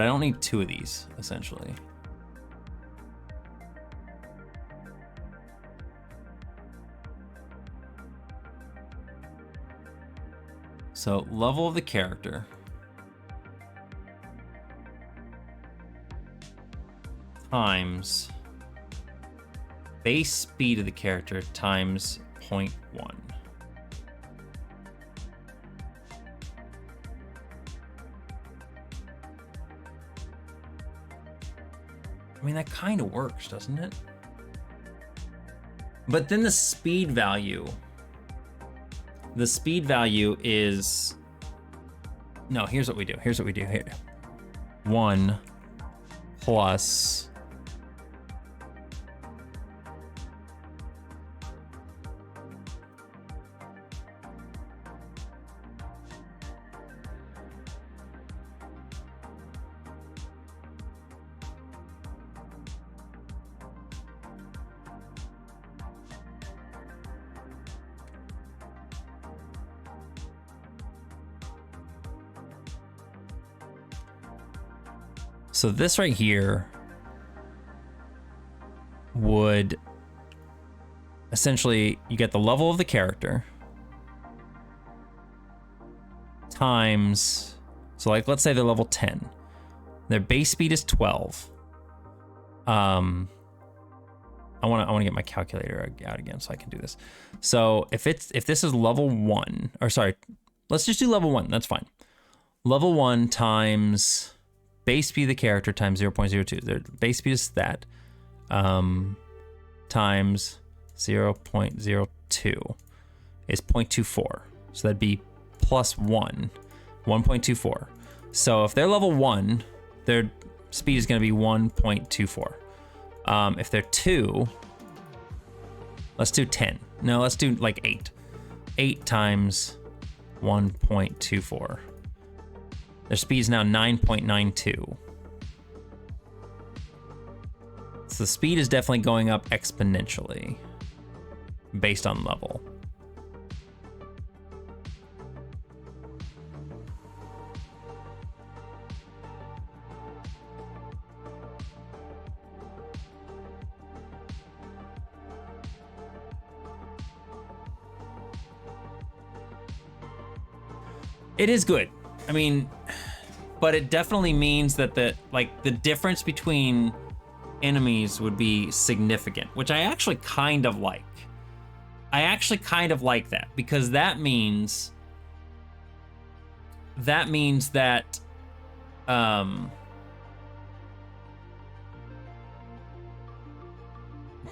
I don't need 2 of these, essentially. So, level of the character. Times base speed of the character times 0.1. I mean, that kind of works, doesn't it? But then the speed value is... No, here's what we do. Here. 1 plus So this right here would essentially, you get the level of the character times, so like let's say they're level 10. Their base speed is 12. I want to get my calculator out again so I can do this. So if this is level 1, or sorry, let's just do level 1. That's fine. Level 1 times base speed of the character times 0.02. Their base speed is that times 0.02 is 0.24. So that'd be plus 1.24. So if they're level 1, their speed is going to be 1.24. If they're 2, let's do 10. No, let's do like 8. 8 times 1.24. Their speed is now 9.92. So the speed is definitely going up exponentially based on level. It is good. I mean, but it definitely means that the difference between enemies would be significant, which I actually kind of like. I actually kind of like that, because that means that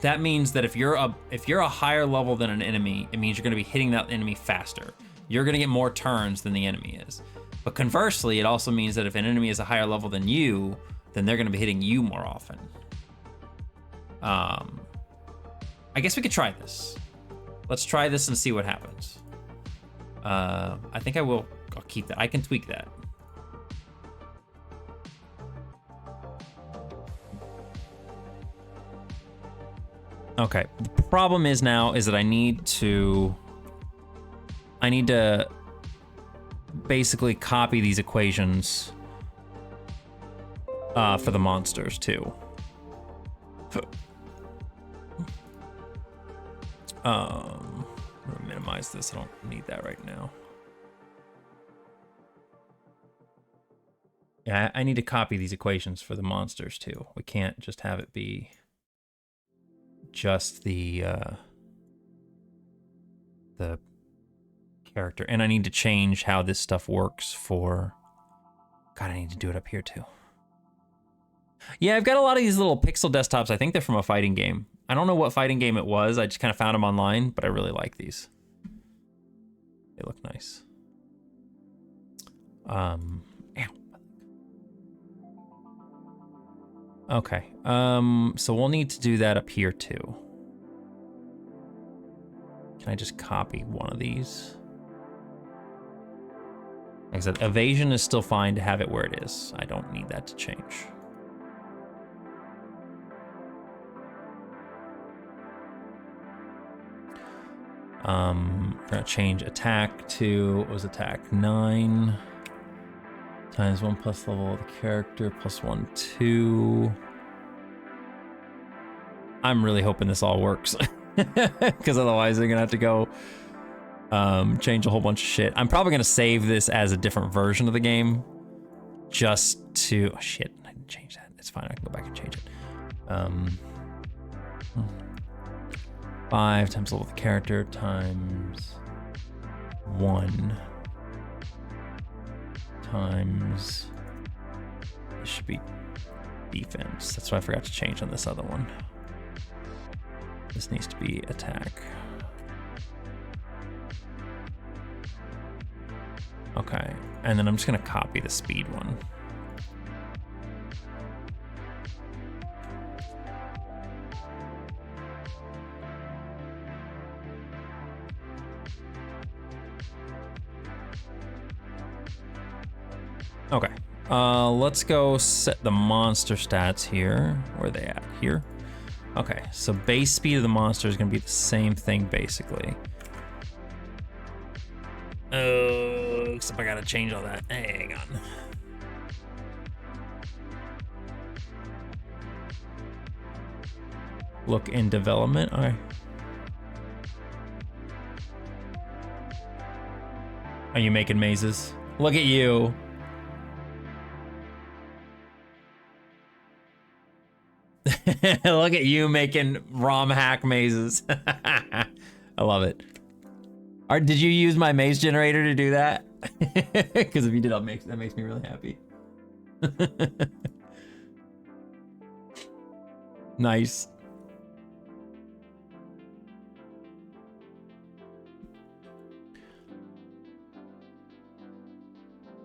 that means that if you're a higher level than an enemy, it means you're going to be hitting that enemy faster. You're going to get more turns than the enemy is. But conversely, it also means that if an enemy is a higher level than you, then they're going to be hitting you more often. I guess we could try this. Let's try this and see what happens. I think I'll keep that. I can tweak that. Okay, the problem is now is that I need to basically copy these equations for the monsters too. I'm gonna minimize this. I don't need that right now. Yeah, I need to copy these equations for the monsters too. We can't just have it be just the character. And I need to change how this stuff works for... God, I need to do it up here too. Yeah, I've got a lot of these little pixel desktops. I think they're from a fighting game. I don't know what fighting game it was. I just kind of found them online, but I really like these. They look nice. Ow. Okay. So we'll need to do that up here too. Can I just copy one of these? Like I said, evasion is still fine to have it where it is. I don't need that to change. We're gonna change attack to, what was attack? 9 times 1 plus level of the character plus 1, 2. I'm really hoping this all works. Because otherwise they're gonna have to go change a whole bunch of shit. I'm probably gonna save this as a different version of the game just to, oh shit, I didn't change that. It's fine, I can go back and change it. 5 times level of the character times 1 times, this should be defense. That's what I forgot to change on this other one. This needs to be attack. Okay, and then I'm just gonna copy the speed one. Okay, let's go set the monster stats here. Where are they at? Here? Okay, so base speed of the monster is gonna be the same thing basically. Oh, except I gotta change all that. Hang on. Look in development. All right. Are you making mazes? Look at you. Look at you making ROM hack mazes. I love it. Did you use my maze generator to do that? Because if you did, that makes me really happy. Nice.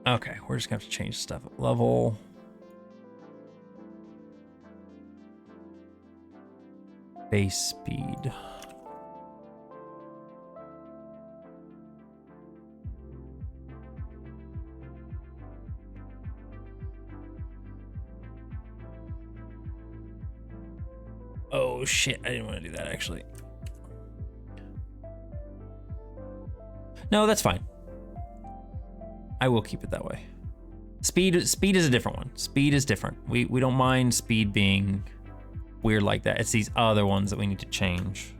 Okay, we're just gonna have to change stuff at level. Base speed. Oh shit, I didn't want to do that actually. No, that's fine. I will keep it that way. Speed is a different one. Speed is different. We don't mind speed being weird like that. It's these other ones that we need to change.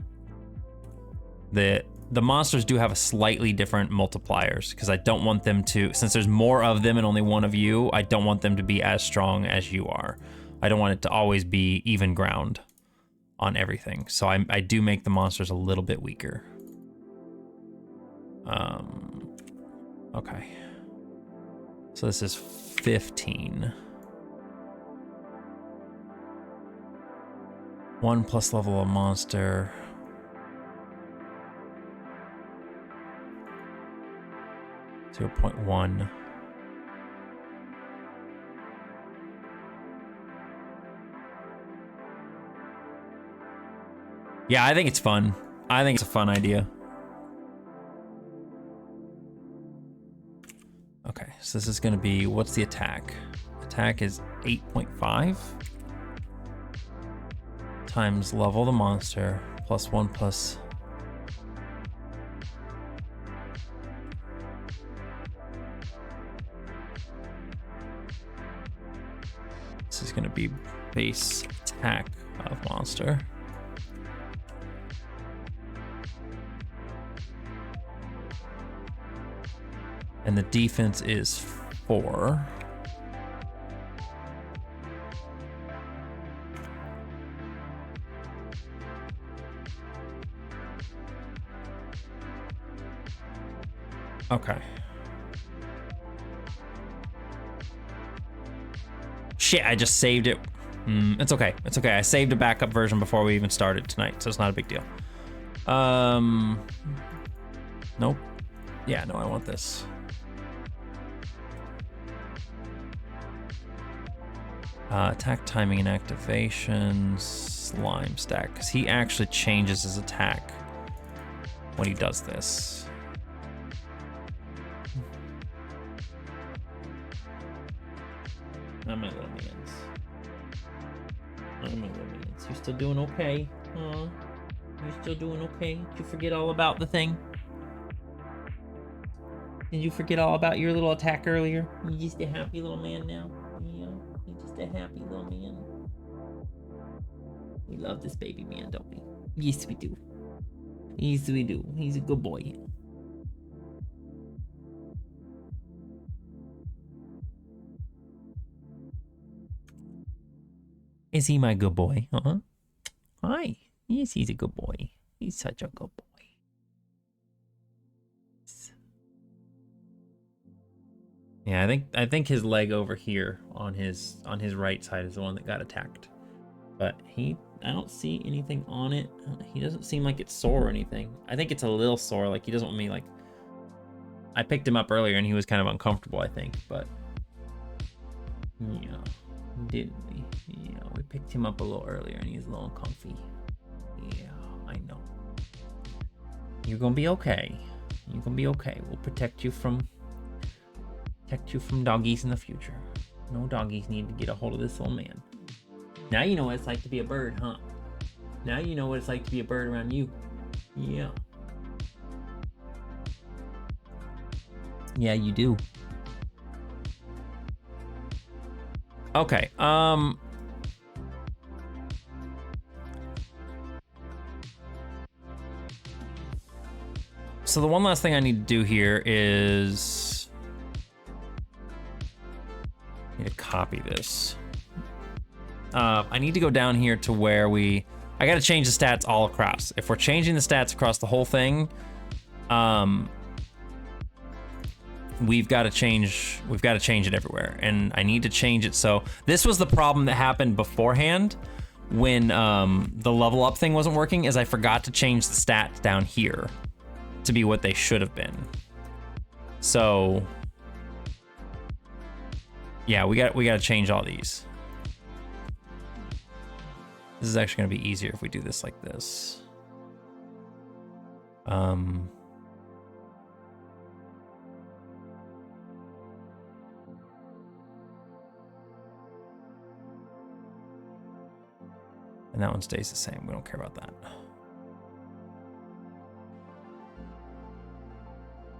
The monsters do have a slightly different multipliers because I don't want them to, since there's more of them and only one of you, I don't want them to be as strong as you are. I don't want it to always be even ground on everything. So I do make the monsters a little bit weaker. Okay. So this is 15. 1 plus level of monster. .1. Yeah, I think it's fun. I think it's a fun idea. Okay, so this is gonna be, what's the attack? Attack is 8.5 times level the monster plus 1 plus. This is gonna be base attack of monster. And the defense is 4. Okay. Shit, I just saved it. It's okay. It's okay. I saved a backup version before we even started tonight, so it's not a big deal. Nope. Yeah, no, I want this. Attack timing and activation, slime stack, because he actually changes his attack when he does this. Oh, my little minions. Oh, my little minions. You still doing okay? Huh? You still doing okay? Did you forget all about the thing? Did you forget all about your little attack earlier? You just a happy little man now? Yeah. A happy little man. We love this baby man, don't we? Yes, we do. Yes, we do. He's a good boy. Is he my good boy? Hi. Yes, he's a good boy. He's such a good boy. Yeah, I think his leg over here on his right side is the one that got attacked. But I don't see anything on it. He doesn't seem like it's sore or anything. I think it's a little sore, like he doesn't want me like. I picked him up earlier and he was kind of uncomfortable, I think, but yeah, didn't we? Yeah, we picked him up a little earlier and he's a little comfy. Yeah, I know. You're gonna be okay. You're gonna be okay. We'll protect you from doggies in the future. No doggies need to get a hold of this little man. Now you know what it's like to be a bird, huh? Now you know what it's like to be a bird around you. Yeah. Yeah, you do. Okay, So the one last thing I need to do here is I need to copy this. I need to go down here to where I got to change the stats all across. If we're changing the stats across the whole thing, we've got to change it everywhere, and I need to change it. So this was the problem that happened beforehand when the level up thing wasn't working, is I forgot to change the stats down here to be what they should have been. So yeah, we got to change all these. This is actually gonna be easier if we do this like this. And that one stays the same. We don't care about that.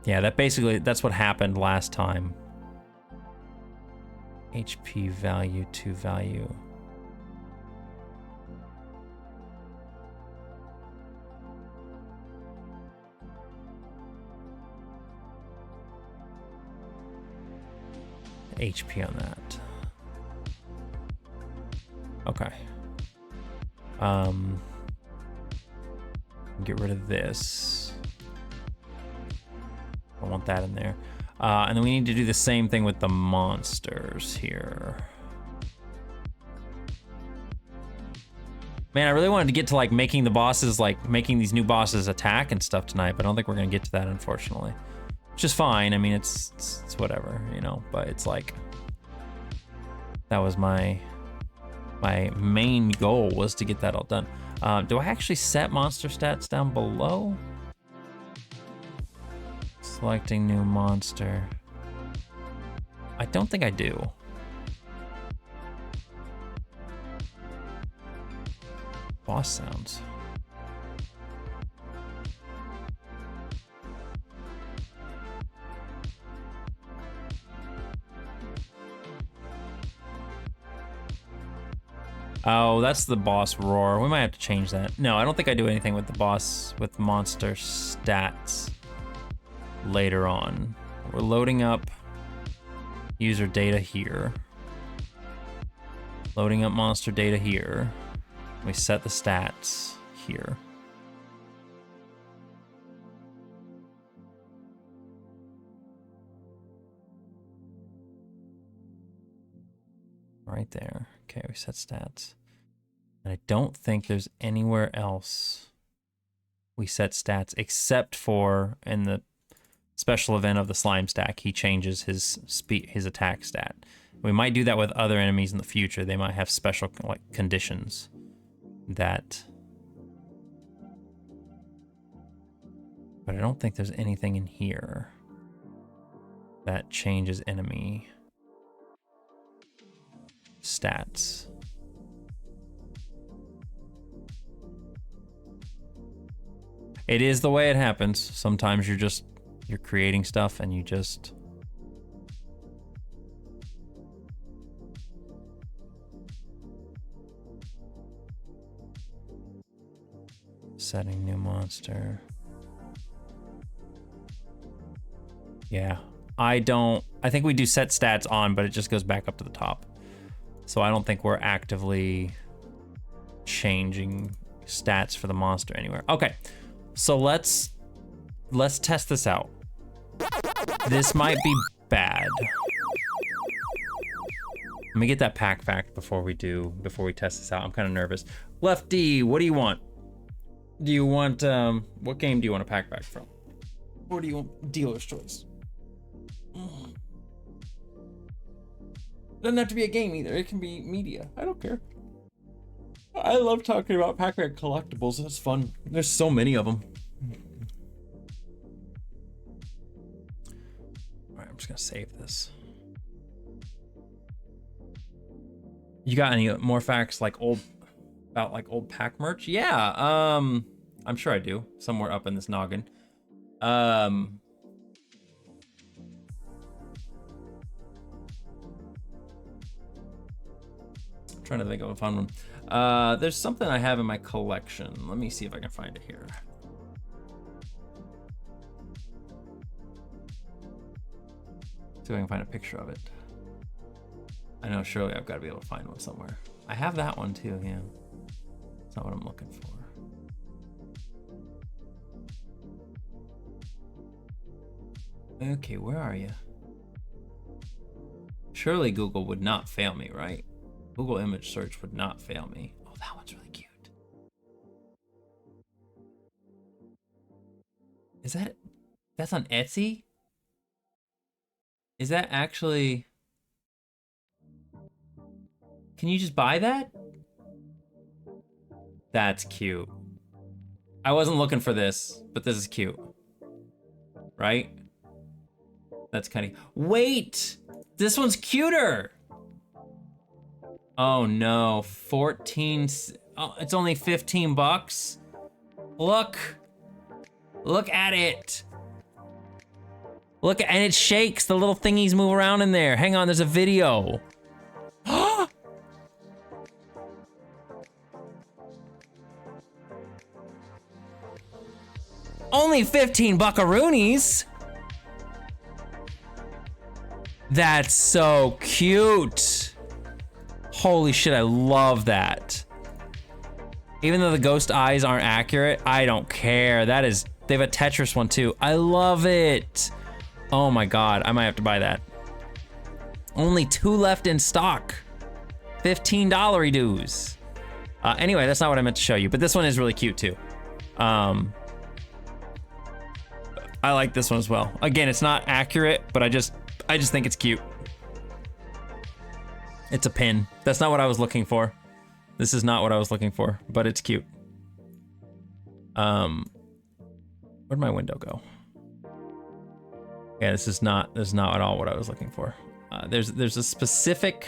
Yeah, that's what happened last time. HP value to value. HP on that. Okay. Get rid of this. I want that in there. And then we need to do the same thing with the monsters here. Man, I really wanted to get to like making the bosses, like making these new bosses attack and stuff tonight, but I don't think we're gonna get to that, unfortunately. Which is fine. I mean, it's whatever, you know, but it's like, that was my main goal, was to get that all done. Do I actually set monster stats down below? Selecting new monster. I don't think I do. Boss sounds. Oh, that's the boss roar. We might have to change that. No, I don't think I do anything with the boss, with monster stats later on. We're loading up user data here. Loading up monster data here. We set the stats here. Right there. Okay, we set stats. And I don't think there's anywhere else we set stats except for in the special event of the slime stack, he changes his attack stat. We might do that with other enemies in the future. They might have special like conditions that, but I don't think there's anything in here that changes enemy stats. It is the way it happens. Sometimes you're creating stuff and you just setting new monster. Yeah, I think we do set stats on, but it just goes back up to the top. So I don't think we're actively changing stats for the monster anywhere. Okay, so let's test this out. This might be bad. Let me get that pack fact before we test this out. I'm kind of nervous. Lefty, what do you want? Do you want, what game do you want a pack fact from? Or do you want dealer's choice? Doesn't have to be a game either. It can be media. I don't care. I love talking about pack-fact collectibles. It's fun. There's so many of them. All right, I'm just gonna save this. You got any more facts like old pack merch? Yeah, I'm sure I do. Somewhere up in this noggin. Trying to think of a fun one. There's something I have in my collection. Let me see if I can find it here. See if I can find a picture of it. I know surely I've got to be able to find one somewhere. I have that one too, yeah. That's not what I'm looking for. Okay, where are you? Surely Google would not fail me, right? Google image search would not fail me. Oh, that one's really cute. Is that... That's on Etsy? Is that actually... Can you just buy that? That's cute. I wasn't looking for this, but this is cute. Right? That's kind of... Wait! This one's cuter! Oh no, 14... Oh, it's only 15 bucks? Look! Look at it! Look, and it shakes. The little thingies move around in there. Hang on, there's a video. Only 15 buckaroonies. That's so cute. Holy shit, I love that. Even though the ghost eyes aren't accurate, I don't care. That is, they have a Tetris one too. I love it. Oh my God, I might have to buy that. Only 2 left in stock. $15 dues. Anyway, that's not what I meant to show you, but this one is really cute too. I like this one as well. Again, it's not accurate, but I just think it's cute. It's a pin. That's not what I was looking for. This is not what I was looking for, but it's cute. Where'd my window go? Yeah, this is not at all what I was looking for. There's a specific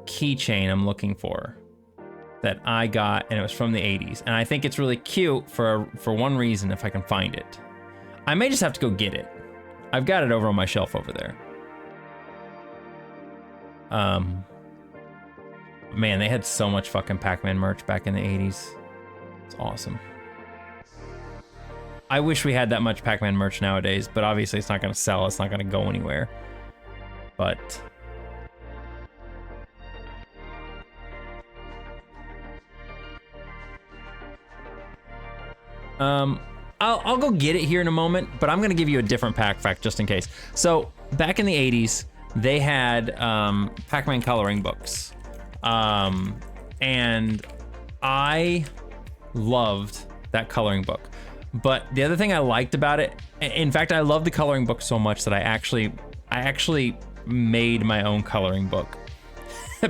keychain I'm looking for that I got, and it was from the 80s. And I think it's really cute for one reason, if I can find it. I may just have to go get it. I've got it over on my shelf over there. Man, they had so much fucking Pac-Man merch back in the 80s. It's awesome. I wish we had that much Pac-Man merch nowadays, but obviously it's not gonna sell, it's not gonna go anywhere. But... I'll go get it here in a moment, but I'm gonna give you a different pack fact just in case. So, back in the 80s, they had Pac-Man coloring books. And I loved that coloring book. But the other thing I liked about it, in fact, I loved the coloring book so much that I actually made my own coloring book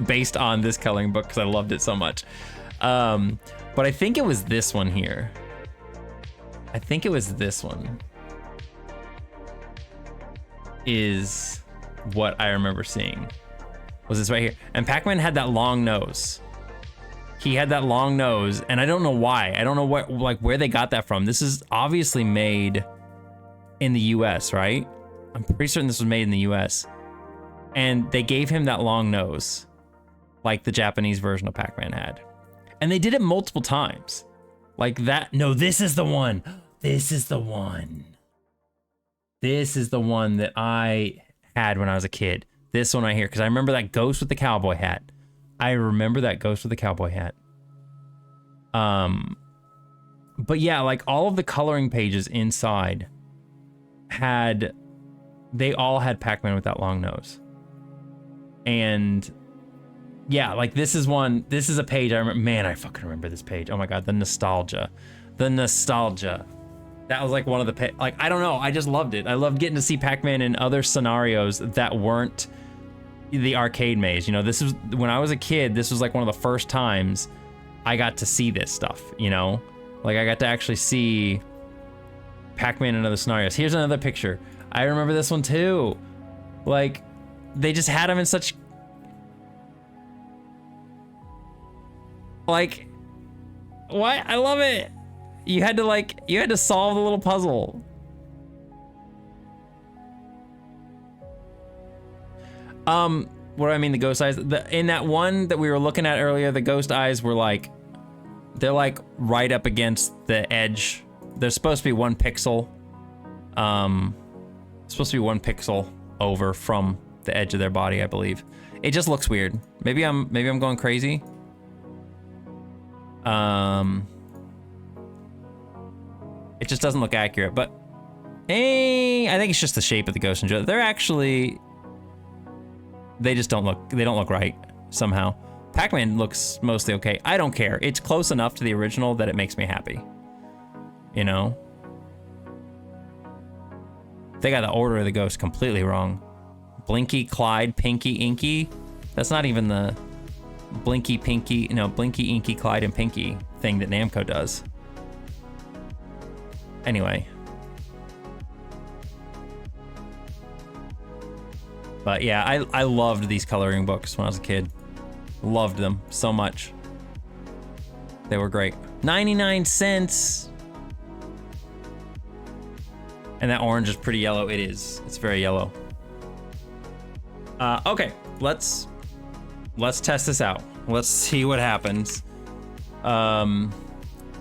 based on this coloring book because I loved it so much. But I think it was this one here. I think it was this one is what I remember seeing. Was this right here? And Pac-Man had that long nose. He had that long nose, and I don't know why. I don't know what, like, where they got that from. This is obviously made in the US, right? I'm pretty certain this was made in the US. And they gave him that long nose, like the Japanese version of Pac-Man had. And they did it multiple times. Like that. No, this is the one. This is the one. This is the one that I had when I was a kid. This one right here, because I remember that ghost with the cowboy hat. I remember that ghost with the cowboy hat. But yeah, like all of the coloring pages inside they all had Pac-Man with that long nose. And yeah, like this is a page I remember. Man, I fucking remember this page. Oh my God, the nostalgia. The nostalgia. That was like one of the, like, I don't know, I just loved it. I loved getting to see Pac-Man in other scenarios that weren't the arcade maze. You know, this was, when I was a kid, this was like one of the first times I got to see this stuff, you know? Like I got to actually see Pac-Man in other scenarios. Here's another picture. I remember this one too. Like, they just had him in such... Like, what? I love it. You had to solve the little puzzle. What do I mean, the ghost eyes? In that one that we were looking at earlier, the ghost eyes were like, they're like right up against the edge. They're supposed to be 1 pixel. It's supposed to be 1 pixel over from the edge of their body, I believe. It just looks weird. Maybe I'm going crazy. It just doesn't look accurate, but I think it's just the shape of the ghost and Joe. They're actually, they don't look right somehow. Pac-Man looks mostly okay. I don't care. It's close enough to the original that it makes me happy. You know? They got the order of the ghost completely wrong. Blinky, Clyde, Pinky, Inky. That's not even the Blinky, Pinky, no, Blinky, Inky, Clyde, and Pinky thing that Namco does. Anyway. But yeah, I loved these coloring books when I was a kid. Loved them so much. They were great. 99 cents. And that orange is pretty yellow. It is. It's very yellow. Okay, let's test this out. Let's see what happens.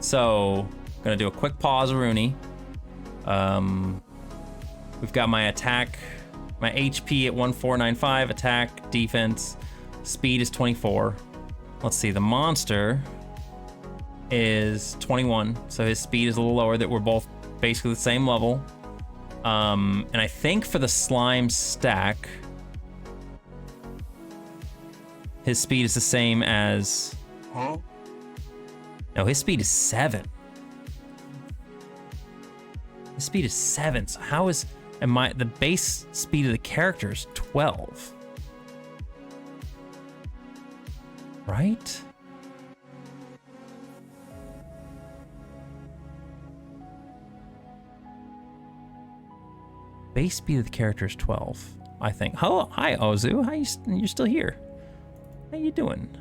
So gonna do a quick pause, Rooney. We've got my attack, my HP at 1495, attack, defense, speed is 24. Let's see, the monster is 21, so his speed is a little lower. That we're both basically the same level. And I think for the slime stack, his speed is the same as... Huh? No, his speed is 7. His speed is 7, so how is... And the base speed of the character is 12. Right? Base speed of the character is 12, I think. Oh, hi, Ozu. How you're still here? How you doing?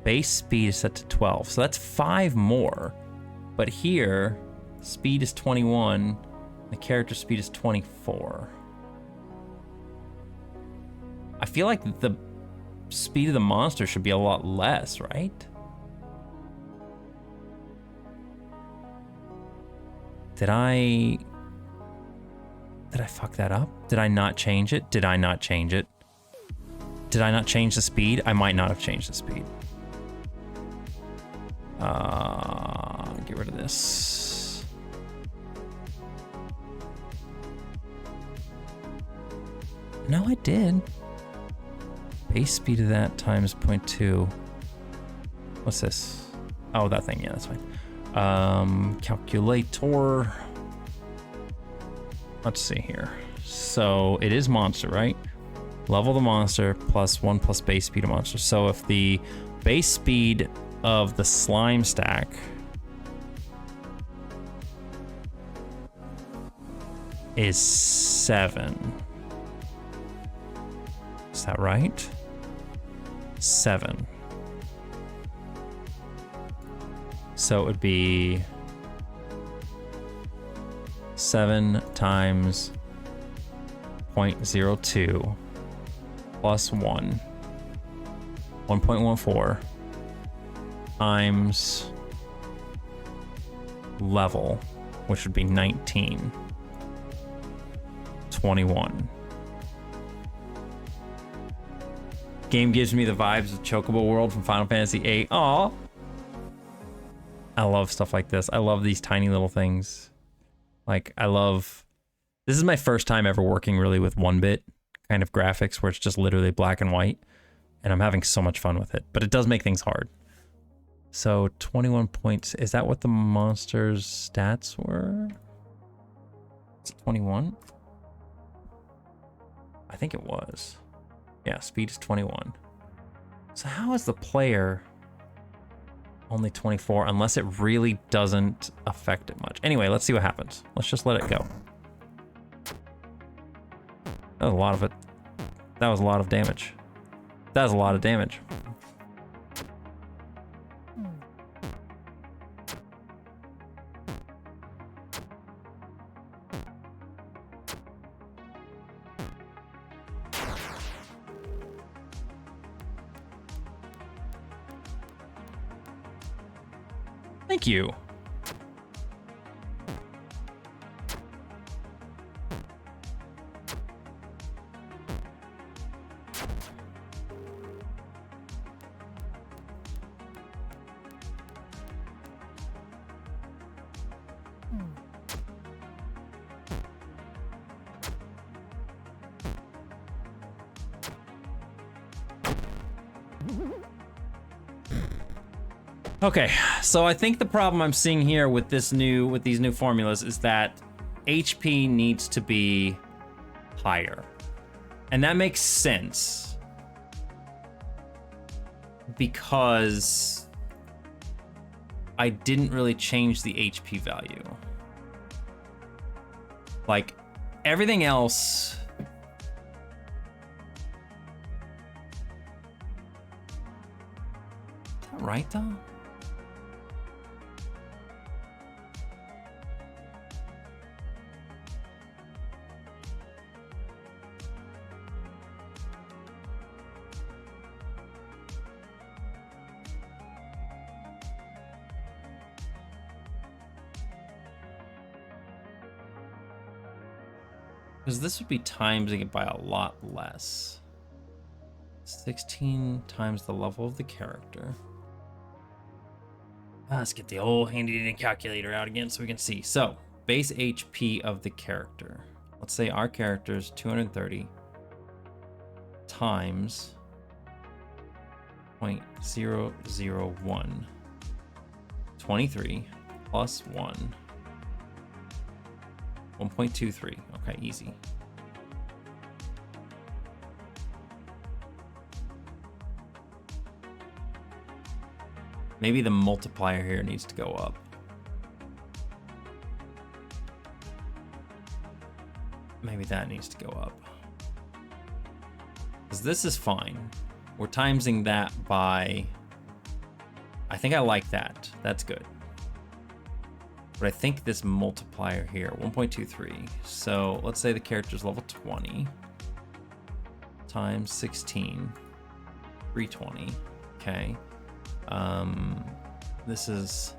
Base speed is set to 12, so that's 5 more. But here, speed is 21. The character speed is 24. I feel like the speed of the monster should be a lot less, right? Did I fuck that up? Did I not change it? Did I not change it? Did I not change the speed? I might not have changed the speed. Get rid of this. No, I did. Base speed of that times 0.2. What's this? Oh, that thing. Yeah, that's fine. Calculator. Let's see here. So it is monster, right? Level the monster plus 1 plus base speed of monster. So if the base speed of the slime stack is 7. Is that right? 7. So it would be 7 times 0.02 plus 1, 1.14 times level, which would be 19, 21. Game gives me the vibes of Chocobo World from Final Fantasy VIII. Aw. I love stuff like this. I love these tiny little things. Like, this is my first time ever working really with 1-bit kind of graphics where it's just literally black and white. And I'm having so much fun with it, but it does make things hard. So 21 points, is that what the monster's stats were? Is it 21? I think it was. Yeah, speed is 21. So how is the player only 24 unless it really doesn't affect it much? Anyway, let's see what happens. Let's just let it go. That was a lot of it. That was a lot of damage. That was a lot of damage. Thank you. Okay, so I think the problem I'm seeing here with these new formulas is that HP needs to be higher. And that makes sense because I didn't really change the HP value. Like everything else, is that right though? Because this would be timesing it by a lot less. 16 times the level of the character. Let's get the old handy dandy calculator out again so we can see. So, base HP of the character. Let's say our character is 230 times 0.001. 23 plus 1. 1.23. Okay, easy. Maybe the multiplier here needs to go up. Maybe that needs to go up. Because this is fine. We're timesing that by... I think I like that. That's good. But I think this multiplier here, 1.23. So let's say the character's level 20 times 16, 320. Okay. This is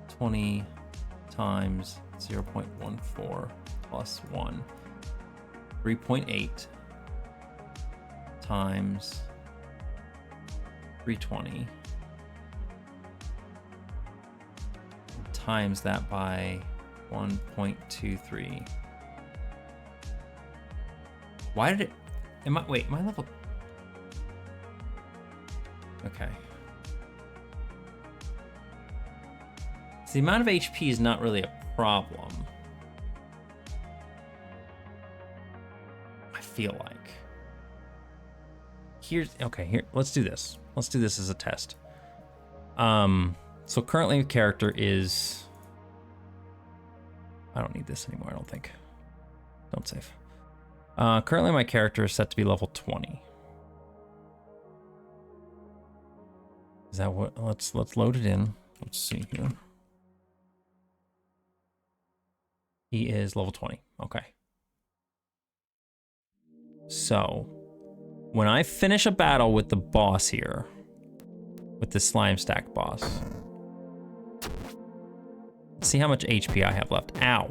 20 times 0.14 plus 1, 3.8 times 320. Times that by 1.23. Why did it... Wait, am I level... Okay. So the amount of HP is not really a problem. I feel like. Okay, here, let's do this. Let's do this as a test. So currently the character is... I don't need this anymore, I don't think. Don't save. Currently my character is set to be level 20. Is that what... Let's load it in. Let's see here. He is level 20. Okay. So, when I finish a battle with the boss here, with the slime stack boss, let's see how much HP I have left. Ow.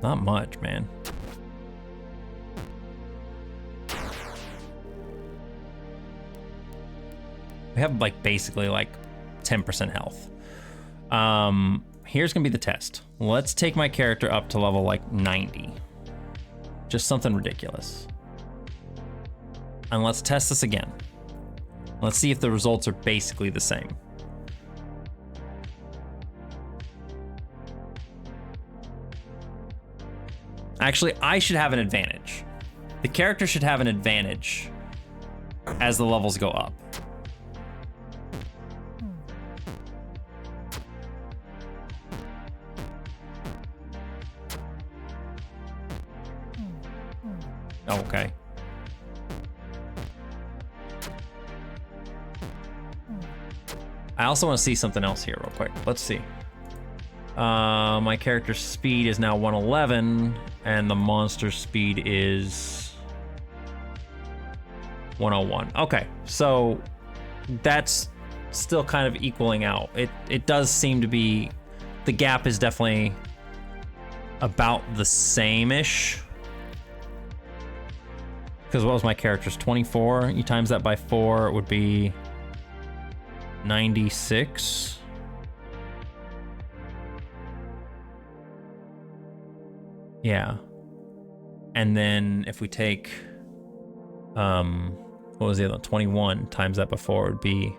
Not much, man. We have like basically like 10% health. Here's gonna be the test. Let's take my character up to level like 90. Just something ridiculous. And let's test this again. Let's see if the results are basically the same. Actually, I should have an advantage. The character should have an advantage as the levels go up. Oh, okay. I also want to see something else here real quick. Let's see. My character's speed is now 111, and the monster's speed is 101. Okay, so that's still kind of equaling out. It does seem to be, the gap is definitely about the same-ish. Because what was my character's 24? You times that by 4, it would be 96. Yeah. And then if we take, what was the other one? 21 times that before would be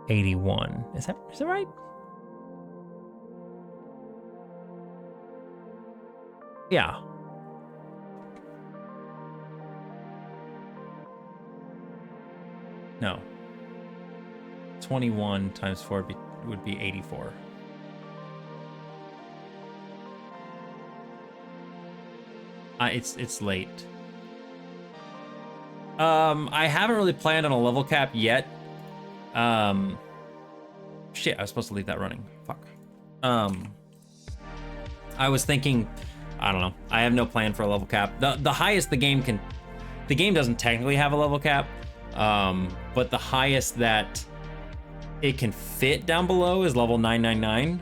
81. Is that right? Yeah. No. 21 times 4 would be 84. It's late. I haven't really planned on a level cap yet. Shit, I was supposed to leave that running. Fuck. I was thinking, I don't know. I have no plan for a level cap. The highest the game doesn't technically have a level cap, but the highest that it can fit down below is level 999.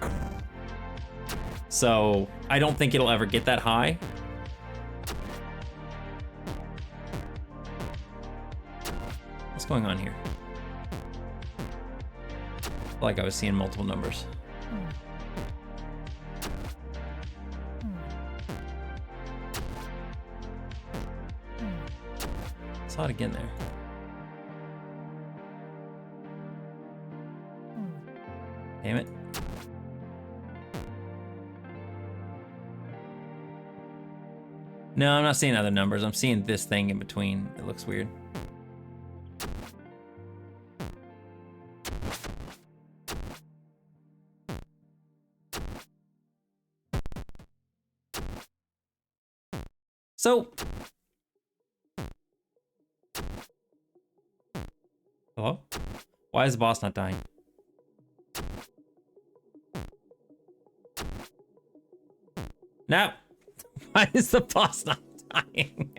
So I don't think it'll ever get that high. What's going on here? Like I was seeing multiple numbers. Saw it again there. Damn it. No, I'm not seeing other numbers. I'm seeing this thing in between. It looks weird. So, hello? Why is the boss not dying? No. Why is the boss not dying?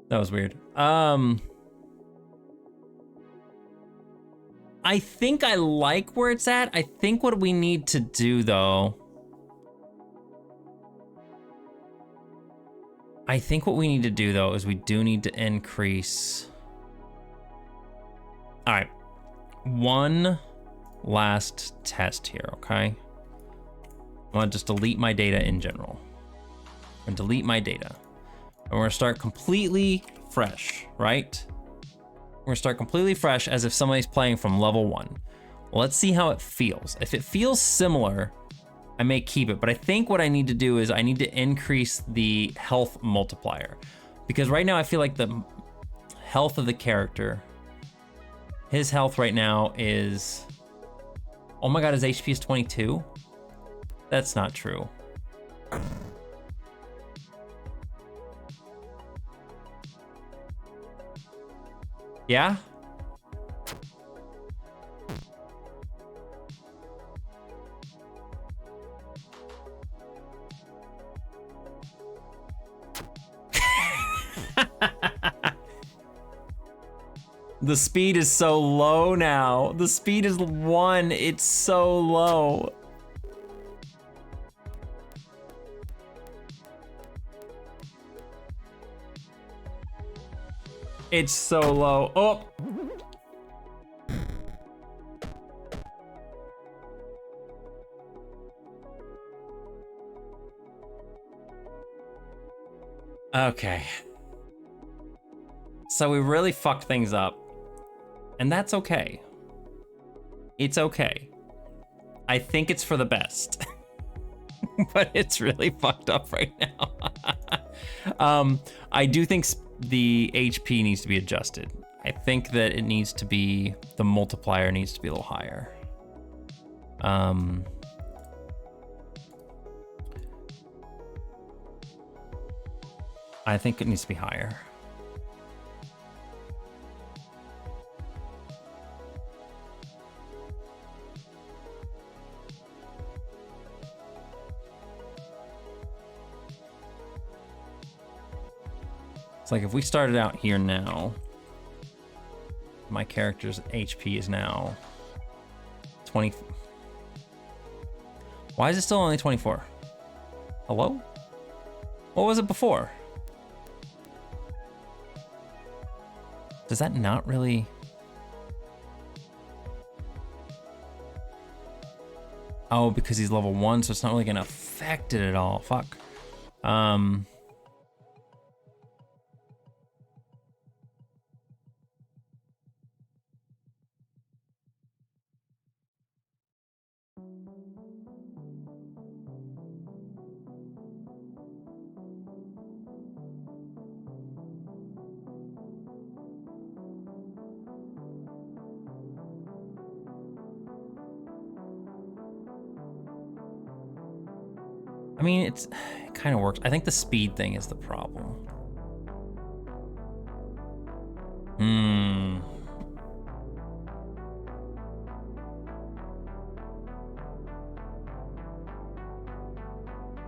That was weird. I think I like where it's at. I think what we need to do though, is we do need to increase. All right, one last test here, okay? I want to just delete my data in general. And delete my data. And we're gonna start completely fresh, right? We're gonna start completely fresh as if somebody's playing from level 1. Well, let's see how it feels. If it feels similar, I may keep it, but I think what I need to do is I need to increase the health multiplier. Because right now I feel like the health of the character, his health right now is, oh my God, his HP is 22? That's not true. Yeah? The speed is so low now. The speed is 1. It's so low. It's so low. Oh. Okay. So we really fucked things up. And that's okay. It's okay. I think it's for the best. But it's really fucked up right now. I do think the HP needs to be adjusted. I think that it needs to be, the multiplier needs to be a little higher. I think it needs to be higher. It's like if we started out here now, my character's HP is now 20. Why is it still only 24? Hello? What was it before? Does that not really? Oh, because he's level 1, so it's not really gonna affect it at all. Fuck. I mean, it kind of works. I think the speed thing is the problem.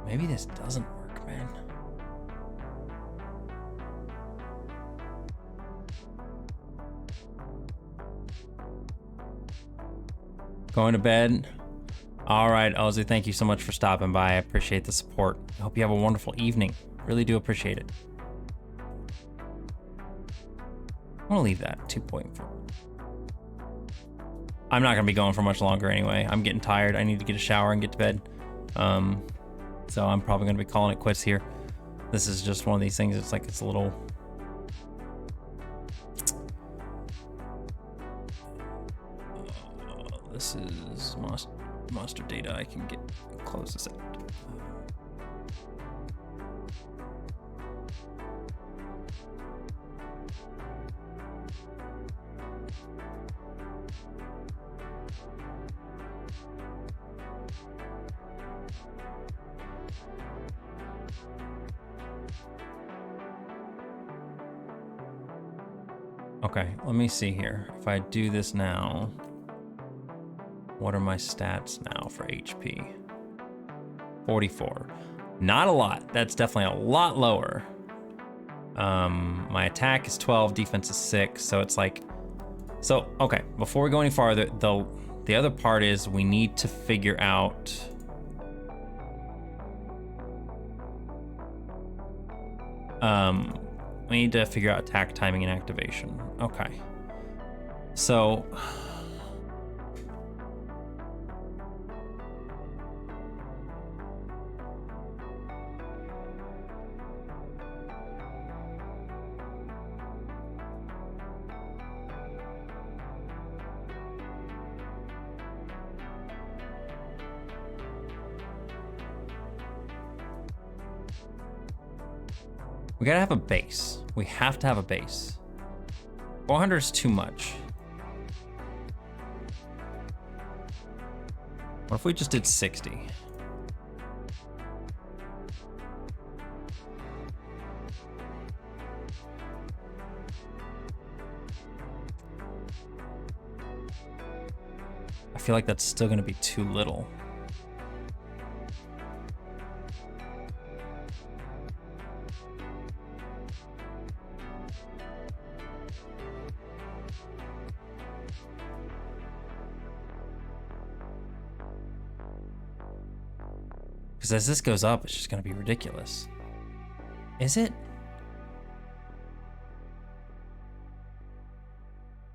Maybe this doesn't work, man. Going to bed. All right, Ozzy, thank you so much for stopping by. I appreciate the support. I hope you have a wonderful evening. Really do appreciate it. I'm gonna leave that 2.4. I'm not gonna be going for much longer anyway. I'm getting tired. I need to get a shower and get to bed. So I'm probably gonna be calling it quits here. This is just one of these things. It's like it's a little. This is monster data. I can close this out. Okay, let me see here. If I do this now, what are my stats now for HP? 44. Not a lot. That's definitely a lot lower. My attack is 12, defense is 6, so it's like... So, okay, before we go any farther, the other part is we need to figure out... we need to figure out attack timing and activation. Okay. So... we gotta have a base. We have to have a base. 400 is too much. What if we just did 60? I feel like that's still gonna be too little. Because as this goes up, it's just going to be ridiculous. Is it?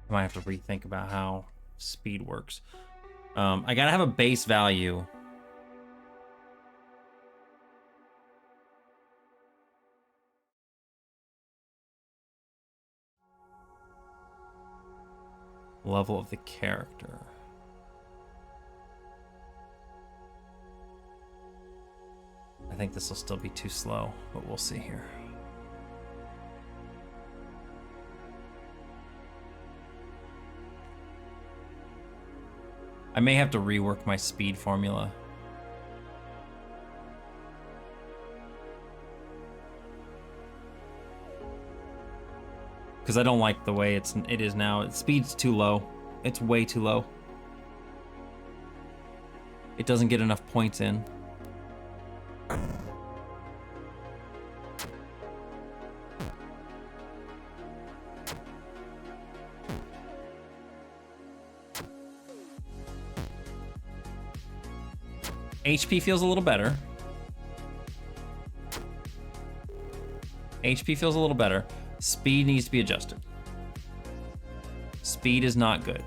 I might have to rethink about how speed works. I got to have a base value. Level of the character. I think this will still be too slow, but we'll see here. I may have to rework my speed formula. Because I don't like the way it is now. Speed's too low. It's way too low. It doesn't get enough points in. HP feels a little better. HP feels a little better. Speed needs to be adjusted. Speed is not good.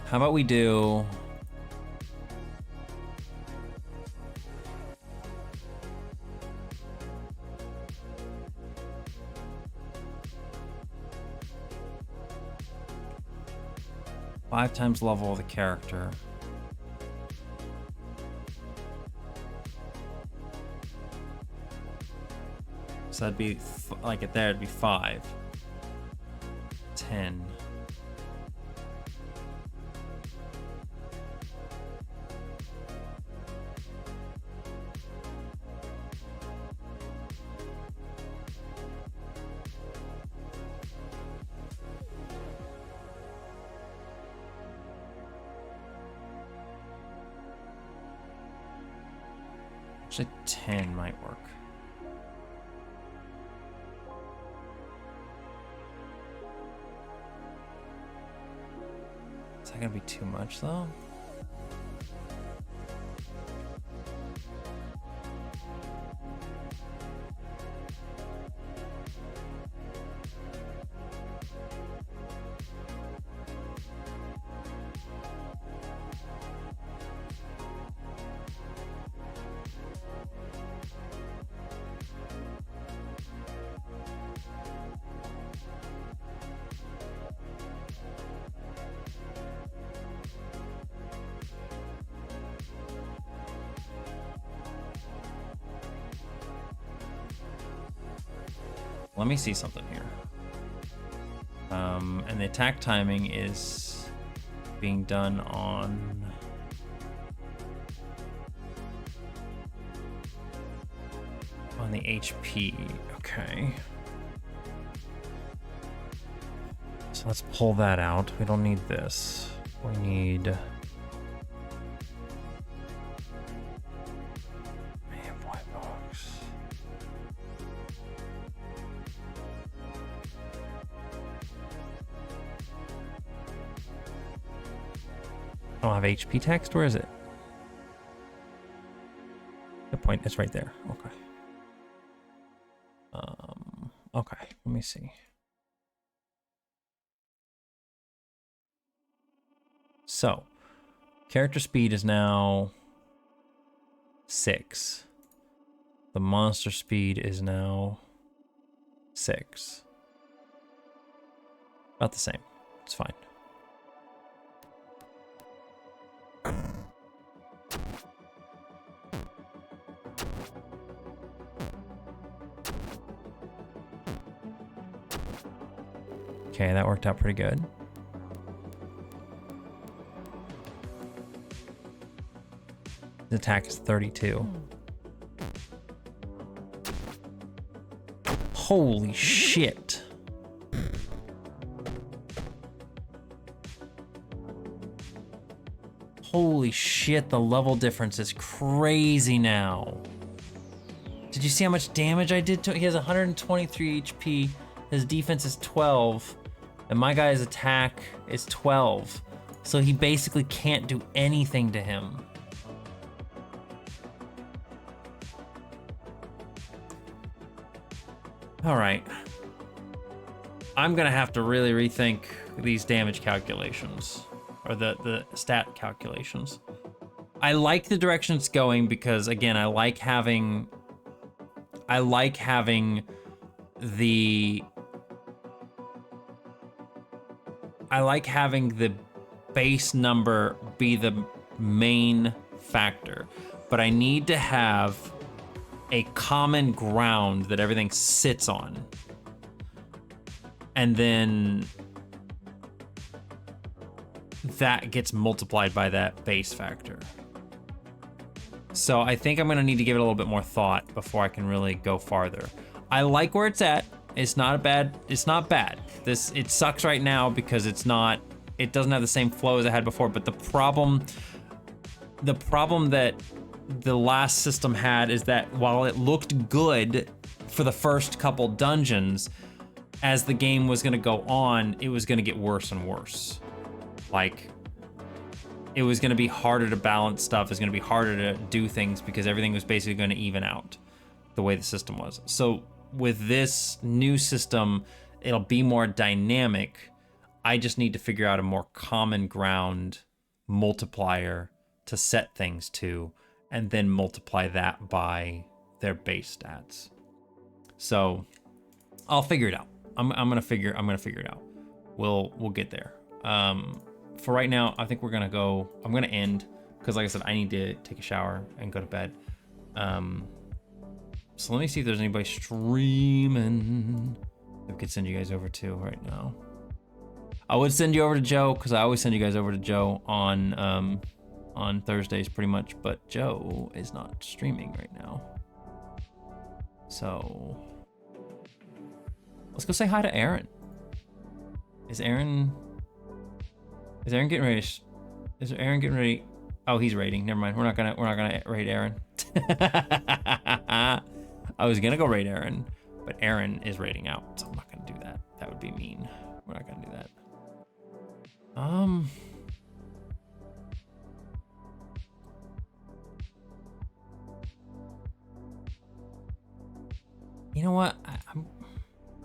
How about we do... Five times level of the character. So that'd be, like it there, it'd be 5. 10. Actually, 10 might work. Is that gonna be too much though? Let me see something here. And the attack timing is being done on the HP. Okay. So let's pull that out. We don't need this. We need... Man, white box. I don't have HP text. Where is it? The point is right there. Okay. Okay. Let me see. So, character speed is now 6. The monster speed is now 6. About the same. It's fine. Okay, that worked out pretty good. The attack is 32. Holy shit. Holy shit, the level difference is crazy now. Did you see how much damage I did to him? He has 123 HP. His defense is 12. And my guy's attack is 12. So he basically can't do anything to him. All right. I'm gonna have to really rethink these damage calculations, or the stat calculations. I like the direction it's going because, again, I like having the base number be the main factor, but I need to have a common ground that everything sits on. And then that gets multiplied by that base factor. So I think I'm gonna need to give it a little bit more thought before I can really go farther. I like where it's at. It's not bad. It sucks right now because it doesn't have the same flow as it had before, but the problem that the last system had is that while it looked good for the first couple dungeons, as the game was gonna go on, it was gonna get worse and worse. Like, it was gonna be harder to balance stuff, it was gonna be harder to do things because everything was basically gonna even out. the way the system was. So with this new system, it'll be more dynamic. I just need to figure out a more common ground multiplier to set things to, and then multiply that by their base stats. So I'll figure it out. I'm gonna figure it out. We'll get there. For right now, I think I'm gonna end, because like I said, I need to take a shower and go to bed. So let me see if there's anybody streaming that we could send you guys over to right now. I would send you over to Joe, because I always send you guys over to Joe on Thursdays pretty much, but Joe is not streaming right now. So let's go say hi to Aaron. Is Aaron getting ready? Is Aaron getting ready? Oh, he's raiding. Never mind. We're not gonna raid Aaron. I was gonna go raid Aaron, but Aaron is raiding out, so I'm not gonna do that. That would be mean. We're not gonna do that. You know what?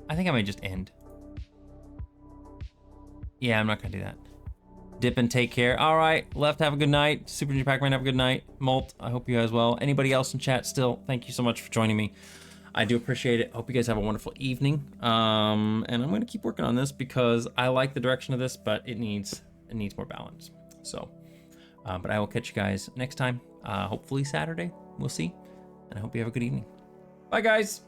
I think I might just end. Yeah, I'm not gonna do that. Dip and take care. All right, Left, have a good night. Super Ninja Pac-Man, have a good night. Molt, I hope you guys well. Anybody else in chat still, thank you so much for joining me. I do appreciate it. Hope you guys have a wonderful evening. And I'm gonna keep working on this because I like the direction of this, but it needs more balance. So, but I will catch you guys next time. Hopefully Saturday, we'll see. And I hope you have a good evening. Bye guys.